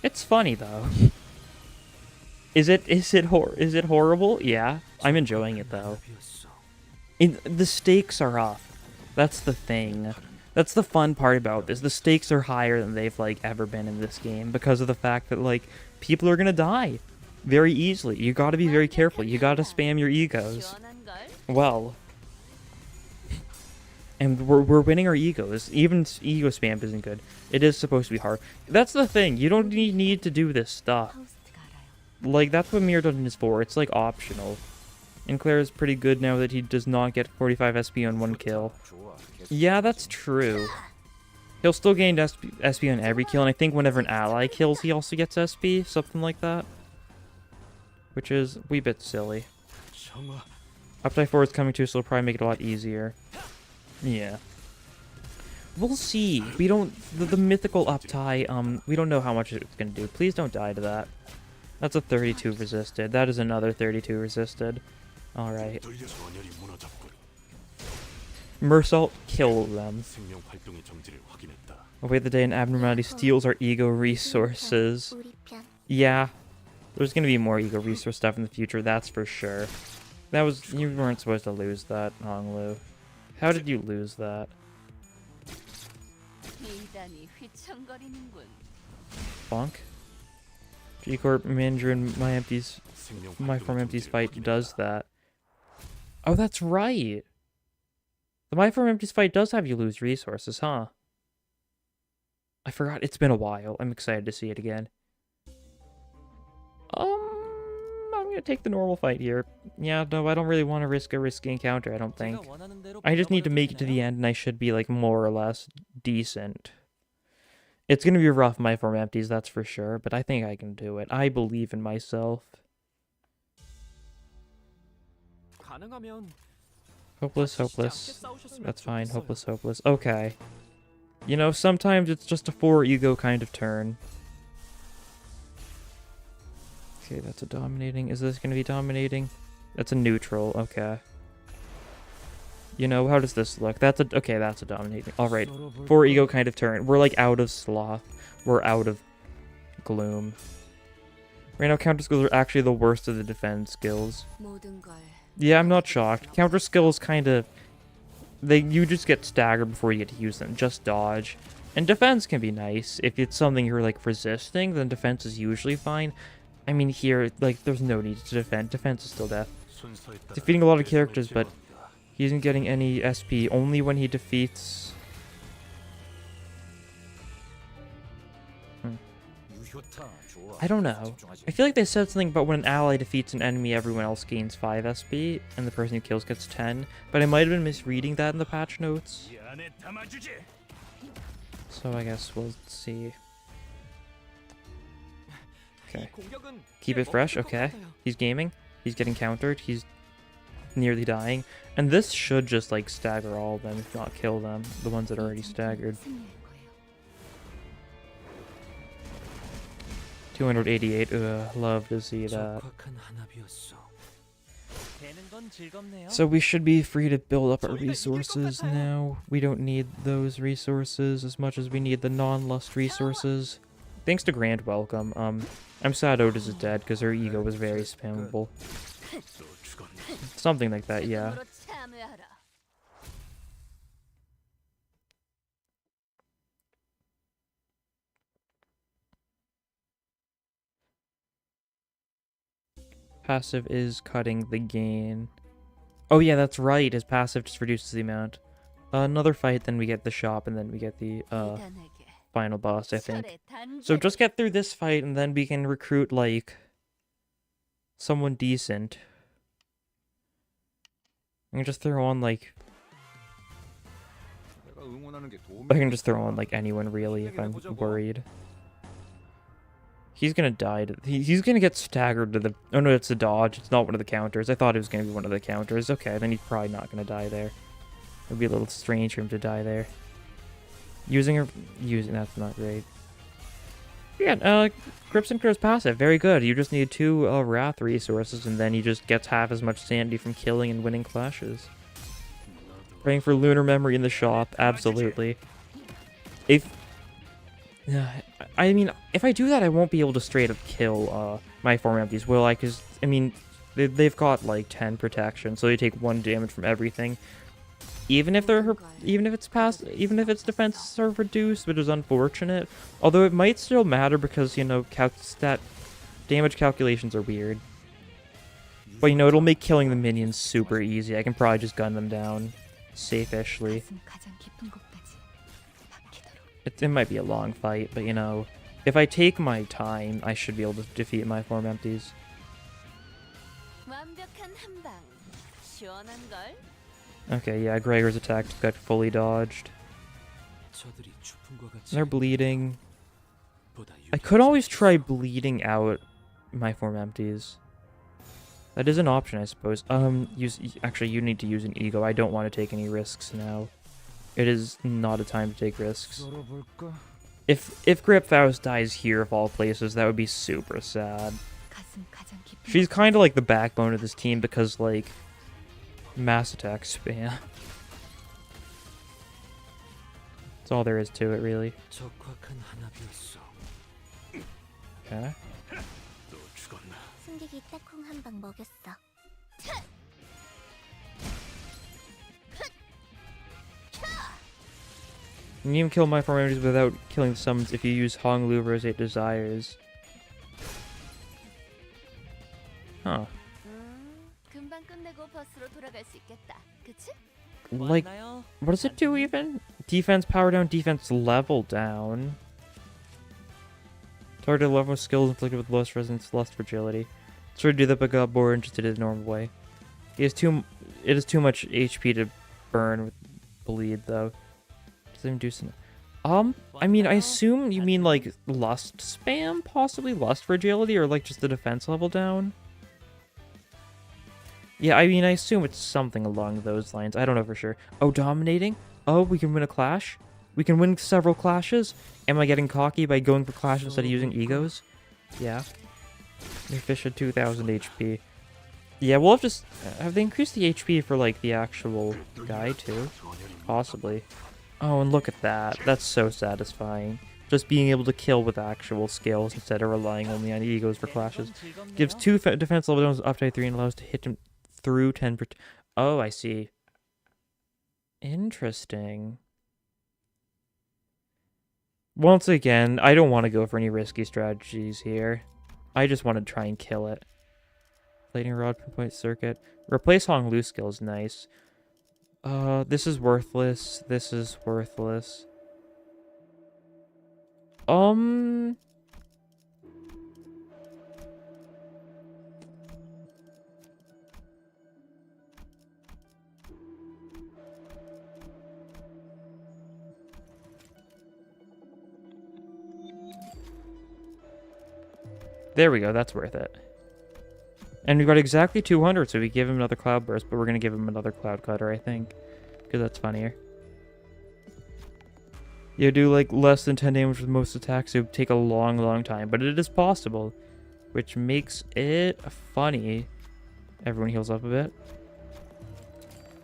It's funny though. Is it horrible? Yeah, I'm enjoying it though. The stakes are up. That's the thing. That's the fun part about this. The stakes are higher than they've, like, ever been in this game because of the fact that, like, people are gonna die very easily. You gotta be very careful. You gotta spam your egos. Well. And we're winning our egos. Even ego spam isn't good. It is supposed to be hard. That's the thing. You don't need to do this stuff. Like, that's what Meursault is for. It's, like, optional. And Claire is pretty good now that he does not get 45 SP on one kill. Yeah, that's true. He'll still gain SP on every kill, and I think whenever an ally kills, he also gets SP, something like that. Which is a wee bit silly. Uptie 4 is coming too, so it'll probably make it a lot easier. Yeah. We'll see. We don't... The mythical uptie, we don't know how much it's gonna do. Please don't die to that. That's a 32 resisted. That is another 32 resisted. Alright. Meursault, kill them. Await the day an abnormality steals our ego resources. Yeah. There's gonna be more ego resource stuff in the future, that's for sure. That was... You weren't supposed to lose that, Honglu. How did you lose that? Bonk? G-Corp manager in my Form Empties fight does that. Oh, that's right! The My Form Empties fight does have you lose resources, huh? I forgot. It's been a while. I'm excited to see it again. I'm gonna take the normal fight here. Yeah, no, I don't really want to risk a risky encounter, I don't think. I just need to make it to the end, and I should be, like, more or less decent. It's gonna be rough, My Form Empties, that's for sure, but I think I can do it. I believe in myself. Hopeless, hopeless. That's fine. Hopeless, hopeless. Okay. You know, sometimes it's just a 4 ego kind of turn. Okay, that's a dominating. Is this going to be dominating? That's a neutral. Okay. You know, how does this look? That's a... Okay, that's a dominating. Alright. 4 ego kind of turn. We're, like, out of sloth. We're out of gloom. Right now, counter skills are actually the worst of the defense skills. Yeah, I'm not shocked. Counter skills kind of... You just get staggered before you get to use them. Just dodge. And defense can be nice. If it's something you're, like, resisting, then defense is usually fine. I mean, here, like, there's no need to defend. Defense is still death. Defeating a lot of characters, but he isn't getting any SP. Only when he defeats... I don't know. I feel like they said something about when an ally defeats an enemy, everyone else gains 5 SP, and the person who kills gets 10. But I might have been misreading that in the patch notes. So I guess we'll see. Okay. Keep it fresh, okay. He's gaming. He's getting countered. He's nearly dying. And this should just, like, stagger all of them, if not kill them. The ones that are already staggered. 288. Ugh, love to see that. So we should be free to build up our resources now. We don't need those resources as much as we need the non-lust resources. Thanks to Grand Welcome. I'm sad Otis is dead because her ego was very spammable. Something like that, yeah. Passive is cutting the gain. Oh yeah, that's right. His passive just reduces the amount. Another fight, then we get the shop, and then we get the 대단하게 final boss, I think. 철의 So 단절. just get through this fight, and then we can recruit, like, someone decent. I can just throw on, like... I can just throw on, like, anyone, really, if I'm worried. He's gonna die. He's gonna get staggered to the... Oh, no, it's a dodge. It's not one of the counters. I thought it was gonna be one of the counters. Okay, then he's probably not gonna die there. It would be a little strange for him to die there. Using that's not great. Yeah, Grip Synchro is passive. Very good. You just need 2 Wrath resources, and then he just gets half as much sanity from killing and winning clashes. Praying for Lunar Memory in the shop. Absolutely. If... I mean, if I do that, I won't be able to straight up kill my form empties, will I? Because, I mean, they've got, like, 10 protection, so they take 1 damage from everything. Even if its defenses are reduced, which is unfortunate. Although it might still matter because, you know, stat damage calculations are weird. But, you know, it'll make killing the minions super easy. I can probably just gun them down safe-ishly. It might be a long fight, but, you know, if I take my time, I should be able to defeat my form empties. 완벽한 한 방. 시원한걸? Okay, yeah, Gregor's attack got fully dodged. They're bleeding. I could always try bleeding out my form empties. That is an option, I suppose. Actually, you need to use an ego. I don't want to take any risks now. It is not a time to take risks. If Grip Faust dies here of all places, that would be super sad. She's kind of like the backbone of this team because, like, mass attack spam. That's all there is to it, really. Okay. You can even kill my form enemies without killing the summons if you use Honglu Rosate Desires. Huh. Like, what does it do even? Defense power down, defense level down. Target level skills inflicted with lust resistance, lust fragility. Try to do that but got bored and just did it the normal way. It is too much HP to burn with bleed though. Does it even do some... I mean, I assume you mean like lust spam, possibly lust fragility, or like just the defense level down. Yeah, I mean, I assume it's something along those lines. I don't know for sure. Oh, dominating? Oh, we can win a clash? We can win several clashes? Am I getting cocky by going for clashes instead of using egos? Yeah. Your fish at 2,000 HP. Yeah, we'll have to... have they increased the HP for, like, the actual guy, too? Possibly. Oh, and look at that. That's so satisfying. Just being able to kill with actual skills instead of relying only on egos for clashes. Gives 2 defense level downs up to 3 and allows to hit him through 10 per... Oh, I see. Interesting. Once again, I don't want to go for any risky strategies here. I just want to try and kill it. Lightning Rod, Pinpoint Circuit. Replace Honglu skill is nice. This is worthless. This is worthless. There we go, that's worth it. And we got exactly 200, so we give him another Cloud Burst, but we're going to give him another Cloud Cutter, I think. Because that's funnier. You do, like, less than 10 damage with most attacks, it would take a long, long time. But it is possible, which makes it funny. Everyone heals up a bit.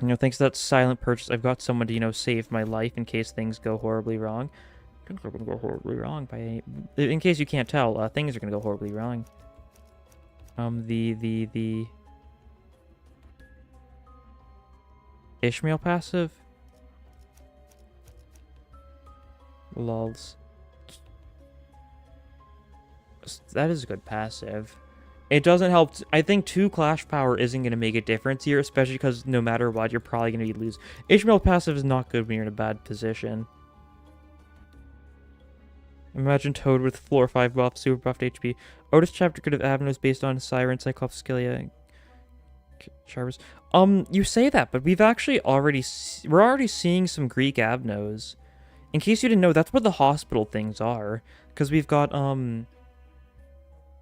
You know, thanks to that silent purchase, I've got someone to, you know, save my life in case things go horribly wrong. Things are going to go horribly wrong by any... In case you can't tell, things are going to go horribly wrong. The Ishmael passive? Lulz. That is a good passive. It doesn't help. I think 2 Clash Power isn't going to make a difference here, especially because no matter what, you're probably going to be lose. Ishmael passive is not good when you're in a bad position. Imagine Toad with floor 5 buff, super buffed HP. Otis chapter could have avenues based on Siren, Cyclops, Scylla, Charvers. You say that, but we've actually we're already seeing some Greek Abnos. In case you didn't know, that's what the hospital things are. Because we've got,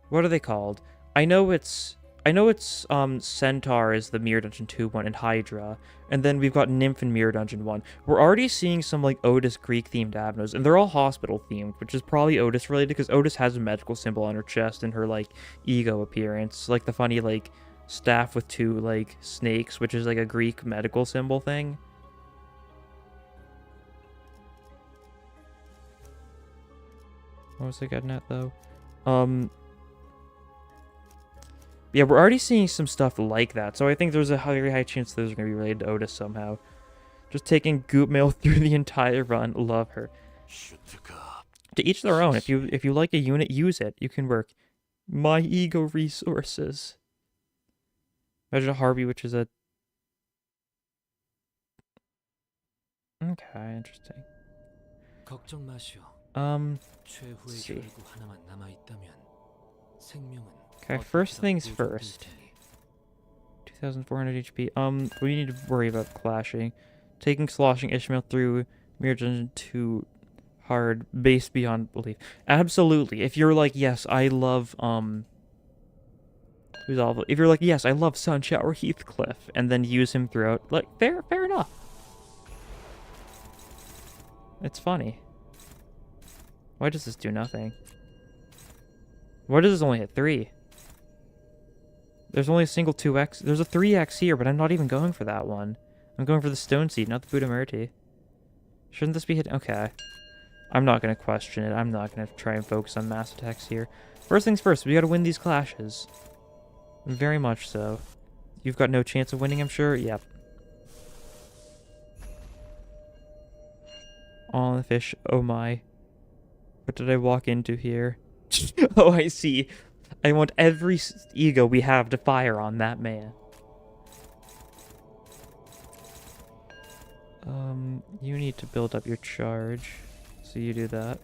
what are they called? I know it's Centaur is the Mirror Dungeon 2 one, and Hydra. And then we've got Nymph and Mirror Dungeon 1. We're already seeing some, like, Otis Greek-themed Abnos, and they're all hospital-themed, which is probably Otis-related, because Otis has a medical symbol on her chest in her, like, ego appearance. Like, the funny, like, staff with 2, like, snakes, which is, like, a Greek medical symbol thing. What was I getting at, though? Yeah, we're already seeing some stuff like that, so I think there's a very high chance those are going to be related to Otis somehow. Just taking Goop Mail through the entire run. Love her. To each their own. If you like a unit, use it. You can work. My ego resources. Imagine a Harvey, which is a... Okay, interesting. Let's see. Okay, first things first. 2,400 HP. We need to worry about clashing. Taking Sloshing Ishmael through Mirror Dungeon 2 hard, based beyond belief. Absolutely. If you're like, yes, I love, who's awful? If you're like, yes, I love Sunshower Heathcliff, and then use him throughout, like, fair enough. It's funny. Why does this do nothing? Why does this only hit 3? There's only a single 2x. There's a 3x here, but I'm not even going for that one. I'm going for the Stone Seed, not the Buddha Shouldn't this be hit? Okay. I'm not going to question it. I'm not going to try and focus on mass attacks here. First things first, we got to win these clashes. Very much so. You've got no chance of winning, I'm sure? Yep. All in the fish. Oh my. What did I walk into here? Oh, I see. I want every ego we have to fire on that man. You need to build up your charge. So you do that.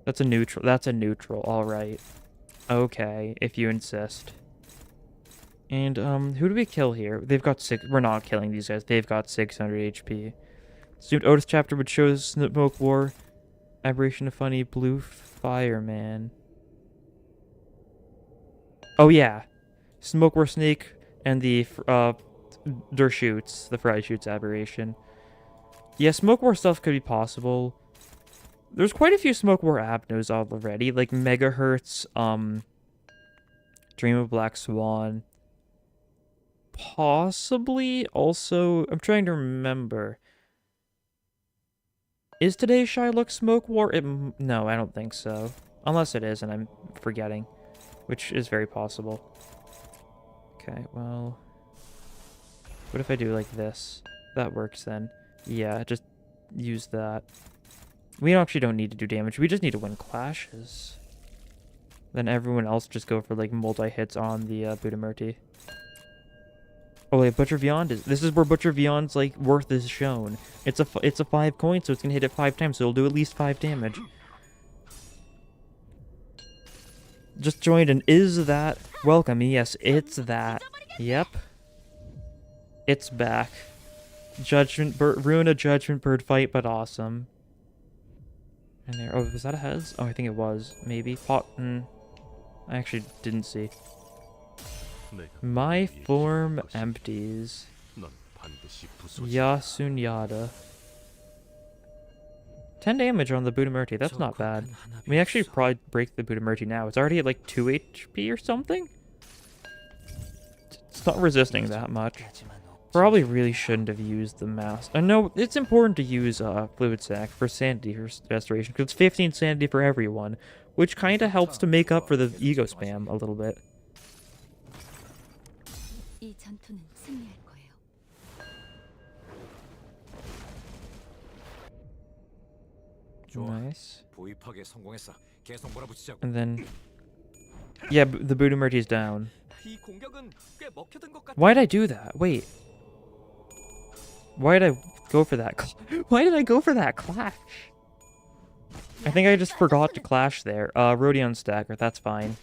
That's a neutral. That's a neutral. All right. Okay, if you insist. And, who do we kill here? They've got 6... We're not killing these guys. They've got 600 HP. Assumed Otis chapter would show Smoke War. Aberration of Funny Blue Fireman. Oh, yeah. Smoke War Snake and the, Der Shoots. The Fry Shoots Aberration. Yeah, Smoke War stuff could be possible. There's quite a few Smoke War Abnos already. Like, Megahertz, Dream of Black Swan. Possibly also... I'm trying to remember. Is today's Shylock Smoke War? No, I don't think so. Unless it is and I'm forgetting. Which is very possible. Okay, well... What if I do like this? That works then. Yeah, just use that. We actually don't need to do damage. We just need to win clashes. Then everyone else just go for like multi-hits on the Buddha. Oh wait, Butcher Beyond is... This is where Butcher Beyond's like worth is shown. It's a 5 coin, so it's gonna hit it 5 times, so it'll do at least 5 damage. Just joined an is that welcome. Yes, it's that. Yep. It's back. Judgment Bird, ruin a Judgment Bird fight, but awesome. And there. Oh, was that a Hez? Oh, I think it was. Maybe. Pot. I actually didn't see. My form empties. Yasunyada. 10 damage on the Buddha. That's not bad. We actually probably break the Buddha now. It's already at like 2 HP or something? It's not resisting that much. Probably really shouldn't have used the mask. I know it's important to use Fluid Sac for sanity restoration, because it's 15 sanity for everyone, which kind of helps to make up for the ego spam a little bit. Nice. And then, yeah, the Buddha is down. Why did I do that? Wait. Why did I go for that? Why did I go for that clash? I think I just forgot to clash there. Rodion stagger, that's fine.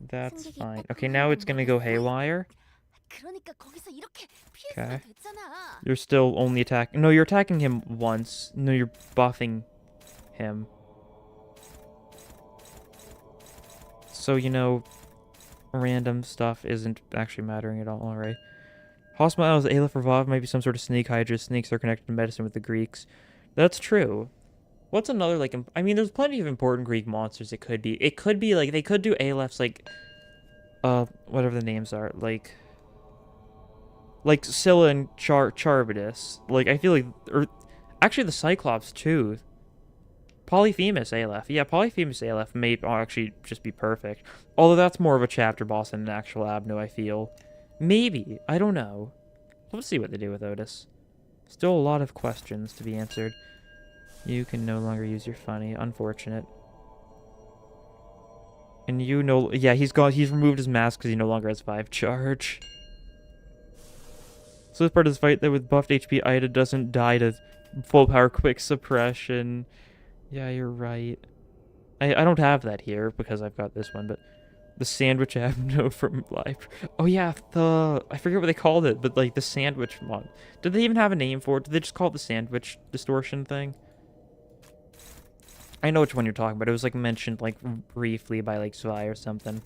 That's fine. Okay, now it's gonna go haywire. Okay. You're still only attacking. No, you're attacking him once. No, you're buffing him. So, you know, random stuff isn't actually mattering at all. Alright. Hospital Aleph Revive might be some sort of snake hydra. Snakes are connected to medicine with the Greeks. That's true. What's another, like, I mean, there's plenty of important Greek monsters it could be. It could be, like, they could do Alephs, like, whatever the names are. Like Scylla and Charybdis. Like, I feel like, or, actually the Cyclops, too. Polyphemus Aleph. Yeah, Polyphemus Aleph may actually just be perfect. Although that's more of a chapter boss than an actual Abno, I feel. Maybe. I don't know. Let's see what they do with Otis. Still a lot of questions to be answered. You can no longer use your funny. Unfortunate. And you know... Yeah, he's removed his mask because he no longer has 5 charge. So this part of this fight that with buffed HP, Ida doesn't die to full power quick suppression. Yeah, you're right. I don't have that here because I've got this one, but... The sandwich Abno from life. Oh yeah, I forget what they called it, but like the sandwich one. Did they even have a name for it? Did they just call it the sandwich distortion thing? I know which one you're talking about. It was like mentioned like briefly by like Zwei or something.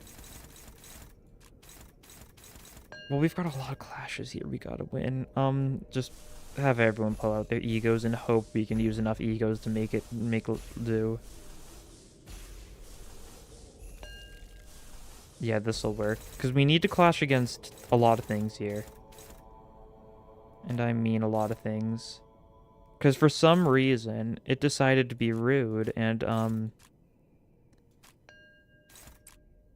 Well, we've got a lot of clashes here we gotta win. Just have everyone pull out their egos and hope we can use enough egos to make it do. Yeah, this'll work. Because we need to clash against a lot of things here. And I mean a lot of things. Because for some reason, it decided to be rude, and,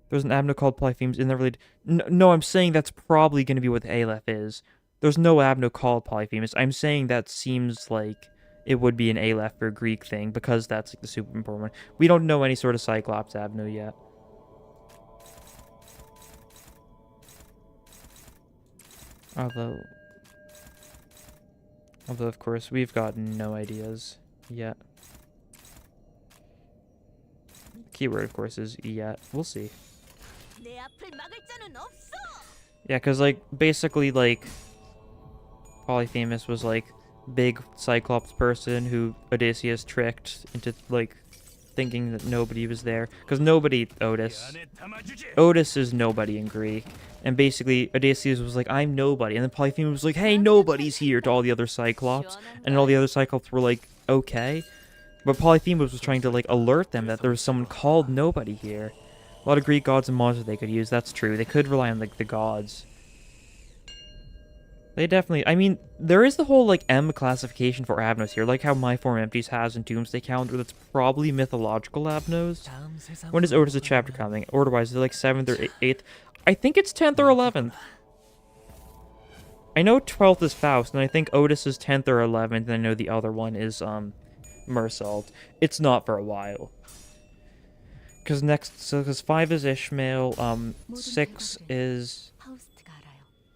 there's an Abno called Polyphemus in there really... No, I'm saying that's probably going to be what the Aleph is. There's no Abno called Polyphemus. I'm saying that seems like it would be an Aleph or Greek thing, because that's like the super important one. We don't know any sort of Cyclops Abno yet. Although, of course, we've got no ideas yet. Keyword, of course, is yet. We'll see. Yeah, because, like, basically, like, Polyphemus was, like, big Cyclops person who Odysseus tricked into, like, thinking that nobody was there. Because nobody, Otis is nobody in Greek. And basically, Odysseus was like, I'm nobody. And then Polyphemus was like, hey, nobody's here to all the other Cyclops. And all the other Cyclops were like, okay. But Polyphemus was trying to, like, alert them that there was someone called nobody here. A lot of Greek gods and monsters they could use, that's true. They could rely on, like, the gods. They definitely... I mean, there is the whole, like, M classification for Abnos here. Like how My Form Empties has in Doomsday Calendar. That's probably mythological Abnos. When is Otis' chapter coming? Order-wise, is it, like, 7th or 8th? I think it's 10th or 11th. I know 12th is Faust, and I think Otis is 10th or 11th, and I know the other one is, Meursault. It's not for a while. Because 5 is Ishmael, 6 is,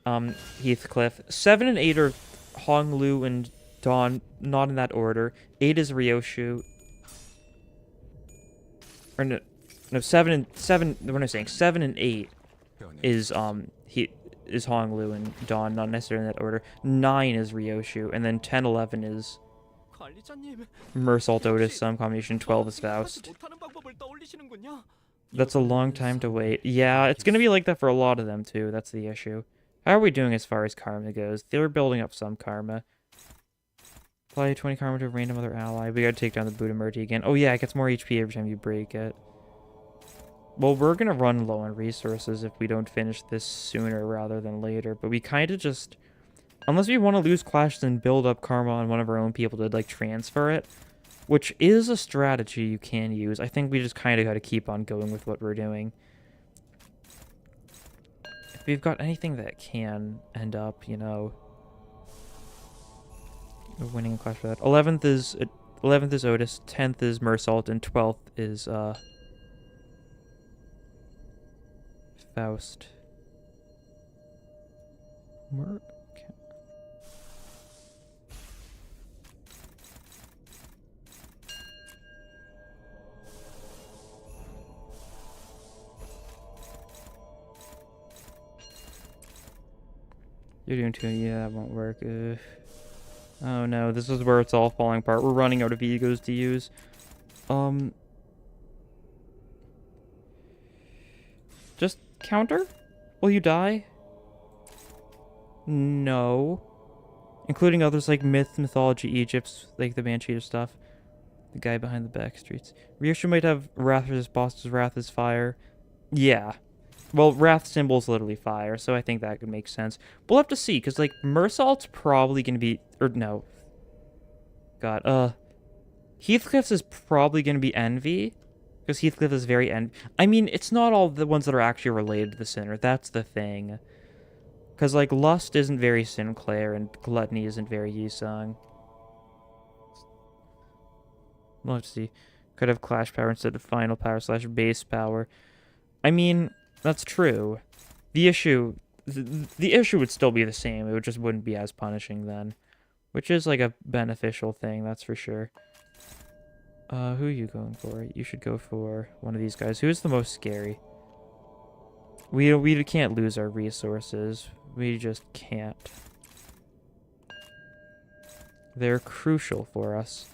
Heathcliff. 7 and 8 are Honglu and Dawn, not in that order. 8 is Ryoshu. Or no, 7 what am I saying? 7 and 8 is Honglu and Dawn, not necessarily in that order. 9 is Ryoshu, and then 10, 11 is Meursault, Otis, some combination. 12 is Faust. That's a long time to wait. Yeah, it's gonna be like that for a lot of them too. That's the issue. How are we doing as far as karma goes? They're building up some karma. Apply 20 karma to a random other ally. We gotta take down the Budamurti again. Oh yeah, it gets more HP every time you break it. Well, we're gonna run low on resources if we don't finish this sooner rather than later. But we kind of just... Unless we want to lose clashes and build up karma on one of our own people to, like, transfer it. Which is a strategy you can use. I think we just kind of got to keep on going with what we're doing. If we've got anything that can end up, you know... winning a clash for that. 11th is Otis, 10th is Meursault, and 12th is, Faust. Okay. You're doing too. Yeah, that won't work. Oh no, this is where it's all falling apart. We're running out of egos to use. Just counter? Will you die? No. Including others like mythology, Egypt's, like the Banshee stuff. The guy behind the back streets. Ryoshu might have Wrath as boss's Wrath is fire. Yeah. Well, Wrath symbol is literally fire, so I think that could make sense. We'll have to see, because, like, Meursault's probably going to be... Or, no. God, Heathcliff's is probably going to be Envy, because Heathcliff is very I mean, it's not all the ones that are actually related to the Sinner. That's the thing. Because, like, Lust isn't very Sinclair, and Gluttony isn't very Yisung. We'll have to see. Could have Clash Power instead of Final Power / Base Power. I mean... That's true. The issue would still be the same. It just wouldn't be as punishing then, which is like a beneficial thing, that's for sure. Who are you going for? You should go for one of these guys. Who is the most scary? We can't lose our resources. We just can't. They're crucial for us.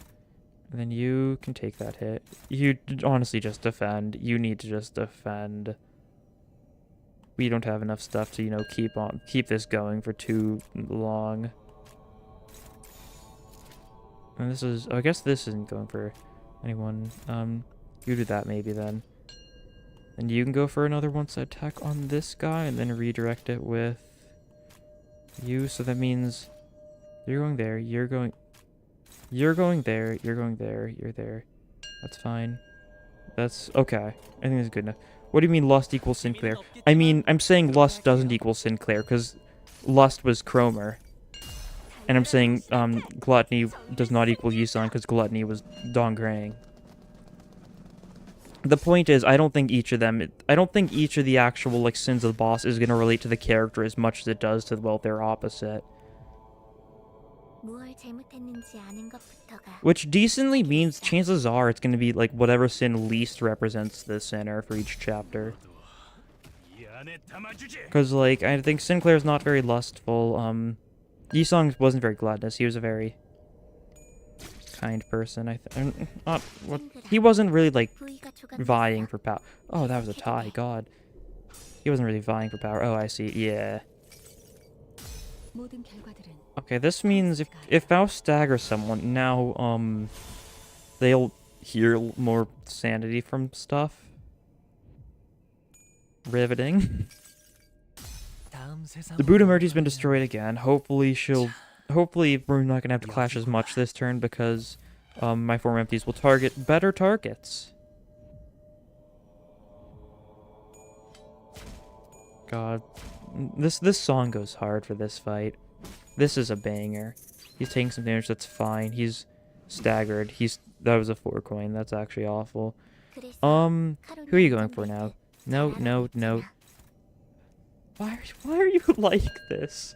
And then you can take that hit. You honestly just defend. You need to just defend. We don't have enough stuff to, you know, keep this going for too long. And this is, I guess this isn't going for anyone. You do that maybe then. And you can go for another one-side attack on this guy and then redirect it with you. So that means you're going there, you're going there, you're going there, you're there. That's fine. That's okay. I think that's good enough. What do you mean Lust equals Sinclair? I mean, I'm saying Lust doesn't equal Sinclair, because Lust was Cromer. And I'm saying Gluttony does not equal Yisung, because Gluttony was Donggrang. The point is, I don't think each of the actual, like, sins of the boss is going to relate to the character as much as it does to, well, their opposite. Which decently means chances are it's going to be like whatever sin least represents the sinner for each chapter. Because, like, I think Sinclair's not very lustful. Yisung wasn't very gluttonous. He was a very kind person. He wasn't really, like, vying for power. Oh, that was a tie. God. He wasn't really vying for power. Oh, I see. Yeah. Okay, this means if Faust staggers someone, now, they'll hear more sanity from stuff. Riveting. The Buddha Murti's been destroyed again. Hopefully we're not gonna have to clash as much this turn because, my form empties will target better targets. God. This song goes hard for this fight. This is a banger. He's taking some damage, that's fine. He's staggered. That was a 4 coin. That's actually awful. Who are you going for now? No. Why are you like this?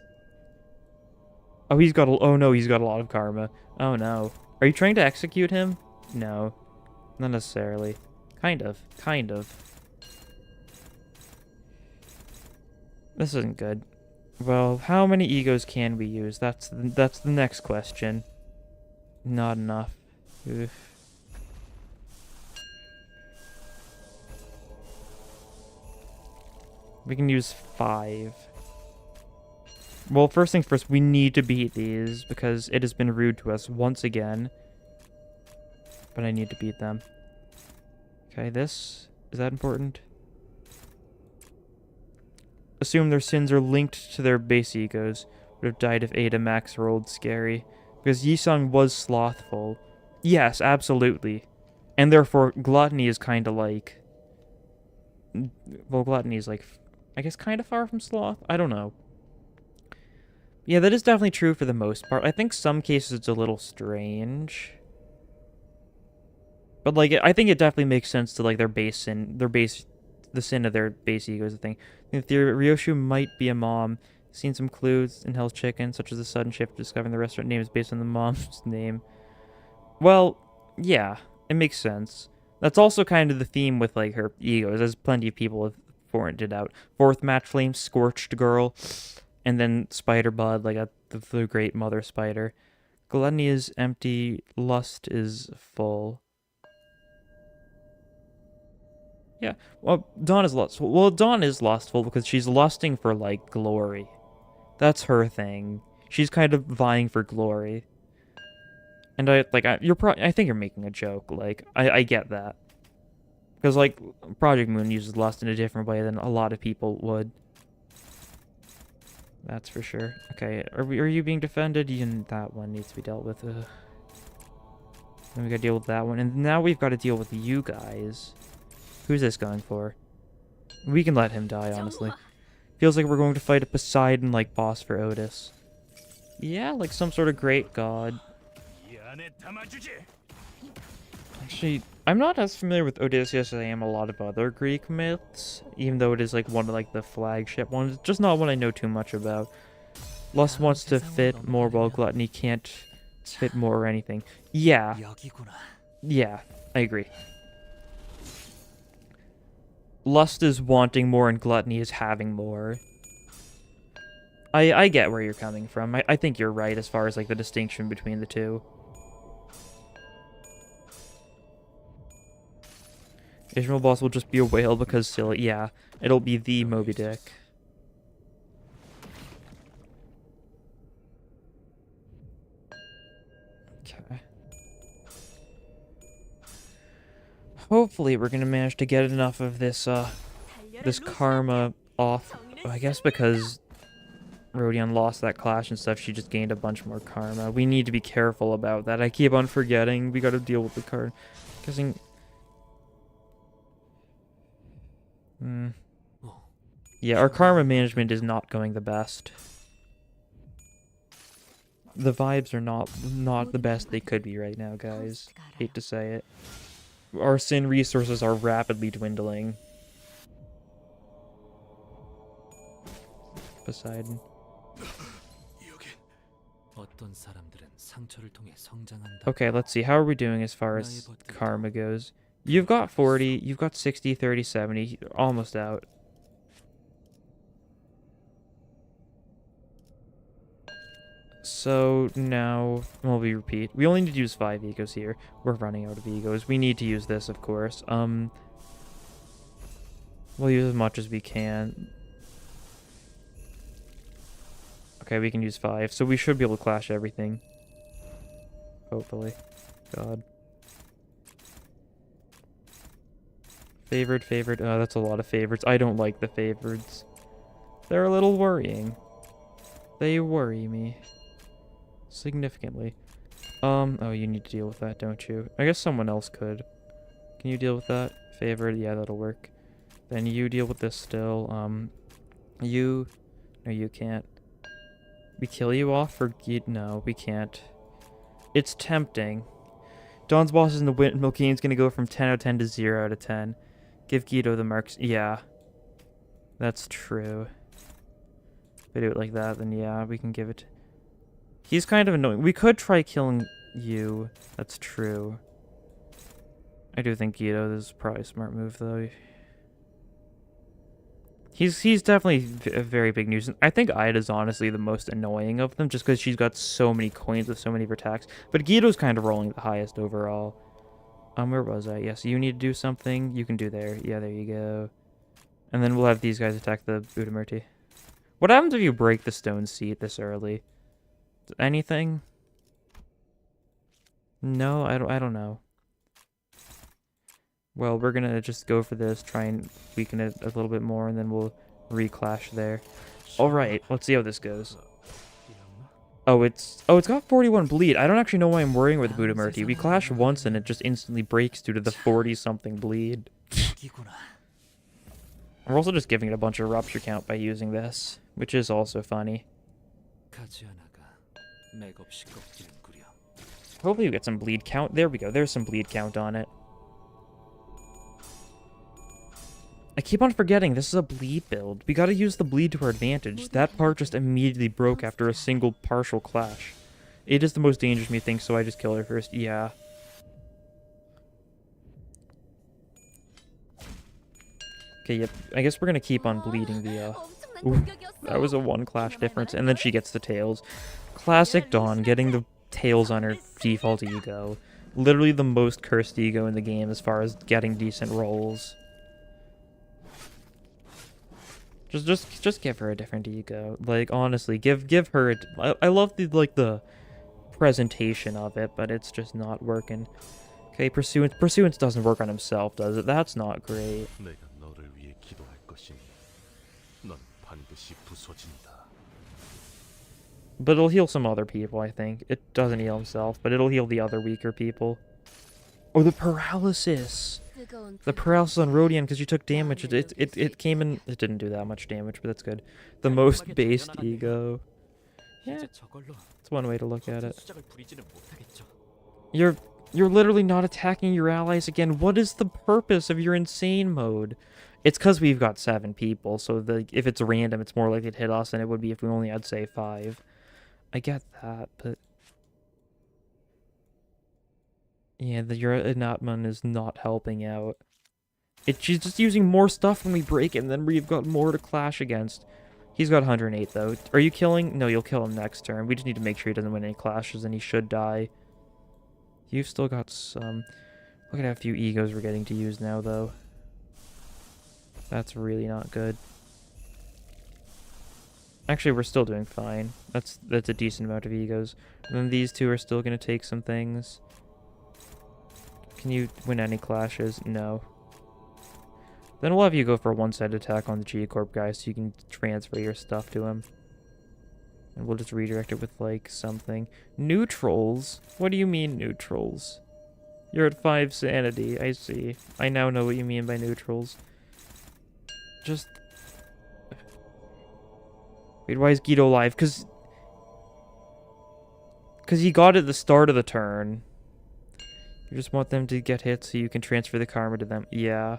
Oh, oh no, he's got a lot of karma. Oh no. Are you trying to execute him? No. Not necessarily. Kind of. This isn't good. Well, how many egos can we use? That's the next question. Not enough. Oof. We can use 5. Well, first things first, we need to beat these because it has been rude to us once again. But I need to beat them. Okay, is that important? Assume their sins are linked to their base egos. Would have died if Ada Max rolled scary. Because Yisung was slothful. Yes, absolutely. And therefore, Gluttony is kind of like... Well, Gluttony is like... I guess kind of far from sloth? I don't know. Yeah, that is definitely true for the most part. I think some cases it's a little strange. But, like, I think it definitely makes sense to, like, their base the sin of their base ego is the thing. In theory, Ryoshu might be a mom. Seen some clues in Hell's Chicken, such as the sudden shift discovering the restaurant name is based on the mom's name. Well, yeah, it makes sense. That's also kind of the theme with like her egos, as plenty of people have pointed out. Fourth match flame, scorched girl, and then spider bud, like the great mother spider. Gluttony is empty, lust is full. Yeah, well, Dawn is lustful. Well, Dawn is lustful because she's lusting for like glory. That's her thing. She's kind of vying for glory. And I think you're making a joke. Like, I get that. Because, like, Project Moon uses lust in a different way than a lot of people would. That's for sure. Okay, are you being defended? That one needs to be dealt with. Then we gotta deal with that one. And now we've got to deal with you guys. Who's this going for? We can let him die, honestly. Feels like we're going to fight a Poseidon-like boss for Otis. Yeah, like some sort of great god. Actually, I'm not as familiar with Odysseus as I am a lot of other Greek myths, even though it is like one of like the flagship ones. It's just not one I know too much about. Lust wants to fit more while Gluttony can't fit more or anything. Yeah. Yeah, I agree. Lust is wanting more and Gluttony is having more. I get where you're coming from. I think you're right as far as like the distinction between the two. Ishmael boss will just be a whale because silly. Yeah, it'll be the Moby Dick. Okay. Hopefully we're gonna manage to get enough of this this karma off. I guess because Rodion lost that clash and stuff, she just gained a bunch more karma. We need to be careful about that. I keep on forgetting. We gotta deal with the card. Guessing. Yeah, our karma management is not going the best. The vibes are not the best they could be right now, guys. Hate to say it. Our sin resources are rapidly dwindling. Poseidon. Okay, let's see. How are we doing as far as karma goes? You've got 40, you've got 60, 30, 70, almost out. So now, well, we repeat. We only need to use 5 egos here. We're running out of egos. We need to use this, of course. We'll use as much as we can. Okay, we can use 5. So we should be able to clash everything. Hopefully. God. Favored. Oh, that's a lot of favorites. I don't like the favorites. They're a little worrying. They worry me. Significantly. Oh, you need to deal with that, don't you? I guess someone else could. Can you deal with that? Favored? Yeah, that'll work. Then you deal with this still. You... No, you can't. We kill you off for... No, we can't. It's tempting. Dawn's boss is in the windmill game's gonna go from 10 out of 10 to 0 out of 10. Give Guido the marks. Yeah. That's true. If we do it like that, then yeah, we can give it... He's kind of annoying. We could try killing you. That's true. I do think Guido is probably a smart move, though. He's definitely a very big nuisance. I think Ida's honestly the most annoying of them, just because she's got so many coins with so many of her attacks. But Guido's kind of rolling the highest overall. Where was I? Yes, you need to do something. You can do there. Yeah, there you go. And then we'll have these guys attack the Udamurti. What happens if you break the stone seat this early? Anything? No, I don't know. Well, we're gonna just go for this, try and weaken it a little bit more, and then we'll reclash there. Alright, let's see how this goes. Oh, it's got 41 bleed. I don't actually know why I'm worrying with Budamurti. We clash once and it just instantly breaks due to the 40-something bleed. We're also just giving it a bunch of rupture count by using this, which is also funny. Hopefully we get some bleed count. There we go. There's some bleed count on it. I keep on forgetting this is a bleed build. We gotta use the bleed to our advantage. That part just immediately broke after a single partial clash. It is the most dangerous methinks, so I just kill her first. Yeah. Okay, yep. I guess we're gonna keep on bleeding the, Ooh, that was a 1 clash difference, and then she gets the tails. Classic Dawn, getting the tails on her default ego. Literally the most cursed ego in the game as far as getting decent rolls. Just give her a different ego. Like, honestly, give her a... I love the presentation of it, but it's just not working. Okay, Pursuance doesn't work on himself, does it? That's not great. But it'll heal some other people, I think. It doesn't heal himself, but it'll heal the other weaker people. Oh, the paralysis! The paralysis on Rodion because you took damage. It came in... It didn't do that much damage, but that's good. The most based ego. Yeah, it's one way to look at it. You're literally not attacking your allies again. What is the purpose of your insane mode? It's because we've got 7 people, so if it's random, it's more likely to hit us than it would be if we only had, say, 5. I get that, but... Yeah, your Anatman is not helping out. She's just using more stuff when we break it, and then we've got more to clash against. He's got 108, though. Are you killing? No, you'll kill him next turn. We just need to make sure he doesn't win any clashes, and he should die. You've still got some... Look at how few egos we're getting to use now, though. That's really not good. Actually, we're still doing fine. That's a decent amount of egos. And then these two are still going to take some things. Can you win any clashes? No. Then we'll have you go for a one-sided attack on the G-Corp guy so you can transfer your stuff to him. And we'll just redirect it with, like, something. Neutrals? What do you mean, neutrals? You're at 5 sanity, I see. I now know what you mean by neutrals. Just... Wait, why is Guido alive? Because he got it at the start of the turn. You just want them to get hit so you can transfer the karma to them. Yeah.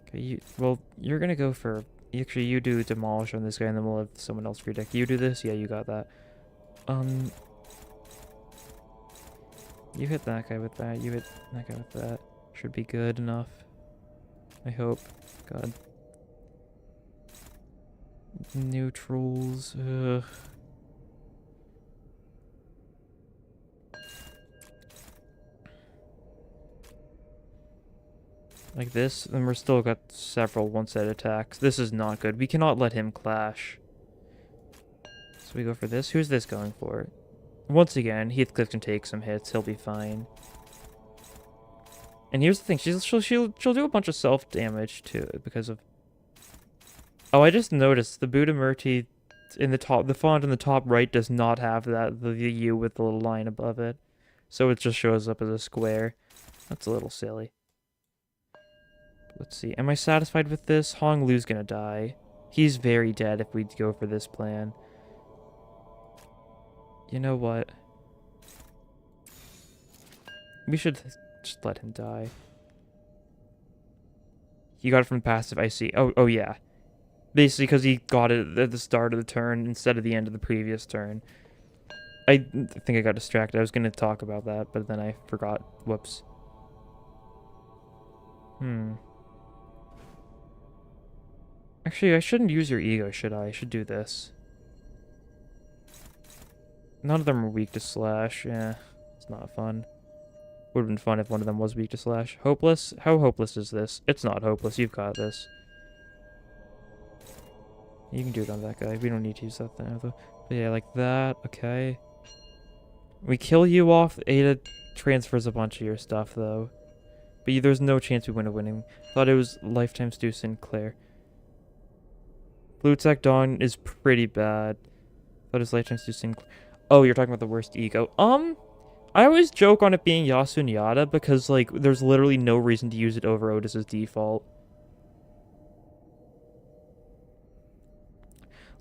Okay, well, you're gonna go for... Actually, you do demolish on this guy, and then we'll have someone else redeck. You do this? Yeah, you got that. You hit that guy with that. You hit that guy with that. Should be good enough. I hope. God. Neutrals. Ugh. Like this, and we're still got several one-set attacks. This is not good. We cannot let him clash. So we go for this. Who's this going for? Once again, Heathcliff can take some hits. He'll be fine. And here's the thing. She'll do a bunch of self-damage too because of... Oh, I just noticed the Budamurti in the top, the font in the top right does not have that, the U with the little line above it. So it just shows up as a square. That's a little silly. Let's see. Am I satisfied with this? Hong Lu's gonna die. He's very dead if we go for this plan. You know what? We should just let him die. He got it from passive, I see. Oh yeah. Basically because he got it at the start of the turn instead of the end of the previous turn. I think I got distracted. I was gonna talk about that, but then I forgot. Whoops. Actually, I shouldn't use your ego, should I? I should do this. None of them are weak to slash. Yeah, it's not fun. Would have been fun if one of them was weak to slash. Hopeless? How hopeless is this? It's not hopeless. You've got this. You can do it on that guy. We don't need to use that now, though. But yeah, like that. Okay. We kill you off. Ada transfers a bunch of your stuff, though. But there's no chance we win a winning. Thought it was Lifetime Stu Sinclair. Blue Tech Dawn is pretty bad. Thought it was Lifetime Stu Sinclair. Oh, you're talking about the worst ego. I always joke on it being Yasunyata because, like, there's literally no reason to use it over Otis's default.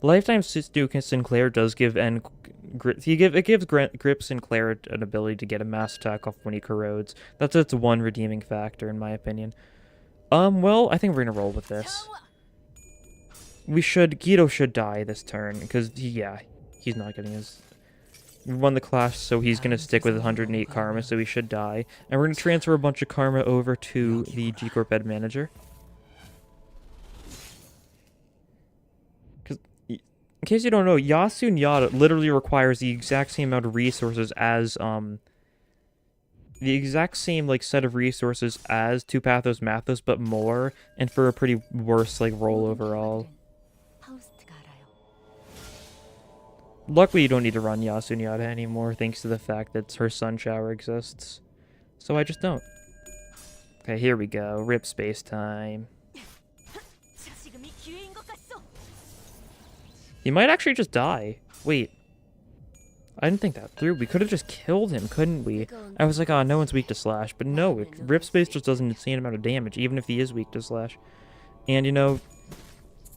Lifetime Stu Sinclair does give it gives Grip Sinclair an ability to get a mass attack off when he corrodes. That's its one redeeming factor, in my opinion. Well, I think we're gonna roll with this. Guido should die this turn, because, yeah, he's not getting his... We won the clash, so he's gonna stick with 108 karma, so he should die. And we're gonna transfer a bunch of karma over to the G-Corp Ed Manager. Because, in case you don't know, Yasu Nyada literally requires the exact same amount of resources as, the exact same, like, set of resources as Two Pathos Mathos, but more, and for a pretty worse, like, roll overall. Luckily, you don't need to run Yasu Nyada anymore, thanks to the fact that her sun shower exists. So I just don't. Okay, here we go. Rip space time. He might actually just die. Wait. I didn't think that through. We could have just killed him, couldn't we? I was like, oh, no one's weak to slash. But no, Rip space just does an insane amount of damage, even if he is weak to slash. And, you know,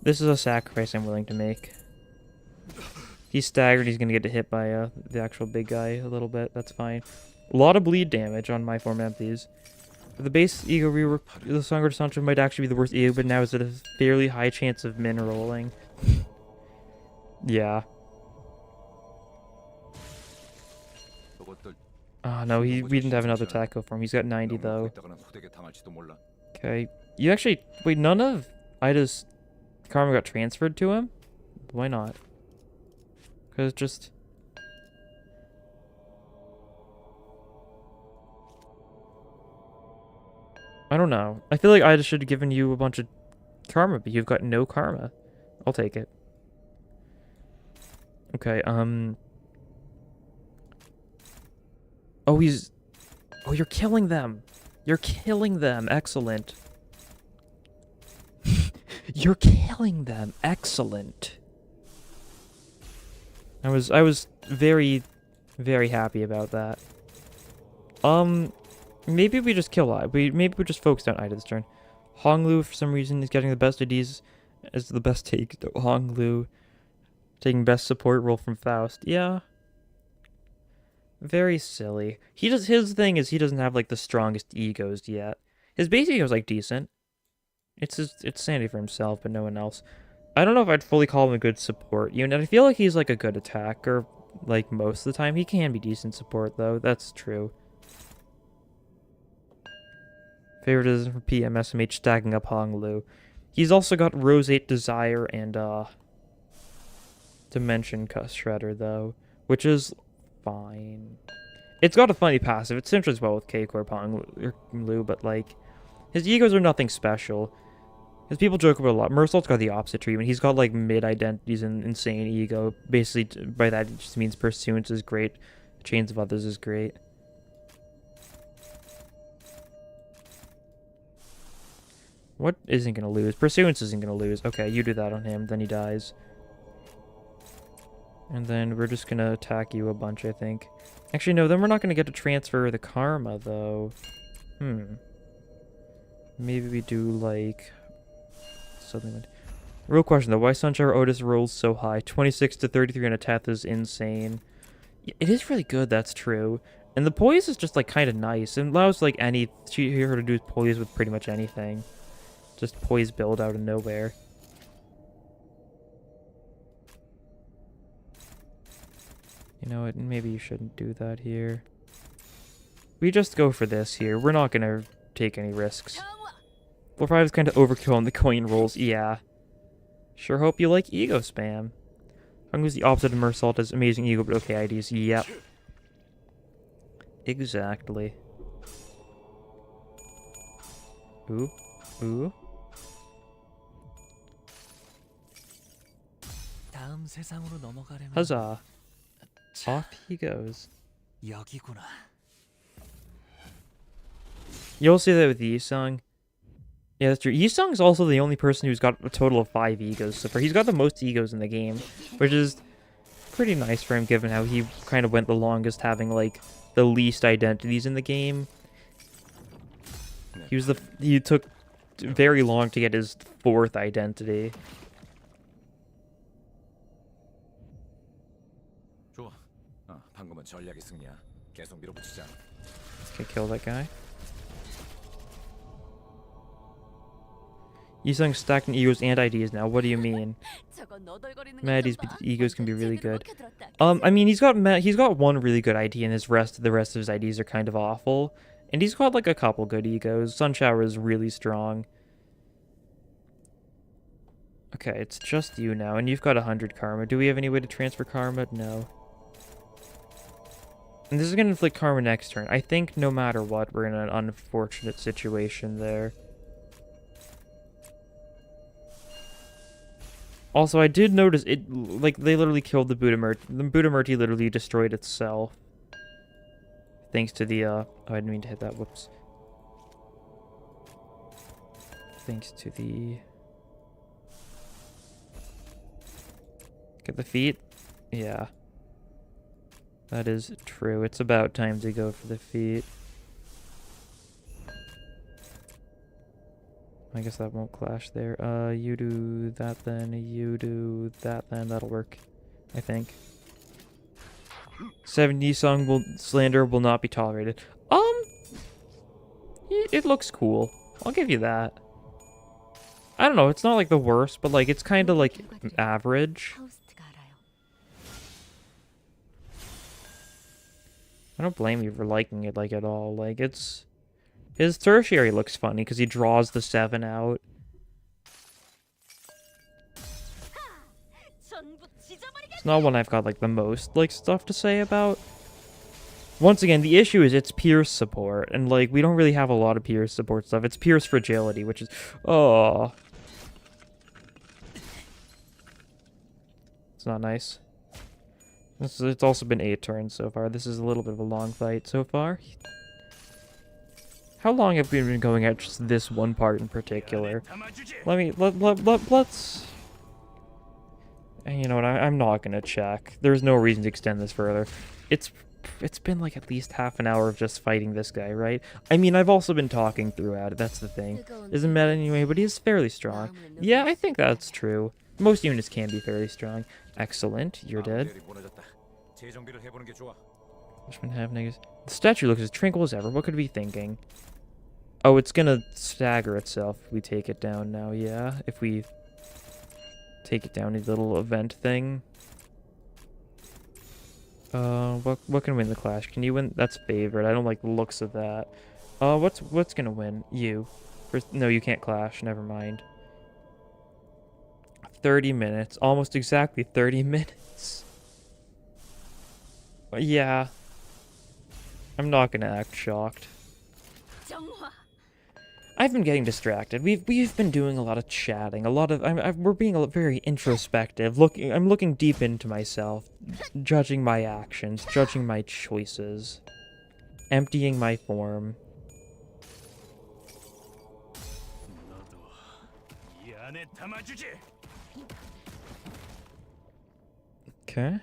this is a sacrifice I'm willing to make. He's staggered. He's going to get hit by the actual big guy a little bit. That's fine. A lot of bleed damage on my form empties. The base ego rework, the Sangre de Sancho might actually be the worst ego, but now is at a fairly high chance of min rolling. Yeah. Oh, no, we didn't have another tackle for him. He's got 90, though. Okay. You actually... Wait, none of Ida's karma got transferred to him? Why not? Because just... I don't know. I feel like Ida should have given you a bunch of karma, but you've got no karma. I'll take it. Okay, Oh, he's... Oh, you're killing them! You're killing them! Excellent. You're killing them! Excellent! I was very, very happy about that. Maybe we just kill Ida. Maybe we just focus on Ida this turn. Honglu, for some reason, is getting the best IDs as the best take. Honglu taking best support role from Faust. Yeah. Very silly. His thing is he doesn't have, like, the strongest egos yet. His base ego is, like, decent. It's sanity for himself, but no one else. I don't know if I'd fully call him a good support unit. I feel like he's, like, a good attacker, like, most of the time. He can be decent support, though. That's true. Favoritism for PMSMH stacking up Honglu. He's also got Roseate Desire and, Dimension Shredder, though, which is fine. It's got a funny passive. It synergizes well with K-Corp Honglu, but, like, his egos are nothing special. Because people joke about a lot. Meursault's got the opposite treatment. He's got, like, mid-identities and insane ego. Basically, by that, it just means Pursuance is great. Chains of Others is great. What isn't going to lose? Pursuance isn't going to lose. Okay, you do that on him, then he dies. And then we're just going to attack you a bunch, I think. Actually, no, then we're not going to get to transfer the karma, though. Maybe we do, like... something. Real question, though. Why Sunshine Otis rolls so high? 26 to 33 on a Teth is insane. It is really good, that's true. And the poise is just, like, kind of nice. It allows, like, her to do poise with pretty much anything. Just poise build out of nowhere. You know what? Maybe you shouldn't do that here. We just go for this here. We're not gonna take any risks. Well, probably just kind of overkill on the coin rolls. Yeah. Sure hope you like ego spam. Honglu's the opposite of Meursault, has amazing ego, but okay IDs. Yep. Exactly. Ooh. Ooh. Huzzah. Off he goes. You'll see that with Yisung. Yeah, that's true. Yisung's also the only person who's got a total of 5 egos so far. He's got the most egos in the game, which is pretty nice for him given how he kind of went the longest having, like, the least identities in the game. He took very long to get his 4th identity. Okay, kill that guy. Yusung stacking egos and ideas now. What do you mean? 저거 너덜거리는 것 Maddie's 좀 봐. egos can be really 제대로 good. 먹혀들었다. I mean, he's got one really good idea, and the rest of his ideas are kind of awful. And he's got like a couple good egos. Sunshower is really strong. Okay, it's just you now, and you've got 100 karma. Do we have any way to transfer karma? No. And this is gonna inflict karma next turn. I think no matter what, we're in an unfortunate situation there. Also, I did notice it, like, they literally killed the Budamurti. The Budamurti literally destroyed itself. Thanks to the, oh, I didn't mean to hit that, whoops. Thanks to the... Get the feet? Yeah. That is true. It's about time to go for the feet. I guess that won't clash there. You do that then, you do that then. That'll work, I think. 70 song slander will not be tolerated. It looks cool. I'll give you that. I don't know, it's not like the worst, but like it's kind of like average. I don't blame you for liking it like at all. Like it's... His tertiary looks funny because he draws the 7 out. It's not one I've got like the most like stuff to say about. Once again, the issue is it's Pierce support, and like we don't really have a lot of Pierce support stuff. It's Pierce fragility, which is it's not nice. It's also been 8 turns so far. This is a little bit of a long fight so far. How long have we been going at just this one part in particular? Let's... And you know what, I'm not gonna check. There's no reason to extend this further. It's been like at least half an hour of just fighting this guy, right? I mean, I've also been talking throughout it, that's the thing. Isn't meta anyway, but he is fairly strong. Yeah, I think that's true. Most units can be fairly strong. Excellent, you're dead. Freshman have niggas. The statue looks as tranquil as ever. What could we be thinking? Oh, it's gonna stagger itself if we take it down now, yeah? If we take it down, a little event thing. What can win the clash? Can you win? That's favorite. I don't like the looks of that. What's gonna win? You. No, you can't clash. Never mind. 30 minutes. Almost exactly 30 minutes. Yeah. I'm not gonna act shocked. I've been getting distracted. We've been doing a lot of chatting, we're being very introspective. I'm looking deep into myself, judging my actions, judging my choices, emptying my form. Okay.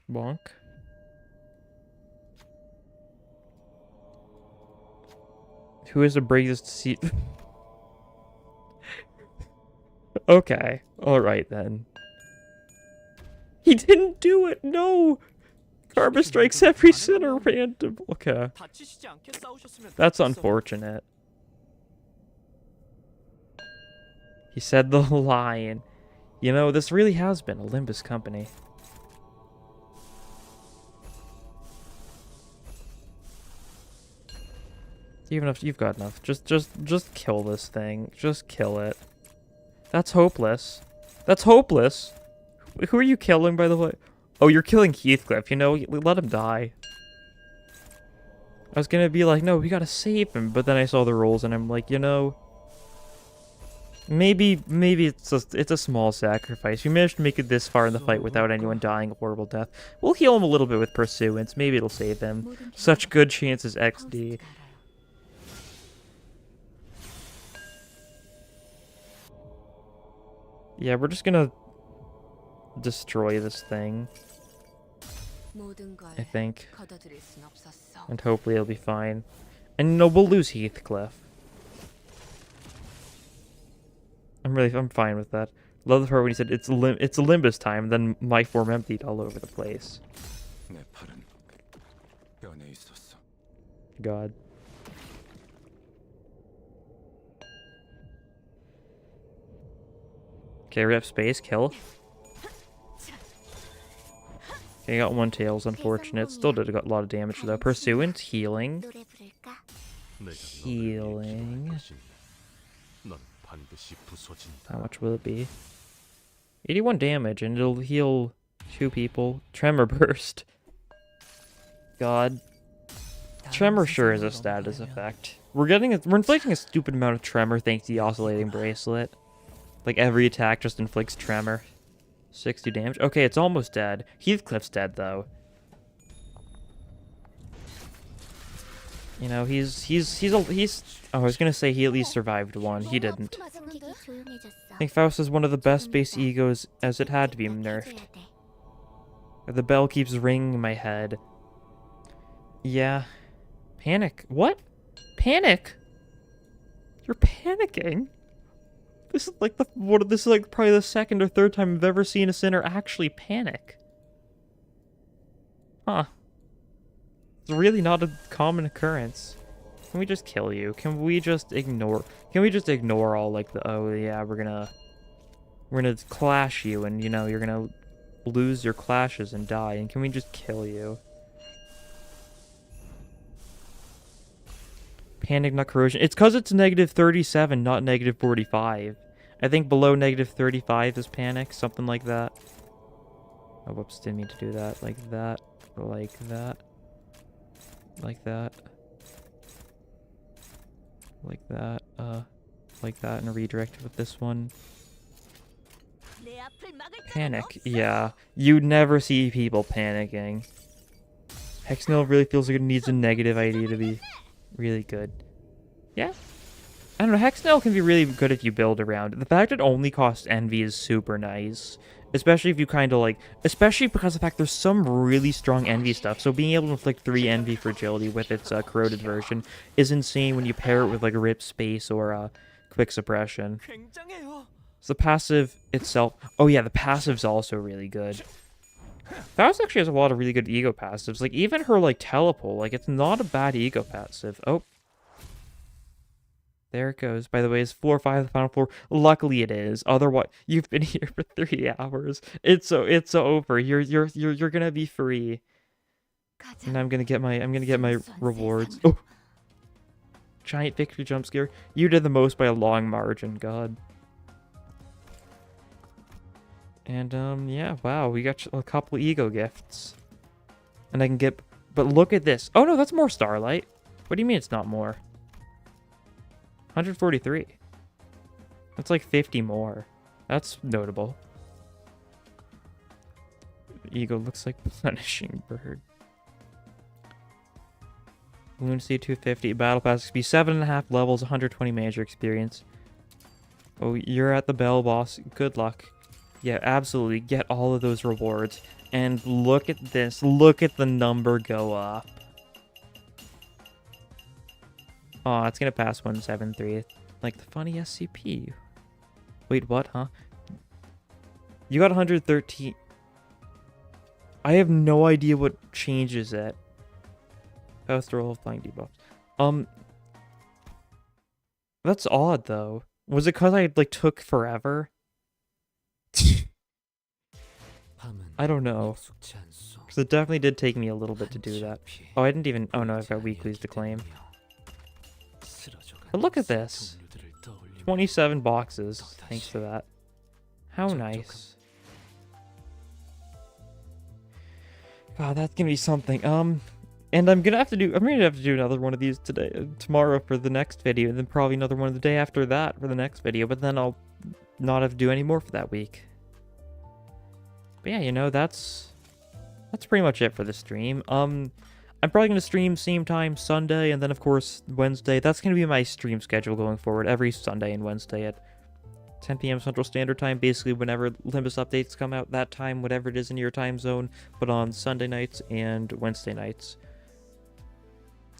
Bonk. Who is the bravest seat? Okay. Alright then. He didn't do it! No! Karma strikes every center random. Okay. That's unfortunate. He said the line. You know, this really has been a Limbus company. You've got enough. Just kill this thing. Just kill it. That's hopeless. That's hopeless. Who are you killing, by the way? Oh, you're killing Heathcliff. You know, let him die. I was gonna be like, no, we gotta save him. But then I saw the rolls, and I'm like, you know, maybe it's a small sacrifice. We managed to make it this far in the fight without anyone dying a horrible death. We'll heal him a little bit with Pursuance. Maybe it'll save him. Such good chances, XD. Yeah, we're just gonna destroy this thing, I think, and hopefully it'll be fine. And no, we'll lose Heathcliff. I'm fine with that. Love the part when he said it's Limbus time, then my form emptied all over the place. 내 팔은 뼈에 있었어. God. Okay, rip space, kill. Okay, got one tails, unfortunate. Still did a lot of damage though. Pursuant, healing. 노래 부를까? Healing. 넌 반드시 부서진다. How much will it be? 81 damage, and it'll heal 2 people. Tremor burst. God. Tremor sure is a status effect. We're inflicting a stupid amount of tremor thanks to the oscillating bracelet. Like every attack just inflicts tremor. 60 damage. Okay, it's almost dead. Heathcliff's dead though. You know, he's I was gonna say he at least survived one. He didn't. 숨기기 조용해졌어. I think Faust is one of the best base egos as it had to be nerfed. 해야 돼. The bell keeps ringing in my head. Yeah. Panic. What? Panic? You're panicking? This is like this is like probably the second or third time I've ever seen a sinner actually panic. Huh. It's really not a common occurrence. Can we just kill you? Can we just ignore all like the, oh yeah, we're gonna clash you and you know you're gonna lose your clashes and die, and can we just kill you? Panic, not corrosion. It's because it's negative 37, not negative 45. I think below negative 35 is panic, something like that. Oh, whoops, didn't mean to do that. Like that, like that, like that, like that, and redirect it with this one. Panic, yeah. You never see people panicking. Hexnail really feels like it needs a negative ID to be really good. Yeah. I don't know, Hexnail can be really good if you build around it. The fact it only costs envy is super nice. Especially if you kind of like... Especially because of the fact there's some really strong envy stuff. So being able to inflict 3 envy fragility with its corroded version is insane when you pair it with like rip space or quick suppression. So the passive itself... Oh yeah, the passive's also really good. Faust actually has a lot of really good ego passives. Like, even her, like, telepole, like, it's not a bad ego passive. Oh. There it goes. By the way, is floor 5 the final floor? Luckily it is. Otherwise, you've been here for 3 hours. It's over. You're gonna be free. And I'm gonna get my rewards. Oh. Giant victory jump scare. You did the most by a long margin, God. And, yeah, wow, we got a couple ego gifts. And I can get... But look at this. Oh, no, that's more Starlight. What do you mean it's not more? 143. That's like 50 more. That's notable. Ego looks like Plenishing Bird. Lunacy 250. Battle Pass XP 7.5 levels, 120 major experience. Oh, you're at the bell, boss. Good luck. Yeah, absolutely. Get all of those rewards. And look at this. Look at the number go up. Oh, it's going to pass 173. Like the funny SCP. Wait, what, huh? You got 113. I have no idea what changes it. Faust roll of flying debuffs. That's odd, though. Was it because I, like, took forever? I don't know. Because it definitely did take me a little bit to do that. Oh, I didn't even... Oh, no, I've got weeklies to claim. But look at this. 27 boxes, thanks to that. How nice. God, that's gonna be something. And I'm gonna have to do another one of these tomorrow for the next video, and then probably another one the day after that for the next video, but then I'll not have to do any more for that week. But yeah, you know, that's pretty much it for the stream. I'm probably going to stream same time Sunday, and then of course Wednesday. That's going to be my stream schedule going forward, every Sunday and Wednesday at 10 p.m. Central Standard Time, basically whenever Limbus updates come out, that time, whatever it is in your time zone, but on Sunday nights and Wednesday nights.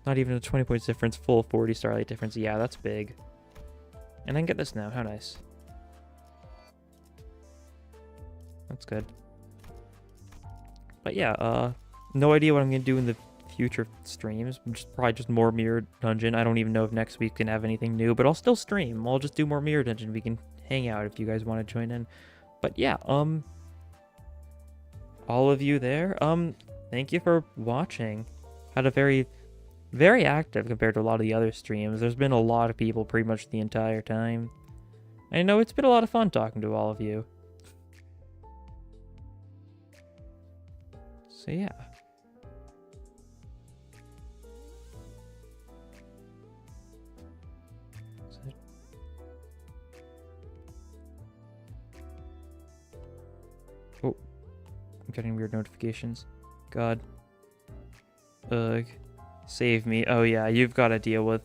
Not even a 20 points difference, full 40 Starlight difference. Yeah, that's big. And I can get this now, how nice. That's good. But yeah, no idea what I'm gonna do in the future streams. Probably just more Mirror Dungeon. I don't even know if next week can have anything new, but I'll still stream. I'll just do more Mirror Dungeon. We can hang out if you guys want to join in. But yeah, all of you there, thank you for watching. Had a very active compared to a lot of the other streams. There's been a lot of people pretty much the entire time. I know it's been a lot of fun talking to all of you. So yeah. Oh, I'm getting weird notifications. God. Ugh. Save me. Oh yeah, you've got to deal with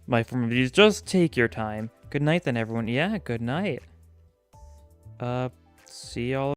my form of these. Just take your time. Good night then, everyone. Yeah, good night. See y'all.